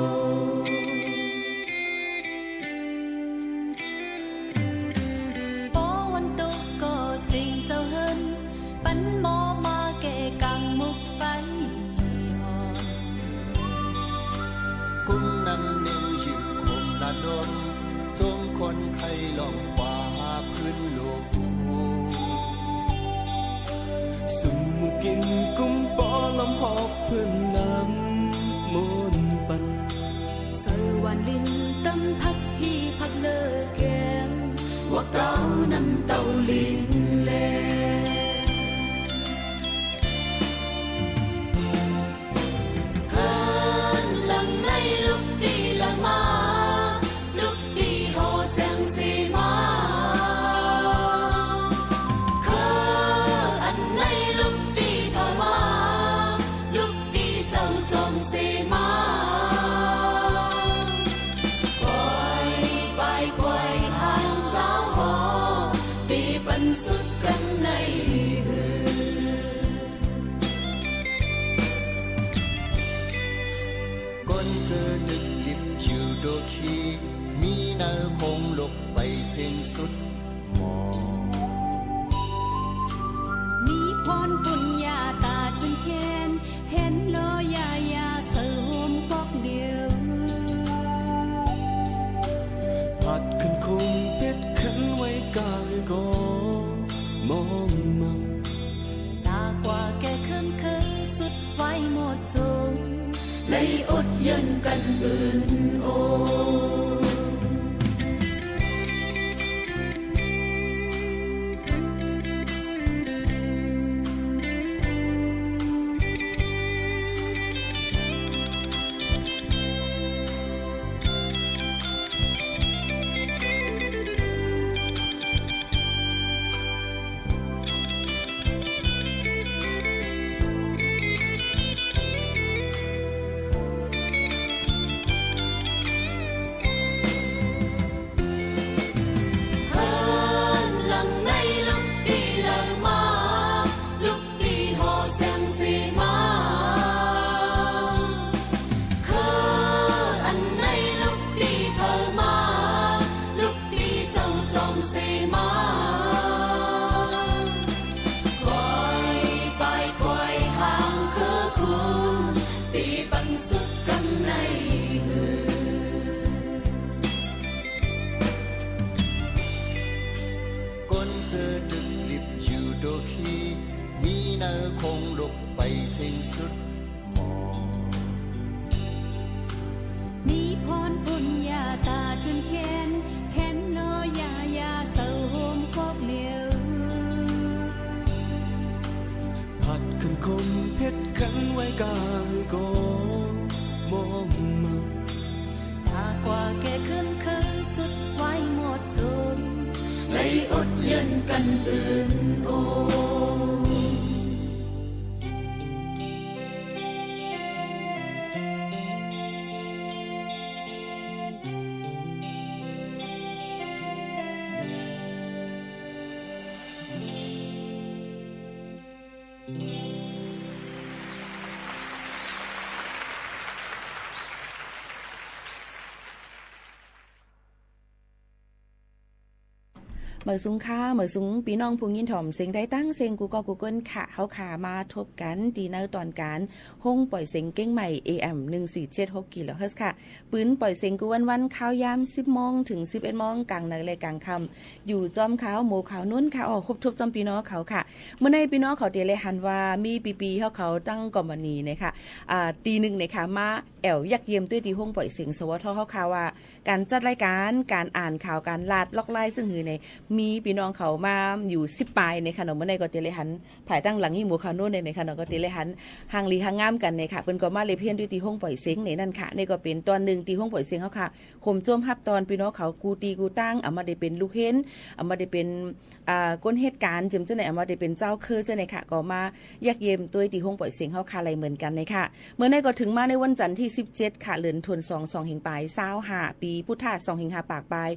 จงคนไข้ลองกว่าพื้นโลกสุ่มกินกุ้มปอลำหอบพื้นลำมนปันเสวันลินตำพักพี่พักเลอแกงวักเต้านำเต้าลินแลเฮินหลังในลุกตีละมาคงลกไปสิ้นสุดหมอมีพรปุญญาตาจนแค้นเห็นลอยายาเสือโฮมกอกเดียวผัดขึ้นคงเพชรขันไว้กายก็มองมังตากว่าแกขึ้นเคยสุดไว้หมดจงเลยอดเย็นกันอื่นโอสิ้นสุดหมอมีพรปุญญาตาจนแค้นเห็นลอยายาเศร้าโฮมกอกเหลียวผัดขึ้นคมเพชรขันไว้กายก็มองมาตากว่าแกขึ้นเคยสุดไว้หมดจนเลยอดเย็นกันอื่นโอ เหมือสูงค่าเหมือสูงพี่น้องผู้ยินถ่อมเสียงได้ตั้งเสียงกูก็กูเกิลค่ะเฮาขามาทบกันดีเนอร์ตอนการห้องปล่อยเสียงเก้งใหม่ AM 1476กิโลเฮิรตซ์ค่ะปืนปล่อยเสียงกูวันๆข้าวยาม10 โมงถึง 11 โมงกลางในเลยกลางค่ำอยู่จอมขาวหมู่ขาวนุ่นค่ะออกครบทุบจอมพี่น้องเขาค่ะเมื่อในพี่น้องเขาเตเลยหันว่ามีปีๆเขาตั้งก่อมวันนี้นะคะตีหนึ่งนะคะมาแอวยักเยี่ยมด้วยที่ห้องปล่อยเสียงสวทเขาข่าวว่าการจัดรายการการอ่านข่าวการลาดล็อกไล่ซึ่งหือในมีพี่น้องเขามาอยู่10 ปลายในขนมเมื่อในก็เตเลยหันภายตั้งหลังที่หมู่ขาวนุ่นในขนมก็เตเลยหันห่างลีห่างงามกันในค่ะเพิ่นก็มาเลยเพี้ยนด้วยที่ห้องปล่อยเสียงในนั่นค่ะในก็เป็นตอนนึงที่ห้องปล่อยเสียงเขาค่ะข่มโจมฮับตอนพี่น้องเขากูตีกูตั้งเอามาได้เป็นลูกเห็นเอามาได้เป็นก้นเหตุการณ์จึงจะไหนเอามาได้เป็นเจ้าคือจะไหนค่ะก็มายักเยี่ยมตัวที่ห้องปล่อยเสียงเขาค่ะอะไรเหมือนกันในค่ะเมื่อในก็ถึงมาในวันจันทร์ที่17ค่ะเดือนธันวาคม2แห่งปลาย25ปีพุทธศักราช2แห่ง5ปากปลาย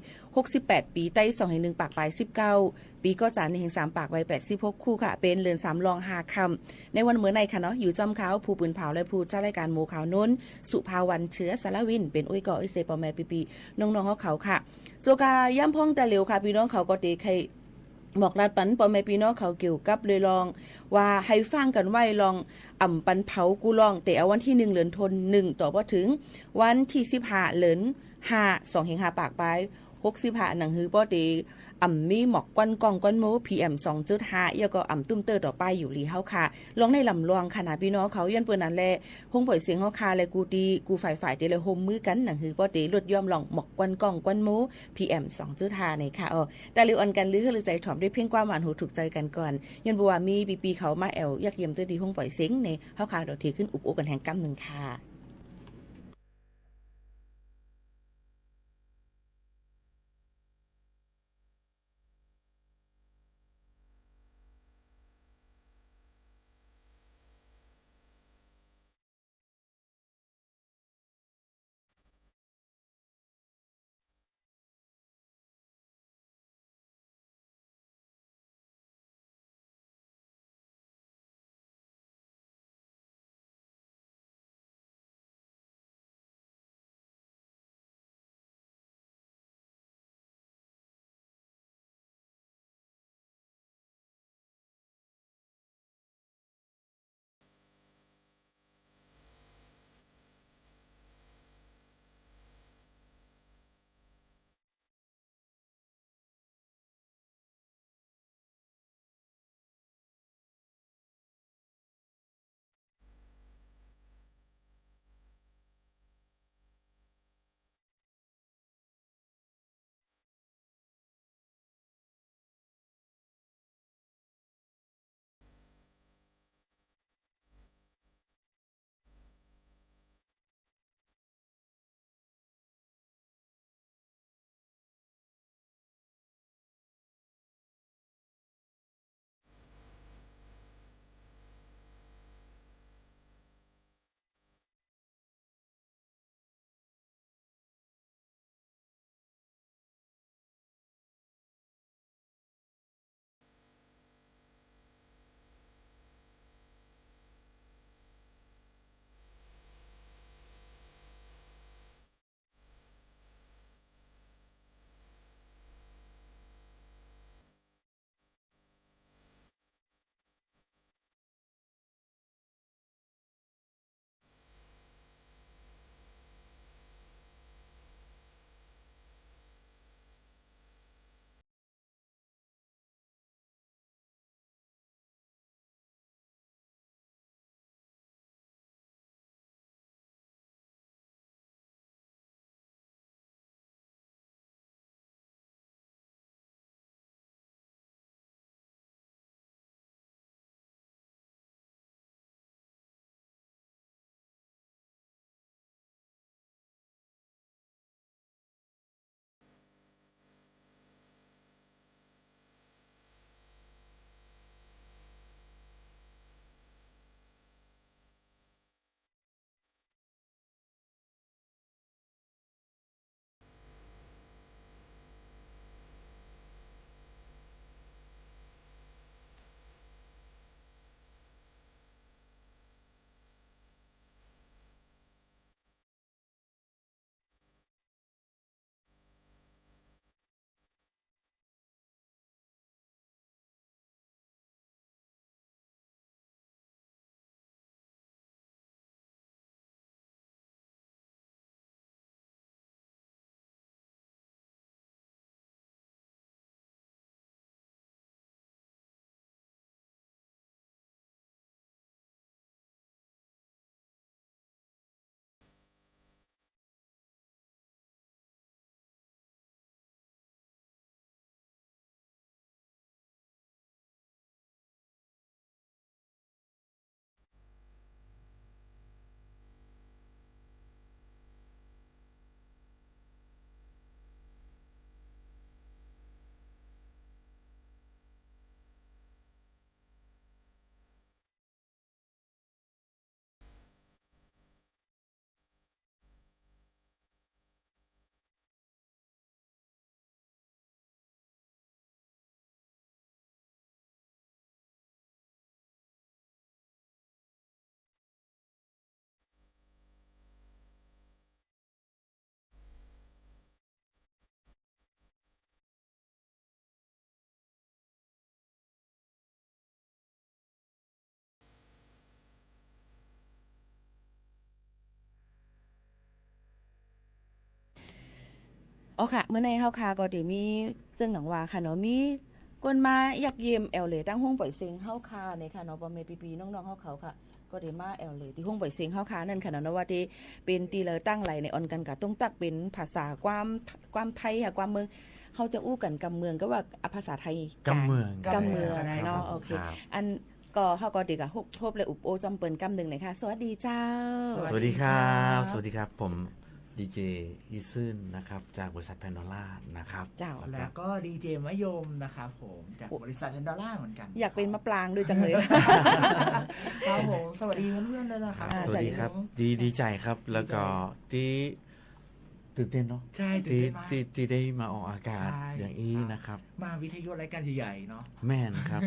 68ปีใต้2แห่ง1ปากปลาย19ปีก็จาน1แห่ง3ปากไว้86คู่ค่ะเป็นเรือน3รอง5คำในวันเมื่อในค่ะเนาะอยู่จอมขาวผู้ปืนเผาและผู้เจ้ารายการหมู่ขาวน้นสุภาวันเชื้อสารวินเป็นอ้อยก่อไอเซปอแม่ปีน้องๆเขาค่ะโซกาย่ำพ้องแต่เร็วค่ะพี่น้องเขาก็ตีใครบอกรัดปันปอแม่พี่น้องเขาเกี่ยวกับเลยลองว่าให้ฟังกันไว้ลองปันเผากูลองแต่เอาวันที่1เดือนธันวาคม1ต่อบ่ถึงวันที่15เดือน5 2แห่ง5ปากปลาย65หนังฮือบ่ตีมีหมอกก้อนกองก้อนโม PM 2.5 แล้วก็ตุ้มเตอร์ต่อไปอยู่ลีเฮาค่ะลองในลำลองขนาดพี่น้องเขาย้อนเปิ้นนั่นแหละห้องปล่อยเสียงเฮาค่ะและกูตีกูฝ่ายเตเลยโฮมมือกันหนังฮือบ่ตีลดย่อมลองหมอกก้อนกองก้อนโม PM 2.5 ในค่ะแต่ลิวอันกันลือใจถ่อมด้วยเพียงความหวานหูถูกใจกันก่อนย้อนบ่ว่ามีปีเขามาแอวยักเยี่ยมตัวดีห้องปล่อยเสียงในเฮาค่ะดอกที่ขึ้นอุบกันแห่งกำนึงค่ะ อ๋อค่ะเมื่อในเฮาคาก็เดี๋ยวมีซึ่งหนังว่าค่ะเนาะมีกวนมาอยากเยี่ยมแอลเลยตั้งห้องปล่อยเสียงเฮาคาในค่ะเนาะบ่แม่ปีๆน้องๆเฮาเขาค่ะก็ได้มาแอลเลยที่ห้องปล่อยเสียงเฮาคานั่นค่ะเนาะว่าที่เป็นตีเลอตั้งไหลในออนกันกะต้องตักเป็นภาษาความไทยค่ะความเมืองเฮาจะอู้กันกำเมืองก็ว่าภาษาไทยกำเมืองเนาะโอเคอันก็เฮาก็ดีกะทบเลยอุปโอจำเปิ้นกำหนึ่งเลยค่ะสวัสดีเจ้าสวัสดีครับสวัสดีครับผมดีเจอีซึนนะครับจากบริษัทแพนโดล่านะครับเจ้าแล้วก็ดีเจมะยมนะครับผมจากบริษัทแพนโดล่าเหมือนกันอยากเป็นมะปรางด้วยจังเลยครับผมสวัสดีเพื่อนๆเลยนะครับสวัสดีครับดีใจครับแล้วก็ที่ตื่นเต้นเนาะใช่ตื่นเต้นมากที่ได้มาออกอากาศอย่างนี้นะครับมาวิทยุรายการใหญ่ๆเนาะแม่นครับ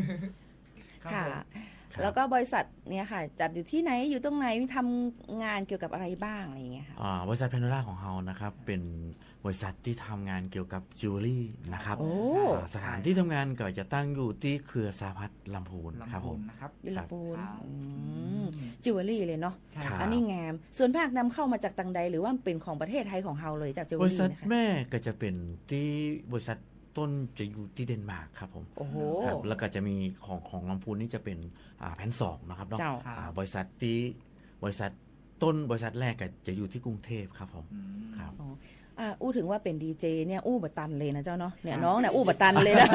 ค่ะแล้วก็บริษัทเนี่ยค่ะจัดอยู่ที่ไหนอยู่ตรงไหนทำงานเกี่ยวกับอะไรบ้างอะไรอย่างเงี้ยค่ะบริษัทแพนโดล่าของเรานะครับเป็นบริษัทที่ทำงานเกี่ยวกับจิวเวลรี่นะครับสถานที่ทำงานก็จะตั้งอยู่ที่เครือสาพัฒน์ลำพูนครับผมอยู่ลำพูนจิวเวลรี่เลยเนาะอันนี้งามส่วนภาคนำเข้ามาจากต่างใดหรือว่าเป็นของประเทศไทยของเราเลยจากจิวเวลรี่บริษัทแม่ก็จะเป็นที่บริษัทต้นจะอยู่ที่เดนมาร์กครับผมโอ้โหแล้วก็จะมีของลำพูนนี่จะเป็นแผ่น2นะครับเนาะบริษัทที่บริษัทต้นบริษัทแรกก็จะอยู่ที่กรุงเทพครับผมครับอู้ถึงว่าเป็นดีเจเนี่ยอู้บัตันเลยนะเจ้าเนาะเนี่ยน้องเนี่ยอู้บัตันเลยนะ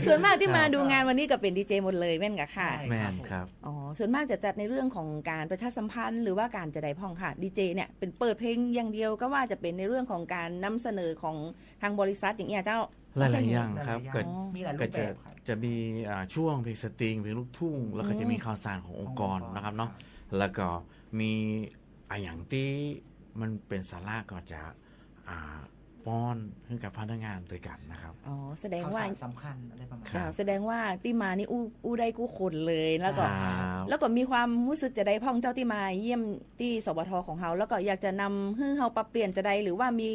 ส่วนมากที่มาดูงานวันนี้ก็เป็นดีเจหมดเลยแม่นกะค่ะแม่นครับอ๋อส่วนมากจะจัดในเรื่องของการประชาสัมพันธ์หรือว่าการจะได้พ่องค่ะดีเจเนี่ยเป็นเปิดเพลงอย่างเดียวก็ว่าจะเป็นในเรื่องของการนำเสนอของทางบริษัทอย่างเงี้ยเจ้าหลายๆอย่างครับก็จะมีช่วงเพลงสตริงเพลงลูกทุ่งแล้วก็จะมีข่าวสารขององค์กรนะครับเนาะแล้วก็มีอย่างที่มันเป็นสาระก็จะป้อนให้กับพนักงานด้วยกันนะครับอ๋อแสดงว่าสำคัญอะไรประมาณนั้นแสดงว่าที่มานี่อู้ได้กู้คนเลยแล้วก็มีความรู้สึกจะได้พ่องเจ้าที่มาเยี่ยมที่สบทของเราแล้วก็อยากจะนำให้เราปรับเปลี่ยนจะได้หรือว่ามี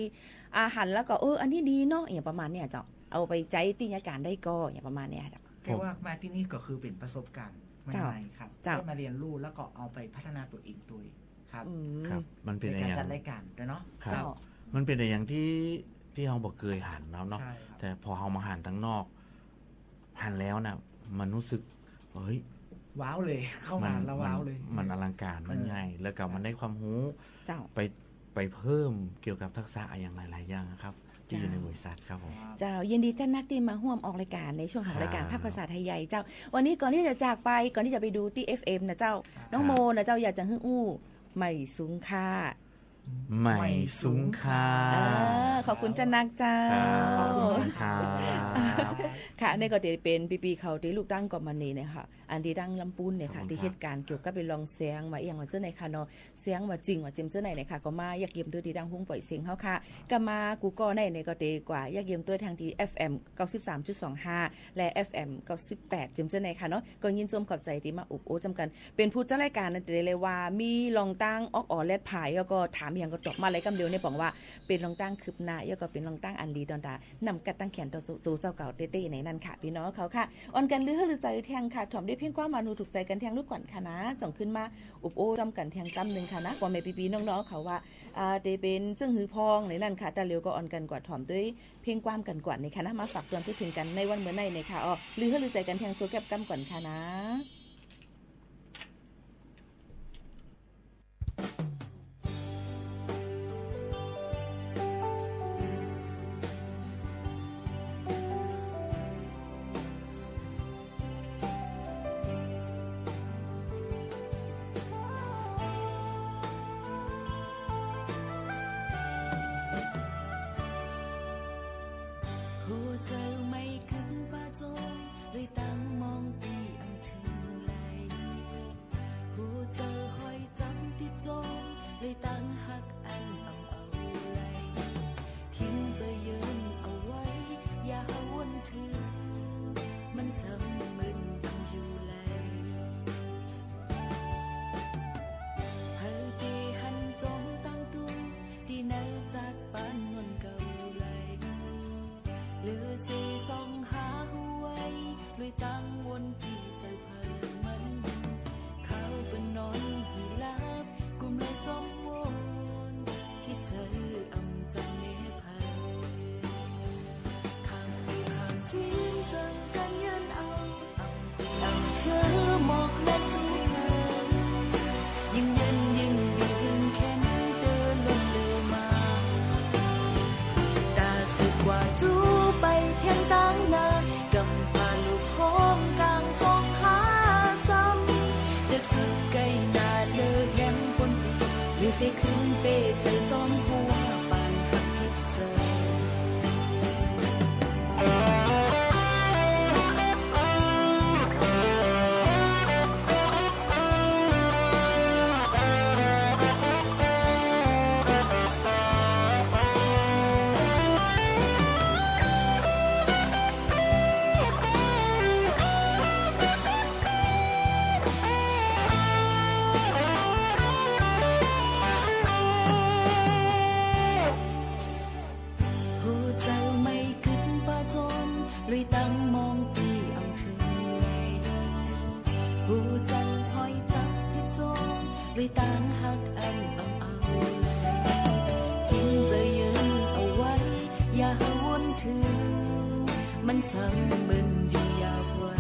อาหารแล้วก็อันนี้ดีเนาะอย่างประมาณเนี้ยเจ้าเอาไปใจติยาการได้ก็อย่างประมาณเนี้ยเจ้าแค่ว่ามาที่นี่ก็คือเป็นประสบการณ์ใหม่ๆครับได้มาเรียนรู้แล้วก็เอาไปพัฒนาตัวเองด้วยครับมันเป็นการจัดรายการด้วยเนาะครับมันเป็นอย่างที่เราบอกเคยหันเนาะแต่พอเรามาหันทั้งนอกหันแล้วนะมันรู้สึกเฮ้ยว้าวเลยเข้ามาแล้วว้าวเลยมันอลังการมันใหญ่แล้วก็มันได้ความรู้ไปเพิ่มเกี่ยวกับทักษะอย่างหลายๆอย่างครับที่อยู่ในบริษัทครับผมเจ้ายินดีเจ้านักที่มาร่วมออกรายการในช่วงของรายการภาคภาษาไทยใหญ่เจ้าวันนี้ก่อนที่จะจากไปก่อนที่จะไปดูที่ FM นะเจ้าน้องโมนะเจ้าอยากจะฮึ่งอู้ไม่สูงค่าไม่สูงค่าขอบคุณจันนักเจ้าขอบคุณครับค่ะนี่ก็จะเป็นปีเขาที่ลูกตั้งก่อนมานี่เนี่ยค่ะอันที่ดังลำปูนเนี่ยค่ะที่เหตุการณ์เกี่ยวกับไปลองเสียงมาอย่างว่าเจ้าไหนค่ะเนาะเสียงว่าจริงว่าเจมเจ้าไหนเนี่ยค่ะก็มาอยากเยี่ยมตัวที่ดังหุ้งปล่อยเสียงเขาค่ะก็มากูก็ในก็ดีกว่าอยากเยี่ยมตัวทางที่ FM 93.25 และ FM 98เจมเจ้าไหนค่ะเนาะก็ยินชมขอบใจที่มาอุบโอจำกันเป็นผู้จัดรายการนั่นเลยว่ามีลองตั้งออกแลดผายแล้วก็ถามอย่างก็ตอบมาอะไรกำเดียวเนี่ยบอกว่าเป็นลองตั้งคืบหน้าแล้วก็เป็นลองตั้งอันดีตอนตานำกัดตั้งแขนตัวเจ้าเก่าเต้ๆในนั้นค่ะพี่น้องเขาค่ะออนกันหรือใจแทงค่ะถ่อมได้เพียงความมานูถูกใจกันแทงลูกก่อนค่ะนะจ่องขึ้นมาอุบโอจำกันแทงตั้มนึงค่ะนะกว่าแม่ปีๆน้องๆเขาว่าได้เป็นซึ่งหือพองในนั้นค่ะแต่เร็วก็ออนกันกว่าถ่อมด้วยเพียงความกันกว่าในค่ะนะมาฝากเตือนทุกถึงกันในวันเมื่อในค่ะหรือใจกันแทงโซแก็บตั้มก่อนค่ะนะจำเนพ ผู้เจ้าไม่ขึ้นป่าจนเลยตั้งมองตีอังถึงเลยผู้เจ้าถอยจับที่จงเลยตั้งหักอันเอาเลยกินจะยืนเอาไว้อย่าให้วนถึงมันซ้ำมึนอยู่ยาวไว้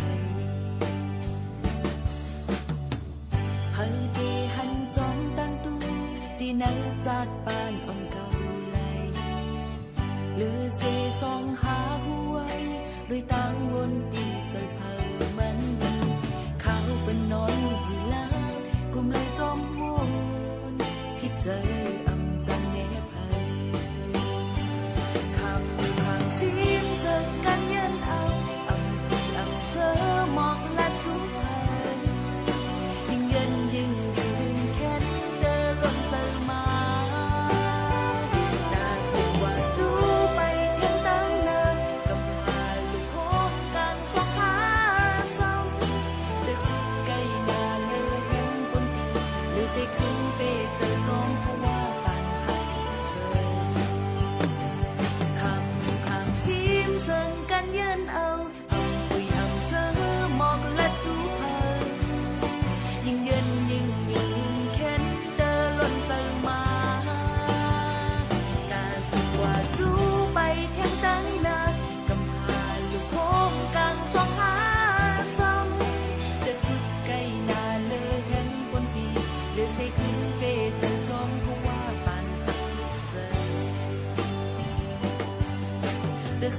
ให้เกหันจอมตั้งตู้ที่ไหนจากบ้านอ่อนเก่าหรือเสซองหาหวยด้วยต่างวนตีใจเผามันเขาเป็นนอนอยู่แล้วกุมเลยจอมวนพิใจอำจังแน่ไผคำเสียงเสิร์กันยันเอาอำปีอำเสอหมอกและจุ๊บไผยิ่งเย็นยิ่งยืนแค้นเดินลงเติมมา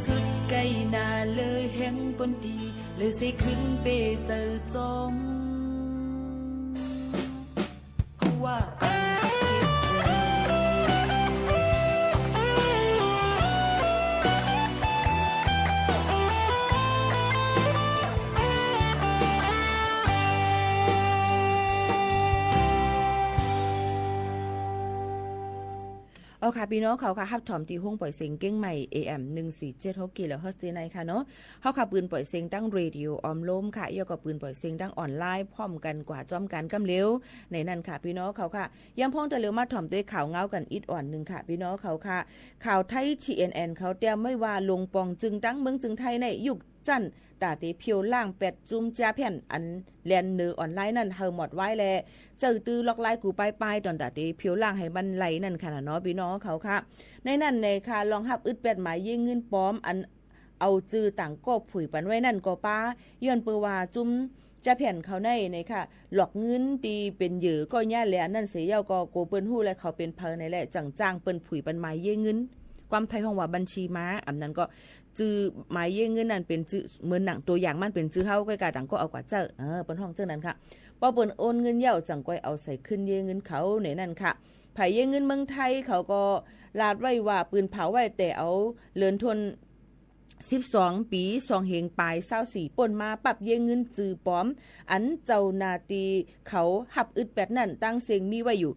สุดไกลนาเลยแห่งปนตีเลยสิขึ้นไปเจอจอมเพราะว่าคิดใจเอาค่ะพี่น้องเขาค่ะฮับถอมตีห้องปล่อยเสียงเก้งใหม่ AM 1476กิโลเฮิรตซ์ในค่ะเนาะเขาค่ะปืนปล่อยเสียงตั้งเรดิโอออมล้มค่ะย่อกับปืนปล่อยเสียงตั้งออนไลน์พร้อมกันกว่าจอมการกำเร็วในนั้นค่ะพี่น้องเขาค่ะยังพ้องแต่เร็วมาถอมด้วยข่าวเงากันอีกอ่อนนึงค่ะพี่น้องเขาค่ะข่าวไทย TNN เขาเตรียมไม่ว่าลงปองจึงตั้งเมืองจึงไทยในยุคจันตาตีเพียวล่าง8จุ่มจ้าแผ่นอันแลนเนอออนไลน์นั่นเฮาหมดไว้แลเจอตื้อล็อกไลน์กูไปตอนตาตีเพียวล่างให้มันไหลนั่นค่ะเนาะพี่น้องเขาค่ะในนั้นในค่ะลองฮับอึด8หมายยิงเงินปลอมอันเอาจื้อต่างก็ผุยปันไว้นั่นก็ป้าย้อนเปว่าจุ่มจะแผ่นเขาในค่ะหลอกเงินตีเป็นเหยื่อก็ย่าแหละนั่นเสียเยาก็โกเปิ้นฮู้และเขาเป็นเพอในแหละจังจ้างเปิ้นผุยปันหมายยิงเงินความไทยของว่าบัญชีม้าอันนั้นก็จื้อหมายเย่เงินนั่นเป็นจื้อเหมือนหนังตัวอย่างมันเป็นจื้อเฮาก้อยกาดังก็เอากว่าเจ้าเปิ้นห้องเจ้านั้นค่ะพอเปิ้นโอนเงินเย่าจังก้อยเอาใส่ขึ้นเย่เงินเขาในนั้นค่ะไผเย่เงินเมืองไทยเขาก็ลาดไว้ว่าปืนเผาไว้แต่เอาเลินทน12ปี2เหงปลาย24ป่นมาปรับเย่เงินจื้อปลอมอันเจ้านาตีเขาหับอึดแปดนั่นตั้งเสียงมีไว้อยู่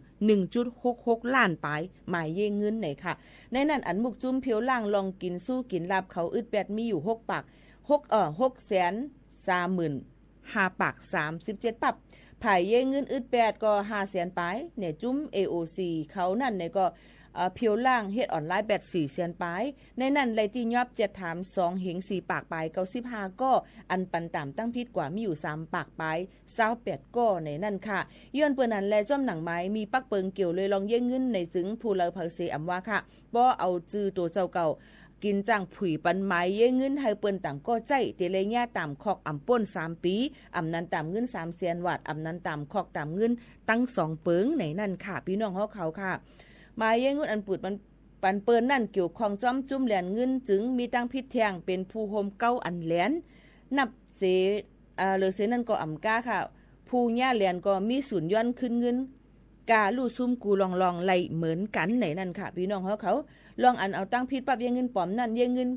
1.66 ล้านปลายหมายเย่เงินไหนค่ะในนั้นอันมุกจุ้มเพียวล่างลองกินสู้กินลาบเขาอึดแปดมีอยู่6ปาก635,000ปาก37ปับไผเย่เงินอึดแปดก็500,000ปลายเนี่ยจุ้ม AOC เขานั่นเนี่ยก็เพียวล่างเฮ็ดออนไลน์84เซียนปลายในนั้นไลที่ยอบ7ถาม2เหง4ปากปลาย95ก็อันปันตามตั้งพิษกว่ามีอยู่3ปากปลาย28ก็ในนั้นค่ะย้อนเปิ้นนั้นแลจ้อมหนังไม้มีปักเปิงเกี่ยวเลยลองเย่เงินในซึ้งผู้เลาเผาเสอำว่าค่ะบ่เอาจื้อตัวเจ้าเก่ากินจ้างผุยปันไม้เย่เงินให้เปิ้นต่างก็ใจเตเลญ่าตามคอกอำป่น3ปีอำนั้นตามเงิน3เซียนวัดอำนั้นตามคอกตามเงินตั้ง2เปิงในนั้นค่ะพี่น้องเขาค่ะหมายเย่เงินอันปุดมันปันเปิ้นนั่นเกี่ยวข้องจ้อมจุ่มแหลนเงินจึงมีตั้งพิษแทงเป็นผู้โฮมเก้าอันแหลนนับเสหรือเสนั่นก็อำก้าค่ะผู้ย่าแหลนก็มีศูนย์ย้อนขึ้นเงินกาลู่ซุ่มกูลองไหลเหมือนกันไหนนั่นค่ะพี่น้องเขาลองอันเอาตั้งพิษปรับเย่เงินปลอมนั่นเย่เงิน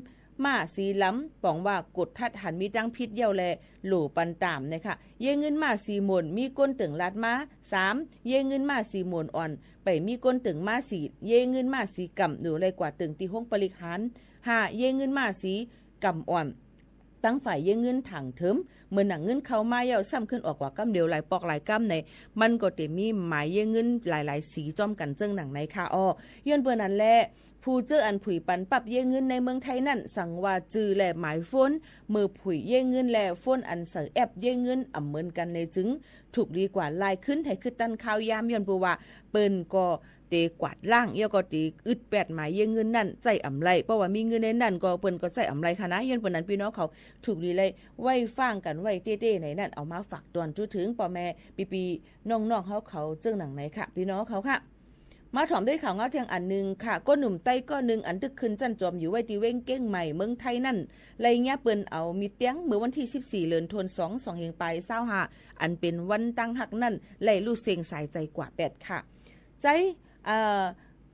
มาสีล้ำป๋องว่ากดทัดหันมีตั้งพิษเยี่ยวแลโหลปันตามนะคะเย่เงินมา4หมวนมีก้นตึงลัดมา3เย่เงินมา4หมวนอ่อนไปมีก้นตึงมา4เย่เงินมา4กำหรืออะไรกว่าตึงที่ห้องปริหาร5เย่เงินมา4กำอ่อน ตั้งฝ่ายเย่เงินถังเถิมเมื่อหนังเงินเข้ามาเย่าซ้ำขึ้นออกกว่ากำเดียวหลายปอกหลายกำในมันก็เตมีหมายเย่เงินหลายๆสีจ้อมกันเจิ้งหนังในค่ะอ้อย้อนเปิ้นนั้นแหละผู้เจออันผุยปันปรับเย่เงินในเมืองไทยนั่นสั่งว่าจือแหละหมายฝนมือผุยเย่เงินแลฝนอันเสอแอบเย่เงินอ่ำเหมือนกันเลยจึงถูกดีกว่าลายขึ้นไทยคือตันข้าวยามย้อนเพราะว่าเปิ้นก็เตกวาดล่างเยาก็ตีอึดแปดหมายเยเงินนั่นใจอ่ำไรเพราะว่ามีเงินในนั่นก็เปิ้นก็ใจอ่ำไรค่ะนะย้อนเปิ้นนั้นพี่น้องเขาถูกดีเลยไว้ฟังกันไว้เต้ๆในนั่นเอามาฝากตอนจุถึงพ่อแม่ปีๆน้องๆเขาเจิ้งหนังไหนค่ะพี่น้องเขาค่ะมาถอมด้วยข่าวเงาเทียงอันนึงค่ะก็หนุ่มไต้ก็นึงอันตึกขึ้นจันจอมอยู่ไว้ที่เว้งเก้งใหม่เมืองไทยนั่นไรเงี้ยเปิ้นเอามีเตียงเมื่อวันที่14เดือนธันวาคม2เฮงไป25อันเป็นวันตั้งหักนั่นไล่ลู่เสียงสายใจกว่า8ค่ะใจ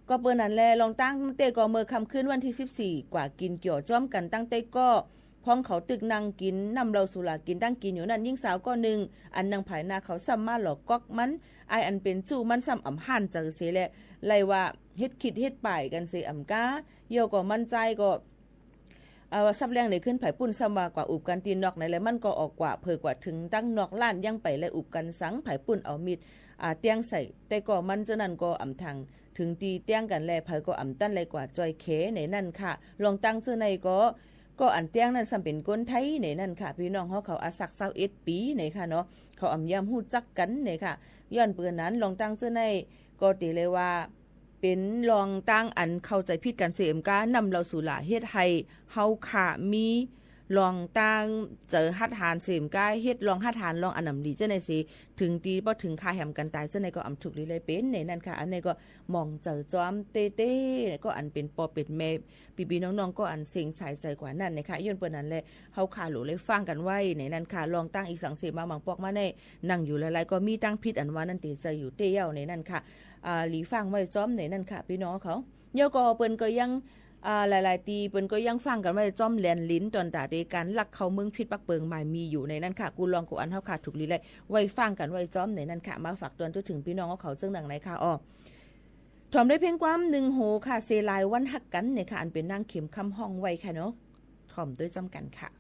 ก็เปิ้นนั่นแลลองตั้งเต้ก็เมื่อค่ำคืนวันที่14กว่ากินเกี่ยวจ้อมกันตั้งเต้ก็พ้องเขาตึกนั่งกินนำเราสุรากินตั้งกินอยู่นั่นยิ่งสาวก็นึงอันนางภายหน้าเขาซ้ำมาหลอกก๊อกมันไออันเป็นจู่มันซ้ำอ่ำห่านเจอเสียแหละไล่ว่าเฮ็ดคิดเฮ็ดป่ายกันเสียอ่ำก้าเยี่ยวก็มั่นใจก็ซับแรงในขึ้นไผ่ปุ่นซ้ำว่ากว่าอุบกันตีนอกในและมันก็ออกกว่าเพิ่กว่าถึงตั้งนอกล้านยังไปและอุบกันสังไผ่ปุ่นเอามีดเตียงใส่แต่ก็มันจะนั่นก็อ่ำทางถึงตีเตียงกันแลไผ่ก็อ่ำตั้นเลยกว่าจอยเคในนั่นค่ะลองตั้งเสื้อในก็อันเตียงนั้นซ้ำเป็นก้นไทยในนั่นค่ะพี่น้องเขาอาศัก21ปีในค่ะเนาะเขาอ่ำยามฮู้จักกันในค่ะย้อนเปื้อนนั้นลองตั้งเสื้อในก็ตีเลยว่าเป็นลองตั้งอันเข้าใจผิดกันเสียมกานำเราสู่หลาเฮ็ดให้เฮาค่ะมีลองตั้งเจอหัดหานเสียมกาเฮ็ดลองหัดหานลองอันนำดีเจ้าในสิถึงตีบ่ถึงค่าแหมกันตายเจ้าในก็อำถูกลีเลยเป็นในนั่นค่ะอันนี้ก็มองเจอจอมเต้ๆก็อันเป็นปอเป็นแม่พี่ๆน้องๆก็อันเสียงสายใจกว่านั่นนะคะย้อนเปิ้นนั้นแหละเฮาค่ะหลูเลยฟังกันไว้ในนั่นค่ะลองตั้งอีกสังเสมาบางปอกมาในนั่งอยู่หลายๆก็มีตั้งผิดอันว่านั่นติใจอยู่เต้เย้าในนั่นค่ะหลีฟังไว้จอมในนั่นค่ะพี่น้องเขาเดี๋ยวก็เปิ้นก็ยังหลายๆตีเปิ้นก็ยังฟังกันไว้จอมแลนลิ้นตอนตาเดการลักเข้าเมืองพิษปักเปิงหมายมีอยู่ในนั้นค่ะกูลองกูอันเฮาค่ะถูกลีเลยไว้ฟังกันไว้จอมในนั้นค่ะมาฝากตอนจนถึงพี่น้องเขาจึงดังไหนค่ะถอมได้เพียงความ1โหค่ะเซลายวันฮักกันเนี่ยค่ะอันเป็นนางเข็มคำห้องไว้ค่ะเนาะถอมด้วยจำกันค่ะ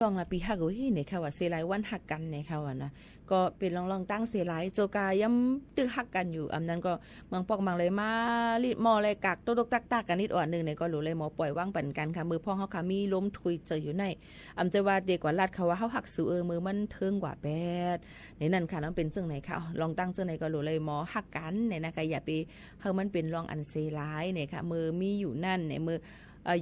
ลองละปีฮักโอ้ยเนี่ยค่ะว่าเซไลวันฮักกันเนี่ยค่ะว่านะก็เป็นลองตั้งเซไลโจกาย้ำตึกฮักกันอยู่อำนั้นก็เมืองปอกมังเลยมาลิดมอเลยกักตกตักกันนิดอ่อนนึงเนี่ยก็รู้เลยหมอปล่อยว่างปันกันค่ะมือพ่อเฮาค่ะมีล้มทุยเจออยู่ในอำจะว่าเด็กกว่าลาดเขาว่าเฮาฮักสูมือมันเทิงกว่าแปดในนั้นค่ะนั้นเป็นจังไหนค่ะลองตั้งจังไหนก็รู้เลยหมอฮักกันเนี่ยนะคะอย่าไปเฮามันเป็นลองอันเซไลเนี่ยค่ะมือมีอยู่นั่นเนี่ยมือ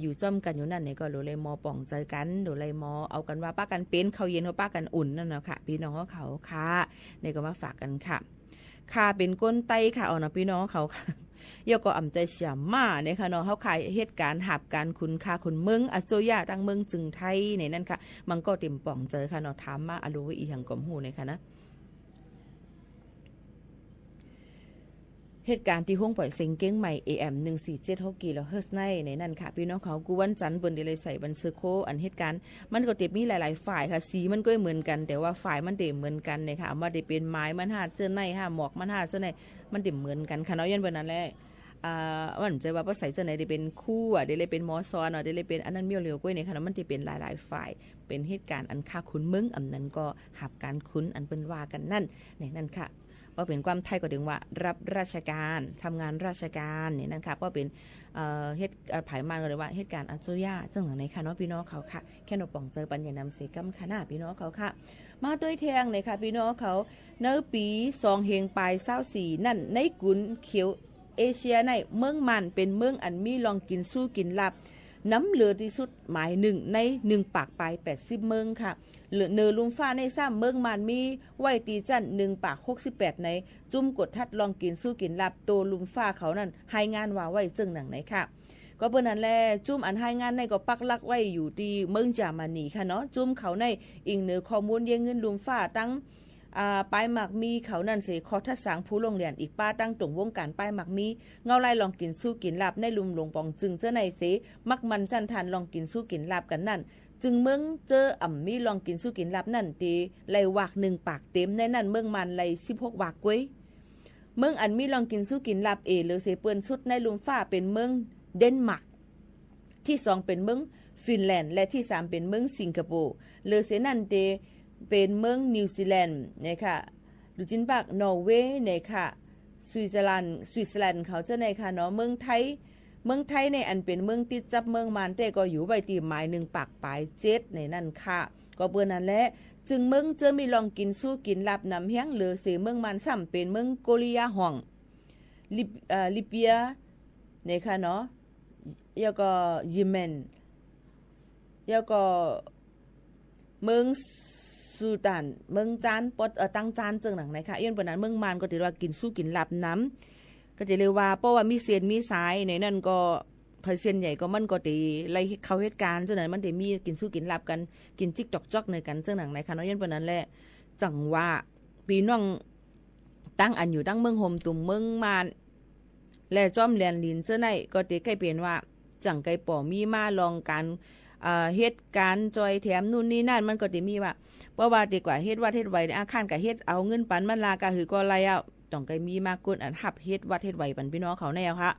อยู่จ้อมกันอยู่นั่นเนี่ยก็รู้เลยมอป่องใจกันดูเลยมอเอากันว่าป้ากันเป็นเขาเย็นเขาป้ากันอุ่นนั่นนะค่ะพี่น้องเขาค่ะเนี่ยก็มาฝากกันค่ะค่ะเป็นก้นไตค่ะเอานะพี่น้องเขาค่ะยก็อ่ำใจเฉียมมาเนี่ยค่ะเนาะเขาขายเหตุการณ์หับการคุณค่าคนเมืองอโจยาดังเมืองจึงไทยในนั่นค่ะมันก็เต็มป่องเจอค่ะเนาะถามมาอรู้อีหยังกลมหูเนี่ยค่ะนะเหตุการณ์ที่ห้องปล่อยเซ็งเก้งใหม่ AM 1476กิโลเฮิรตซ์ในนั่นค่ะพี่น้องเขากูวันจันทร์บนเดลัยใส่บันเซอร์โคอันเหตุการณ์มันก็เต็มมีหลายๆฝ่ายค่ะสีมันก็เหมือนกันแต่ว่าฝ่ายมันเต็มเหมือนกันเนี่ยค่ะมาได้เป็นไม้มันหาเจอในหมอกมันหาเจอในมันเต็มเหมือนกันค่ะเนาะยันวันนั้นแหละวันจะว่าภาษาเจอในได้เป็นคู่ได้เลยเป็นมอซอนได้เลยเป็นอันนั้นเมียวเหลียวก้อยเนี่ยค่ะมันจะเป็นหลายๆฝ่ายเป็นเหตุการณ์อันค่าคุ้นมึงอันนั้นก็หับการคุ้นอันเป็นว่ากันนั่นในนั่นค่ะว่าเป็นความไทยก็ถึงว่ารับราชการทำงานราชการเนี่ยนั่นค่ะก็เป็นเหตุผายมันก็เลยว่าเหตุการณ์อัจฉริยะจังหวะในค่ะเนาะพี่น้องเขาค่ะแค่นป่องเจอปัญญานำเสกัมค่ะหน้าพี่น้องเขาค่ะมาด้วยแทงเลยค่ะพี่น้องเขาเนื้อปี2เฮงปลาย24นั่นในกุนเขียวเอเชียในเมืองมันเป็นเมืองอันมีลองกินสู้กินลับน้ำเหลือที่สุดหมาย1ใน1ปากปลาย80เมืองค่ะเหลือเนอลุมฟ้าในซ้ำเมืองมันมีไว้ตีจัน1ปาก68ในจุ่มกดทัดลองกินสู้กินลับโตลุมฟ้าเขานั่นให้งานว่าไว้จึงหนังไหนค่ะก็เปิ้นนั้นแลจุ่มอันให้งานในก็ปักลักไว้อยู่ที่เมืองจามานีค่ะเนาะจุ่มเขาในอิงเหนือข้อมูลเยเงินลุมฟ้าตั้งป้ายหมักมีเขานั่นเสคอทัดสางผู้ลงเรียนอีกป้าตั้งตรงวงการป้ายหมักมีเงาไล่ลองกินสู้กินลาบในลุมหลงปองจึงเจ้าในเสมักมันจันทานลองกินสู้กินลาบกันนั่นจึงเมืองเจออ่ำมีลองกินสู้กินลาบนั่นตีไล่วาก1ปากเต็มในนั่นเมืองมันไล่16วากก้วยเมืองอันมีลองกินสู้กินลาบหรือเสเปิ้นสุดในลุมฟ้าเป็นเมืองเดนมาร์กที่2เป็นเมืองฟินแลนด์และที่3เป็นเมืองสิงคโปร์หรือเสนั่นเตเป็นเมืองนิวซีแลนด์นะคะลูจินบักนอร์เวย์นะคะสวิตเซอร์แลนด์เขาจะในค่ะเนาะเมืองไทยในอันเป็นเมืองติดจับเมืองมานแต่ก็อยู่ไว้ที่หมาย1ปากปลาย7ในนั่นค่ะก็เปิ้นนั่นแหละจึงเมืองจะมีลองกินสู้กินลับนำแห้งหรือเสเมืองมันซ้ำเป็นเมืองโกเลียห่องลิเบียนะคะเนาะแล้วก็เยเมนแล้วก็เมืองสูดานเมืองจานปดตั้งจานจึงหนังไหนค่ะย้อนปนั้นเมืองมันก็ถือว่ากินสู้กินหลับน้ำก็จะเรียกว่าเพราะว่ามีเสียนมีสายในนั่นก็เปอร์เซ็นต์ใหญ่ก็มันก็ตีไล่เข้าเหตุการณ์จังนั้นมันได้มีกินสู้กินหลับกันกินจิกจอกจอกในกันจึงหนังไหนค่ะย้อนปนั้นแหละจังว่าปีน้องตั้งอันอยู่ตั้งเมืองโฮมตุ่มเมืองมันและจอมแลนลินเจ้าไหนก็ตีใกล้เปลี่ยนว่าจังไกป่อมีมาลองการเหตุการณ์จอยแถมนู่นนี่นั่นมันก็จะมีว่าเพราะว่าดีกว่าเฮ็ดวัดเฮ็ดไว้ในอาคารกับเฮ็ดเอาเงินปันมันลากะหือก็ไรเอาต้องก็มีมากกว่าอันหับเฮ็ดวัดเฮ็ดไว้ปันพี่น้องเขาแนวค่ะ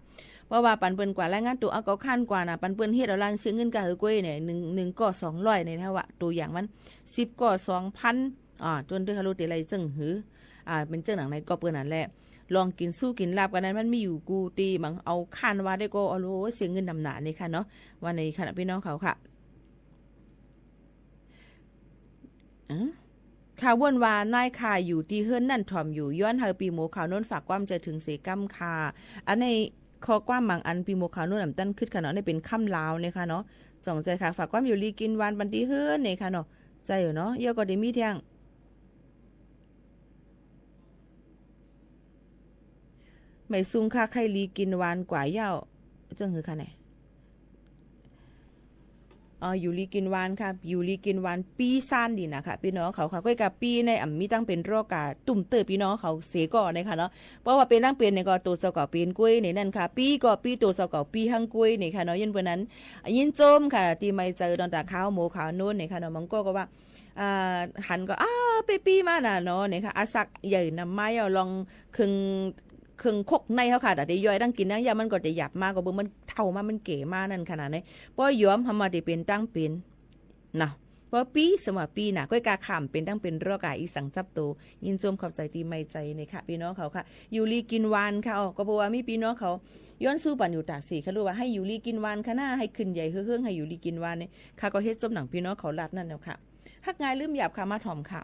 เพราะว่าปันเปิ้นกว่ารายงานตัวเอาก็คันกว่าน่ะปันเปิ้นเฮ็ดเอาล่างเสียเงินกะหือกล้วยเนี่ย1ก็200ในเท่าว่าตัวอย่างมัน10ก็2,000จนด้วยคารุติไรจึงหือเป็นจังหนังในก็เปิ้นนั่นแหละลองกินสู้กินลาบกันนั้นมันมีอยู่กูตีมันเอาคันว่าได้ก็เอาโลเสียเงินนำหนานี่ค่ะเนาะว่าในขณะพี่น้องเขาค่ะข่าวว่นว่านายข่าอยู่ที่เฮือนนั่นถ่อมอยู่ย้อนเฮาปีโมข่าวโน้นฝากความใจถึงเสกัมค่ะอันในข้อความบางอันปีโมข่าวโน้นตั้นขึ้นค่ะเนาะในเป็นค่ำลาวเนี่ยค่ะเนาะจ่องใจค่ะฝากความอยู่ลีกินวันบันทีเฮือนเนี่ยค่ะเนาะใจอยู่เนาะเยอะก็ได้มีเที่ยงไม่ซุ่มค่าไข่ลีกินวันกว่าเย้าจังหือค่ะไหนอยู่ลีกินวานค่ะอยู่ลีกินวานปีซ่านดีนะคะพี่น้องเขาค่ะก็กับปีในมีตั้งเป็นโรคกาตุ่มเตอพี่น้องเขาเสียก่อนเลยค่ะเนาะเพราะว่าเป็นตั้งเป็นในก็ตัวเสาเก่าเป็นกล้วยในนั่นค่ะปีก็ปีตัวเสาเก่าปีหั่งกล้วยในค่ะเนาะยันวันนั้นยินโจมค่ะที่ไม่เจอตอนตาข้าวหมูขาวโน้นในค่ะเนาะมันก็ว่าหันก็ปีมาน่ะเนาะเนี่ยค่ะอาสักใหญ่นำไม้เอาลองคึงคกในเขาค่ะแต่ย่อยตั้งกินนั่งยามันก็จะหยับมากกว่ามันเท่ามามันเก๋มากนั่นขนาดนี้เพราะย้อมทำมาได้เป็นตั้งเป็นนะ เพราะปีสมัยปีน่ะก้อยกาขำเป็นตั้งเป็นรอกาอีสังจับโตยินจมขอบใจตีไม่ใจในค่ะพี่น้องเขาค่ะอยู่ลีกินวานค่ะก็เพราะว่ามีพี่น้องเขาย้อนสู้ปันอยู่ตาสีเขารู้ว่าให้อยู่ลีกินวานค่ะหน้าให้ขึ้นใหญ่เฮืองให้อยู่ลีกินวานเนี่ยค่ะก็เฮ็ดจมหนังพี่น้องเขาลาดนั่นแล้วค่ะฮักงายลืมหยาบค่ะมาถ่อมค่ะ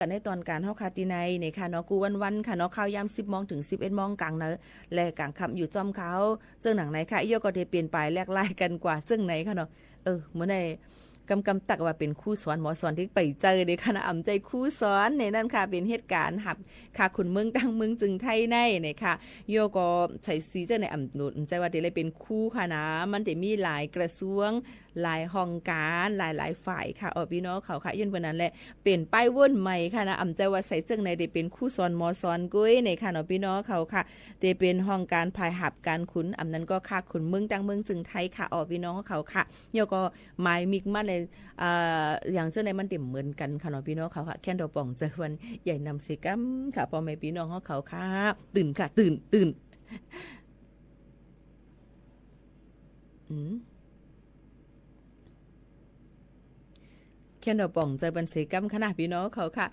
กันในตอนการเฮาคาตีในค่ะเนาะกูวันๆค่ะเนาะข่าวยาม 10 โมงถึง 11 โมงกลางเนาะและกลางค่ำอยู่จอมเขาเจ้าหนังไหนค่ะก็ได้เปลี่ยนไปแลกไล่กันกว่าซึ่งไหนค่ะเนาะเหมือนในกำตักว่าเป็นคู่สอนหมอสอนที่ไปเจอในคณะอ่ำใจคู่สอนในนั่นค่ะเป็นเหตุการณ์หับค่ะคุณเมืองตั้งเมืองจึงไทยในเนี่ยค่ะโยก็ใช้ซีเจอในอ่ำหนุนใจว่าเดี๋ยวเลยเป็นคู่ค่ะนะมันจะมีหลายกระทรวงหลายห้องการหลายฝ่ายค่ะพี่น้องเขาค่ะยื่นวันนั้นแหละเป็นป้ายว่นใหม่ค่ะนะอ่ำใจว่าใส่จึงในเดี๋ยวเป็นคู่สอนหมอสอนกุ้ยในค่ะเนาะพี่น้องเขาค่ะเดี๋ยวเป็นห้องการภายหับการขุนอ่ำนั้นก็ค่ะขุนเมืองตั้งเมืองจึงไทยค่ะพี่น้องเขาค่ะโยก็หมายมิกมาเลยอย่างเจ้าในมันเต็มเหมือนกันค่ะเนาะพี่น้องเขาค่ะแค่ดอกป่องเจอวันใหญ่นำเสกัมค่ะพ่อแม่พี่น้องเขาค่ะตื่นค่ะตื่นแค่ดอกป่องใจบันเสกัมขนาดพี่น้องเขาค่ะ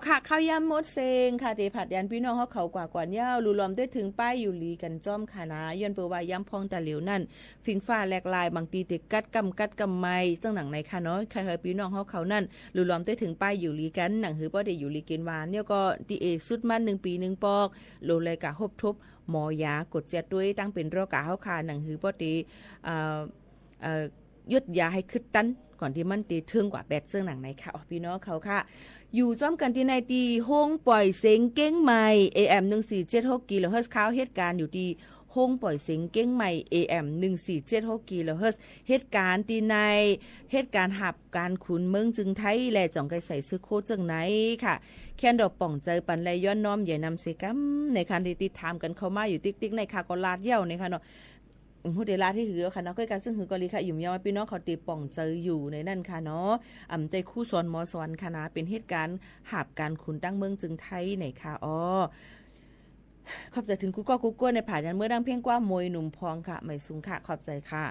ค่ะข้าวยำมดเซงค่ะเตผัดยันพี่น้องเขากว่ายาวรูล้อมได้ถึงป้ายอยู่ลีกันจ้อมค่ะนะย้อนเปว่ายำพองตะเหลียวนั่นฟิงฟ้าแหลกลายบางตีเด็กกัดกำไม้ซึ่งหนังในค่ะเนาะใครพี่น้องเขานั่นรูล้อมได้ถึงป้ายอยู่ลีกันหนังหือบ่ได้อยู่ลีเกณฑ์วานเนี่ยก็ตีเอกสุดมัน1 ปี 1 ปอกโลเลยกะฮบทบหมอยากดเจ็ดด้วยตั้งเป็นโรคกะเฮาค่ะหนังหือบ่ได้ยุดยาให้คึดตันก่อนที่มันตีถึงกว่า8ซึ่งหนังในค่ะพี่น้องเขาค่ะอยู่จ้อมกันที่ในตีห้องปล่อยเสียงเก้งใหม่ AM 1476กิโลเฮิรตซ์ข่าวเหตุการณ์อยู่ที่ห้องปล่อยเสียงเก้งใหม่ AM 1476กิโลเฮิรตซ์เหตุการณ์ที่ในเหตุการณ์หับการขุนเมืองจึงไทยและจ่องไกใส่ซื้อโคจังไหนค่ะแค่นดอกป่องใจปันไรย้อนน้อมใหญ่นำเสกัมในคันที่ติดตามกันเข้ามาอยู่ติ๊กในค่ะก็ลาดเยี่ยวในค่ะเนาะหูเดลาที่หือค่ะเนาะก็การซึ่งหือกอลีค่ะอยู่ยาวพี่น้องเขาตีป่องเจออยู่ในนั่นค่ะเนาะใจคู่สอนหมอสอนค่ะนะเป็นเหตุการณ์หาบการขุนตั้งเมืองจึงไทยในค่ะขอบใจถึงกูก็กูกลัวในผ่านยันเมื่อดังเพ่งกว่ามวยหนุ่มพองค่ะไม่สูงค่ะขอบใจค่ะ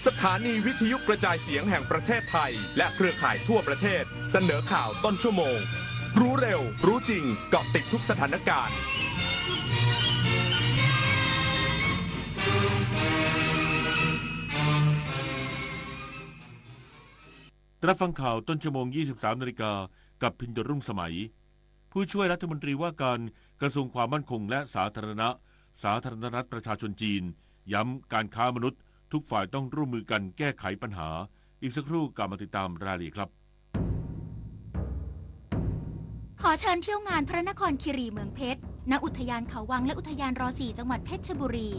สถานีวิทยุกระจายเสียงแห่งประเทศไทยและเครือข่ายทั่วประเทศเสนอข่าวต้นชั่วโมงรู้เร็วรู้จริงเกาะติดทุกสถานการณ์รับฟังข่าวต้นชั่วโมง 23 นาฬิกากับพินโดรุ่งสมัยผู้ช่วยรัฐมนตรีว่าการกระทรวงความมั่นคงและสาธารณรัฐประชาชนจีนย้ำการค้ามนุษย์ทุกฝ่ายต้องร่วมมือกันแก้ไขปัญหาอีกสักครู่กลับมาติดตามรายละเอียดครับขอเชิญเที่ยวงานพระนครคีรีเมืองเพชรณอุทยานเขาวังและอุทยานร.4 จังหวัดเพชรบุรี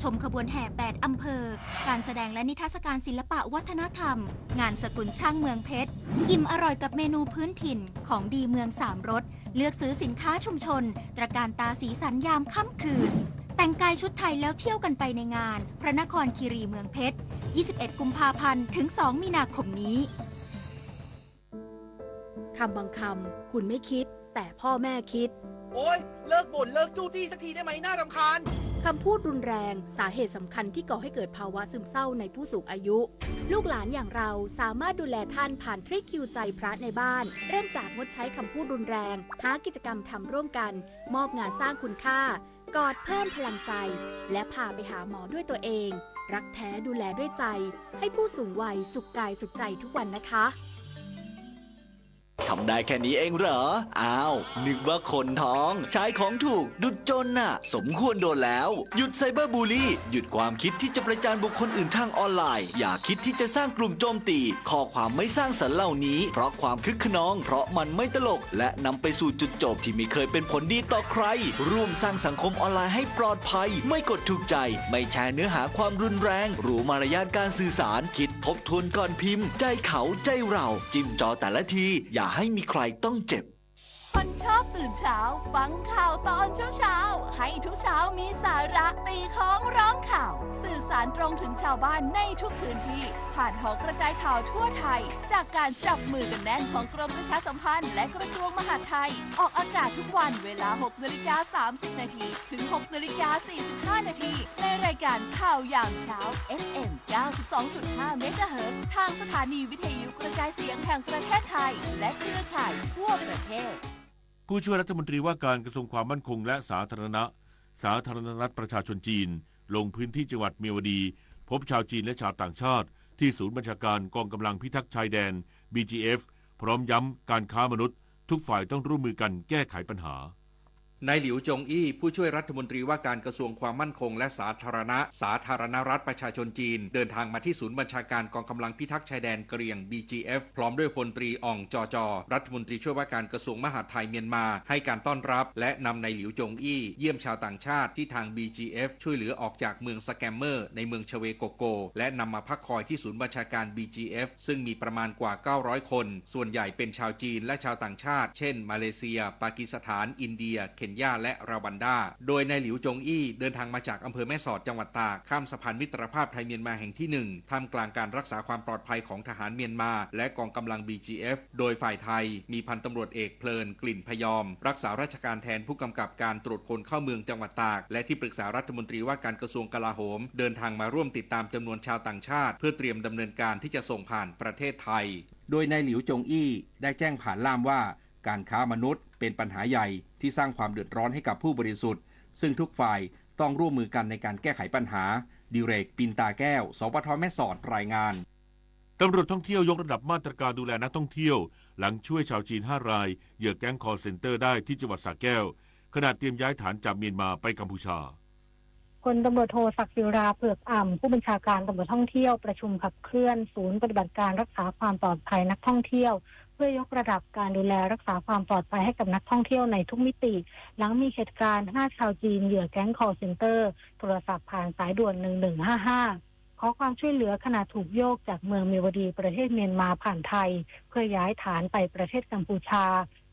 ชมขบวนแห่8อำเภอการแสดงและนิทรรศการศิลปะวัฒนธรรมงานสกุลช่างเมืองเพชรอิ่มอร่อยกับเมนูพื้นถิ่นของดีเมือง3รสเลือกซื้อสินค้าชุมชนตระการตาสีสันยามค่ำคืนแต่งกายชุดไทยแล้วเที่ยวกันไปในงานพระนครคีรีเมืองเพชร21 กุมภาพันธ์ถึง 2 มีนาคมนี้คำบางคำคุณไม่คิดแต่พ่อแม่คิดโอ๊ยเลิกบ่นเลิกจู้จี้สักทีได้ไหมน่ารำคาญคำพูดรุนแรงสาเหตุสำคัญที่ก่อให้เกิดภาวะซึมเศร้าในผู้สูงอายุลูกหลานอย่างเราสามารถดูแลท่านผ่านทริคคิวใจพระในบ้านเริ่มจากงดใช้คำพูดรุนแรงหากิจกรรมทำร่วมกันมอบงานสร้างคุณค่ากอดเพิ่มพลังใจและพาไปหาหมอด้วยตัวเองรักแท้ดูแลด้วยใจให้ผู้สูงวัยสุขกายสุขใจทุกวันนะคะทำได้แค่นี้เองเหรออ้าวนึกว่าคนท้องใช้ของถูกดุจจนน่ะสมควรโดนแล้วหยุดไซเบอร์บูลลี่หยุดความคิดที่จะประจานบุคคลอื่นทางออนไลน์อย่าคิดที่จะสร้างกลุ่มโจมตีข้อความไม่สร้างสรรค์เหล่านี้เพราะความคึกขนองเพราะมันไม่ตลกและนำไปสู่จุดจบที่ไม่เคยเป็นผลดีต่อใครร่วมสร้างสังคมออนไลน์ให้ปลอดภัยไม่กดถูกใจไม่แชร์เนื้อหาความรุนแรงรู้มารยาทการสื่อสารคิดทบทวนก่อนพิมพ์ใจเขาใจเราจิ้มจอแต่ละทีอย่าให้มีใครต้องเจ็บคนชอบตื่นเช้าฟังข่าวตอนเช้าให้ทุกเช้ามีสาระตีของร้องข่าวสื่อสารตรงถึงชาวบ้านในทุกพื้นที่ผ่านหอกระจายข่าวทั่วไทยจากการจับมือกันแน่นของกรมประชาสัมพันธ์และกระทรวงมหาดไทยออกอากาศทุกวันเวลา 6:30 น.ถึง 6:45 น.ในรายการข่าวยามเช้า FM 92.5 เมกะเฮิรตซ์ทางสถานีวิทยุกระจายเสียงแห่งประเทศไทยและเครือข่ายทั่วประเทศผู้ช่วยรัฐมนตรีว่าการกระทรวงความมั่นคงและสาธารณรัฐประชาชนจีนลงพื้นที่จังหวัดเมียวดีพบชาวจีนและชาวต่างชาติที่ศูนย์บัญชาการกองกำลังพิทักษ์ชายแดน BGF พร้อมย้ำการค้ามนุษย์ทุกฝ่ายต้องร่วมมือกันแก้ไขปัญหานายหลิวจงอี้ผู้ช่วยรัฐมนตรีว่าการกระทรวงความมั่นคงและสาธารณรัฐประชาชนจีนเดินทางมาที่ศูนย์บัญชาการกองกำลังพิทักษ์ชายแดนกะเหรี่ยง BGF พร้อมด้วยพลตรีอ่องจอจอรัฐมนตรีช่วยว่าการกระทรวงมหาดไทยเมียนมาให้การต้อนรับและนำนายหลิวจงอี้เยี่ยมชาวต่างชาติที่ทาง BGF ช่วยเหลือออกจากเมืองสแกมเมอร์ในเมืองชเวโกโกและนำมาพักคอยที่ศูนย์บัญชาการ BGF ซึ่งมีประมาณกว่า900คนส่วนใหญ่เป็นชาวจีนและชาวต่างชาติเช่นมาเลเซียปากีสถานอินเดียเคนยาและรวันดาโดยนายหลิวจงอี้เดินทางมาจากอำเภอแม่สอดจังหวัดตากข้ามสะพานมิตรภาพไทยเมียนมาแห่งที่1ท่ามกลางการรักษาความปลอดภัยของทหารเมียนมาและกองกำลัง BGF โดยฝ่ายไทยมีพันตำรวจเอกเพลินกลิ่นพยอมรักษาราชการแทนผู้กำกับการตรวจคนเข้าเมืองจังหวัดตากและที่ปรึกษารัฐมนตรีว่าการกระทรวงกลาโหมเดินทางมาร่วมติดตามจำนวนชาวต่างชาติเพื่อเตรียมดำเนินการที่จะส่งผ่านประเทศไทยโดยนายหลิวจงอี้ได้แจ้งผ่านล่ามว่าการค้ามนุษย์เป็นปัญหาใหญ่ที่สร้างความเดือดร้อนให้กับผู้บริสุทธิ์ซึ่งทุกฝ่ายต้องร่วมมือกันในการแก้ไขปัญหาดิเรกปินตาแก้วสปท.แม่สอดรายงานตำรวจท่องเที่ยวยกระดับมาตรการดูแลนักท่องเที่ยวหลังช่วยชาวจีน5รายเหยื่อแก๊งคอลเซ็นเตอร์ได้ที่จังหวัดสระแก้วขณะเตรียมย้ายฐานจากเมียนมาไปกัมพูชาพลตำรวจโทศักดิ์ศิราเผือกอ่ำผู้บัญชาการตำรวจท่องเที่ยวประชุมขับเคลื่อนศูนย์ปฏิบัติการรักษาความปลอดภัยนักท่องเที่ยวเพื่อยกระดับการดูแลรักษาความปลอดภัยให้กับนักท่องเที่ยวในทุกมิติหลังมีเหตุการณ์5ชาวจีนเหยื่อแก๊งคอลเซ็นเตอร์โทรศัพท์ผ่านสายด่วน1155ขอความช่วยเหลือขณะถูกโยกจากเมืองเมียวดีประเทศเมียนมาผ่านไทยเพื่อย้ายฐานไปประเทศกัมพูชา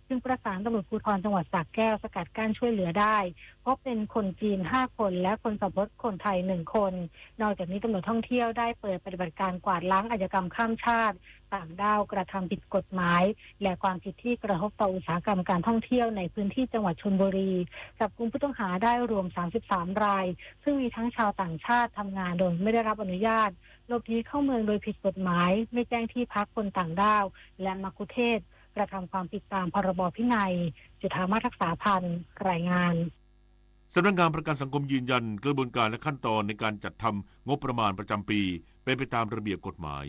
จึงประสานตำรวจภูธรจังหวัดสระแก้วสกัดกั้นช่วยเหลือได้พบเป็นคนจีน5คนและคนขับรถคนไทย1คนนอกจากนี้ตำรวจท่องเที่ยวได้เปิดปฏิบัติการกวาดล้างอาชญากรรมข้ามชาติต่างด้าวกระทำผิดกฎหมายและความผิดที่กระทบต่ออุตสาหกรรมการท่องเที่ยวในพื้นที่จังหวัดชลบุรีจับกุมผู้ต้องหาได้รวม33รายซึ่งมีทั้งชาวต่างชาติทำงานโดยไม่ได้รับอนุญาตหลบหนีเข้าเมืองโดยผิดกฎหมายไม่แจ้งที่พักคนต่างด้าวและมัคคุเทศก์กระทำความผิดตามพรบพินัยจุฑามาศรักษาพันธ์รายงานสำนักงานประกันสังคมยืนยันกระบวนการและขั้นตอนในการจัดทำงบประมาณประจำปีเป็นไปตามระเบียบกฎหมาย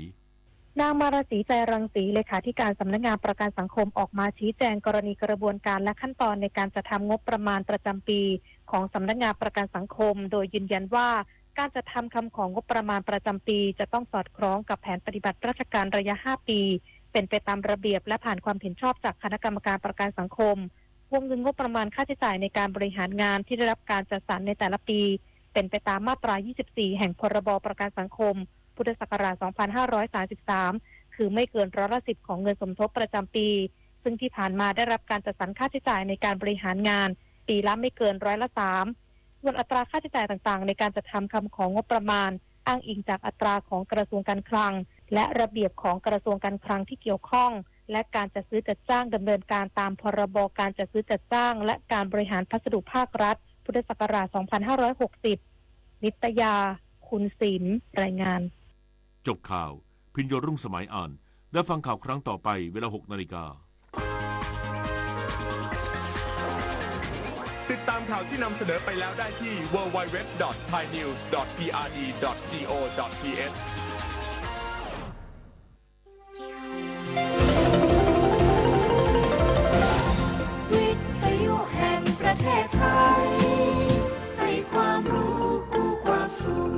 นางมาราศีใจรังสีเลขาธิการสำนักงานประกันสังคมออกมาชี้แจงกรณีกระบวนการและขั้นตอนในการจัดทำงบประมาณประจำปีของสำนักงานประกันสังคมโดยยืนยันว่าการจัดทำคำของงบประมาณประจำปีจะต้องสอดคล้องกับแผนปฏิบัติราชการระยะ5ปีเป็นไปตามระเบียบและผ่านความเห็นชอบจากคณะกรรมการประกันสังคมวงเงินงบประมาณค่าใช้จ่ายในการบริหารงานที่ได้รับการจัดสรรในแต่ละปีเป็นไปตามมาตรา 24 แห่งพรบประกันสังคมพุทธศักราช 2533 คือไม่เกิน10%ของเงินสมทบประจำปีซึ่งที่ผ่านมาได้รับการจัดสรรค่าใช้จ่ายในการบริหารงานปีละไม่เกิน3%ส่วนอัตราค่าใช้จ่ายต่างๆในการจัดทำคำของงบประมาณอ้างอิงจากอัตราของกระทรวงการคลังและระเบียบของกระทรวงการคลังที่เกี่ยวข้องและการจัดซื้อจัดจ้างดำเนินการตามพรบการจัดซื้อจัดจ้างและการบริหารพัสดุภาครัฐพุทธศักราช 2560 นิตยาคุณศิลป์รายงานจบข่าวพิญโยรุ่งสมัยอ่านและฟังข่าวครั้งต่อไปเวลา 6 นาฬิกาติดตามข่าวที่นำเสนอไปแล้วได้ที่ www.thainews.prd.go.thวิทยุแห่งประเทศไทยให้ความรู้คู่ความสุข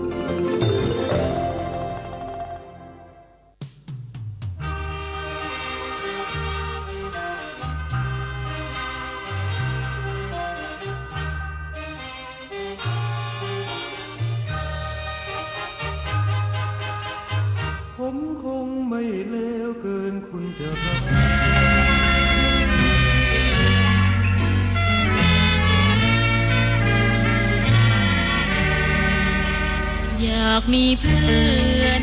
ผมคงไม่เลวเกินคุณจะรักอยากมีเพื่อน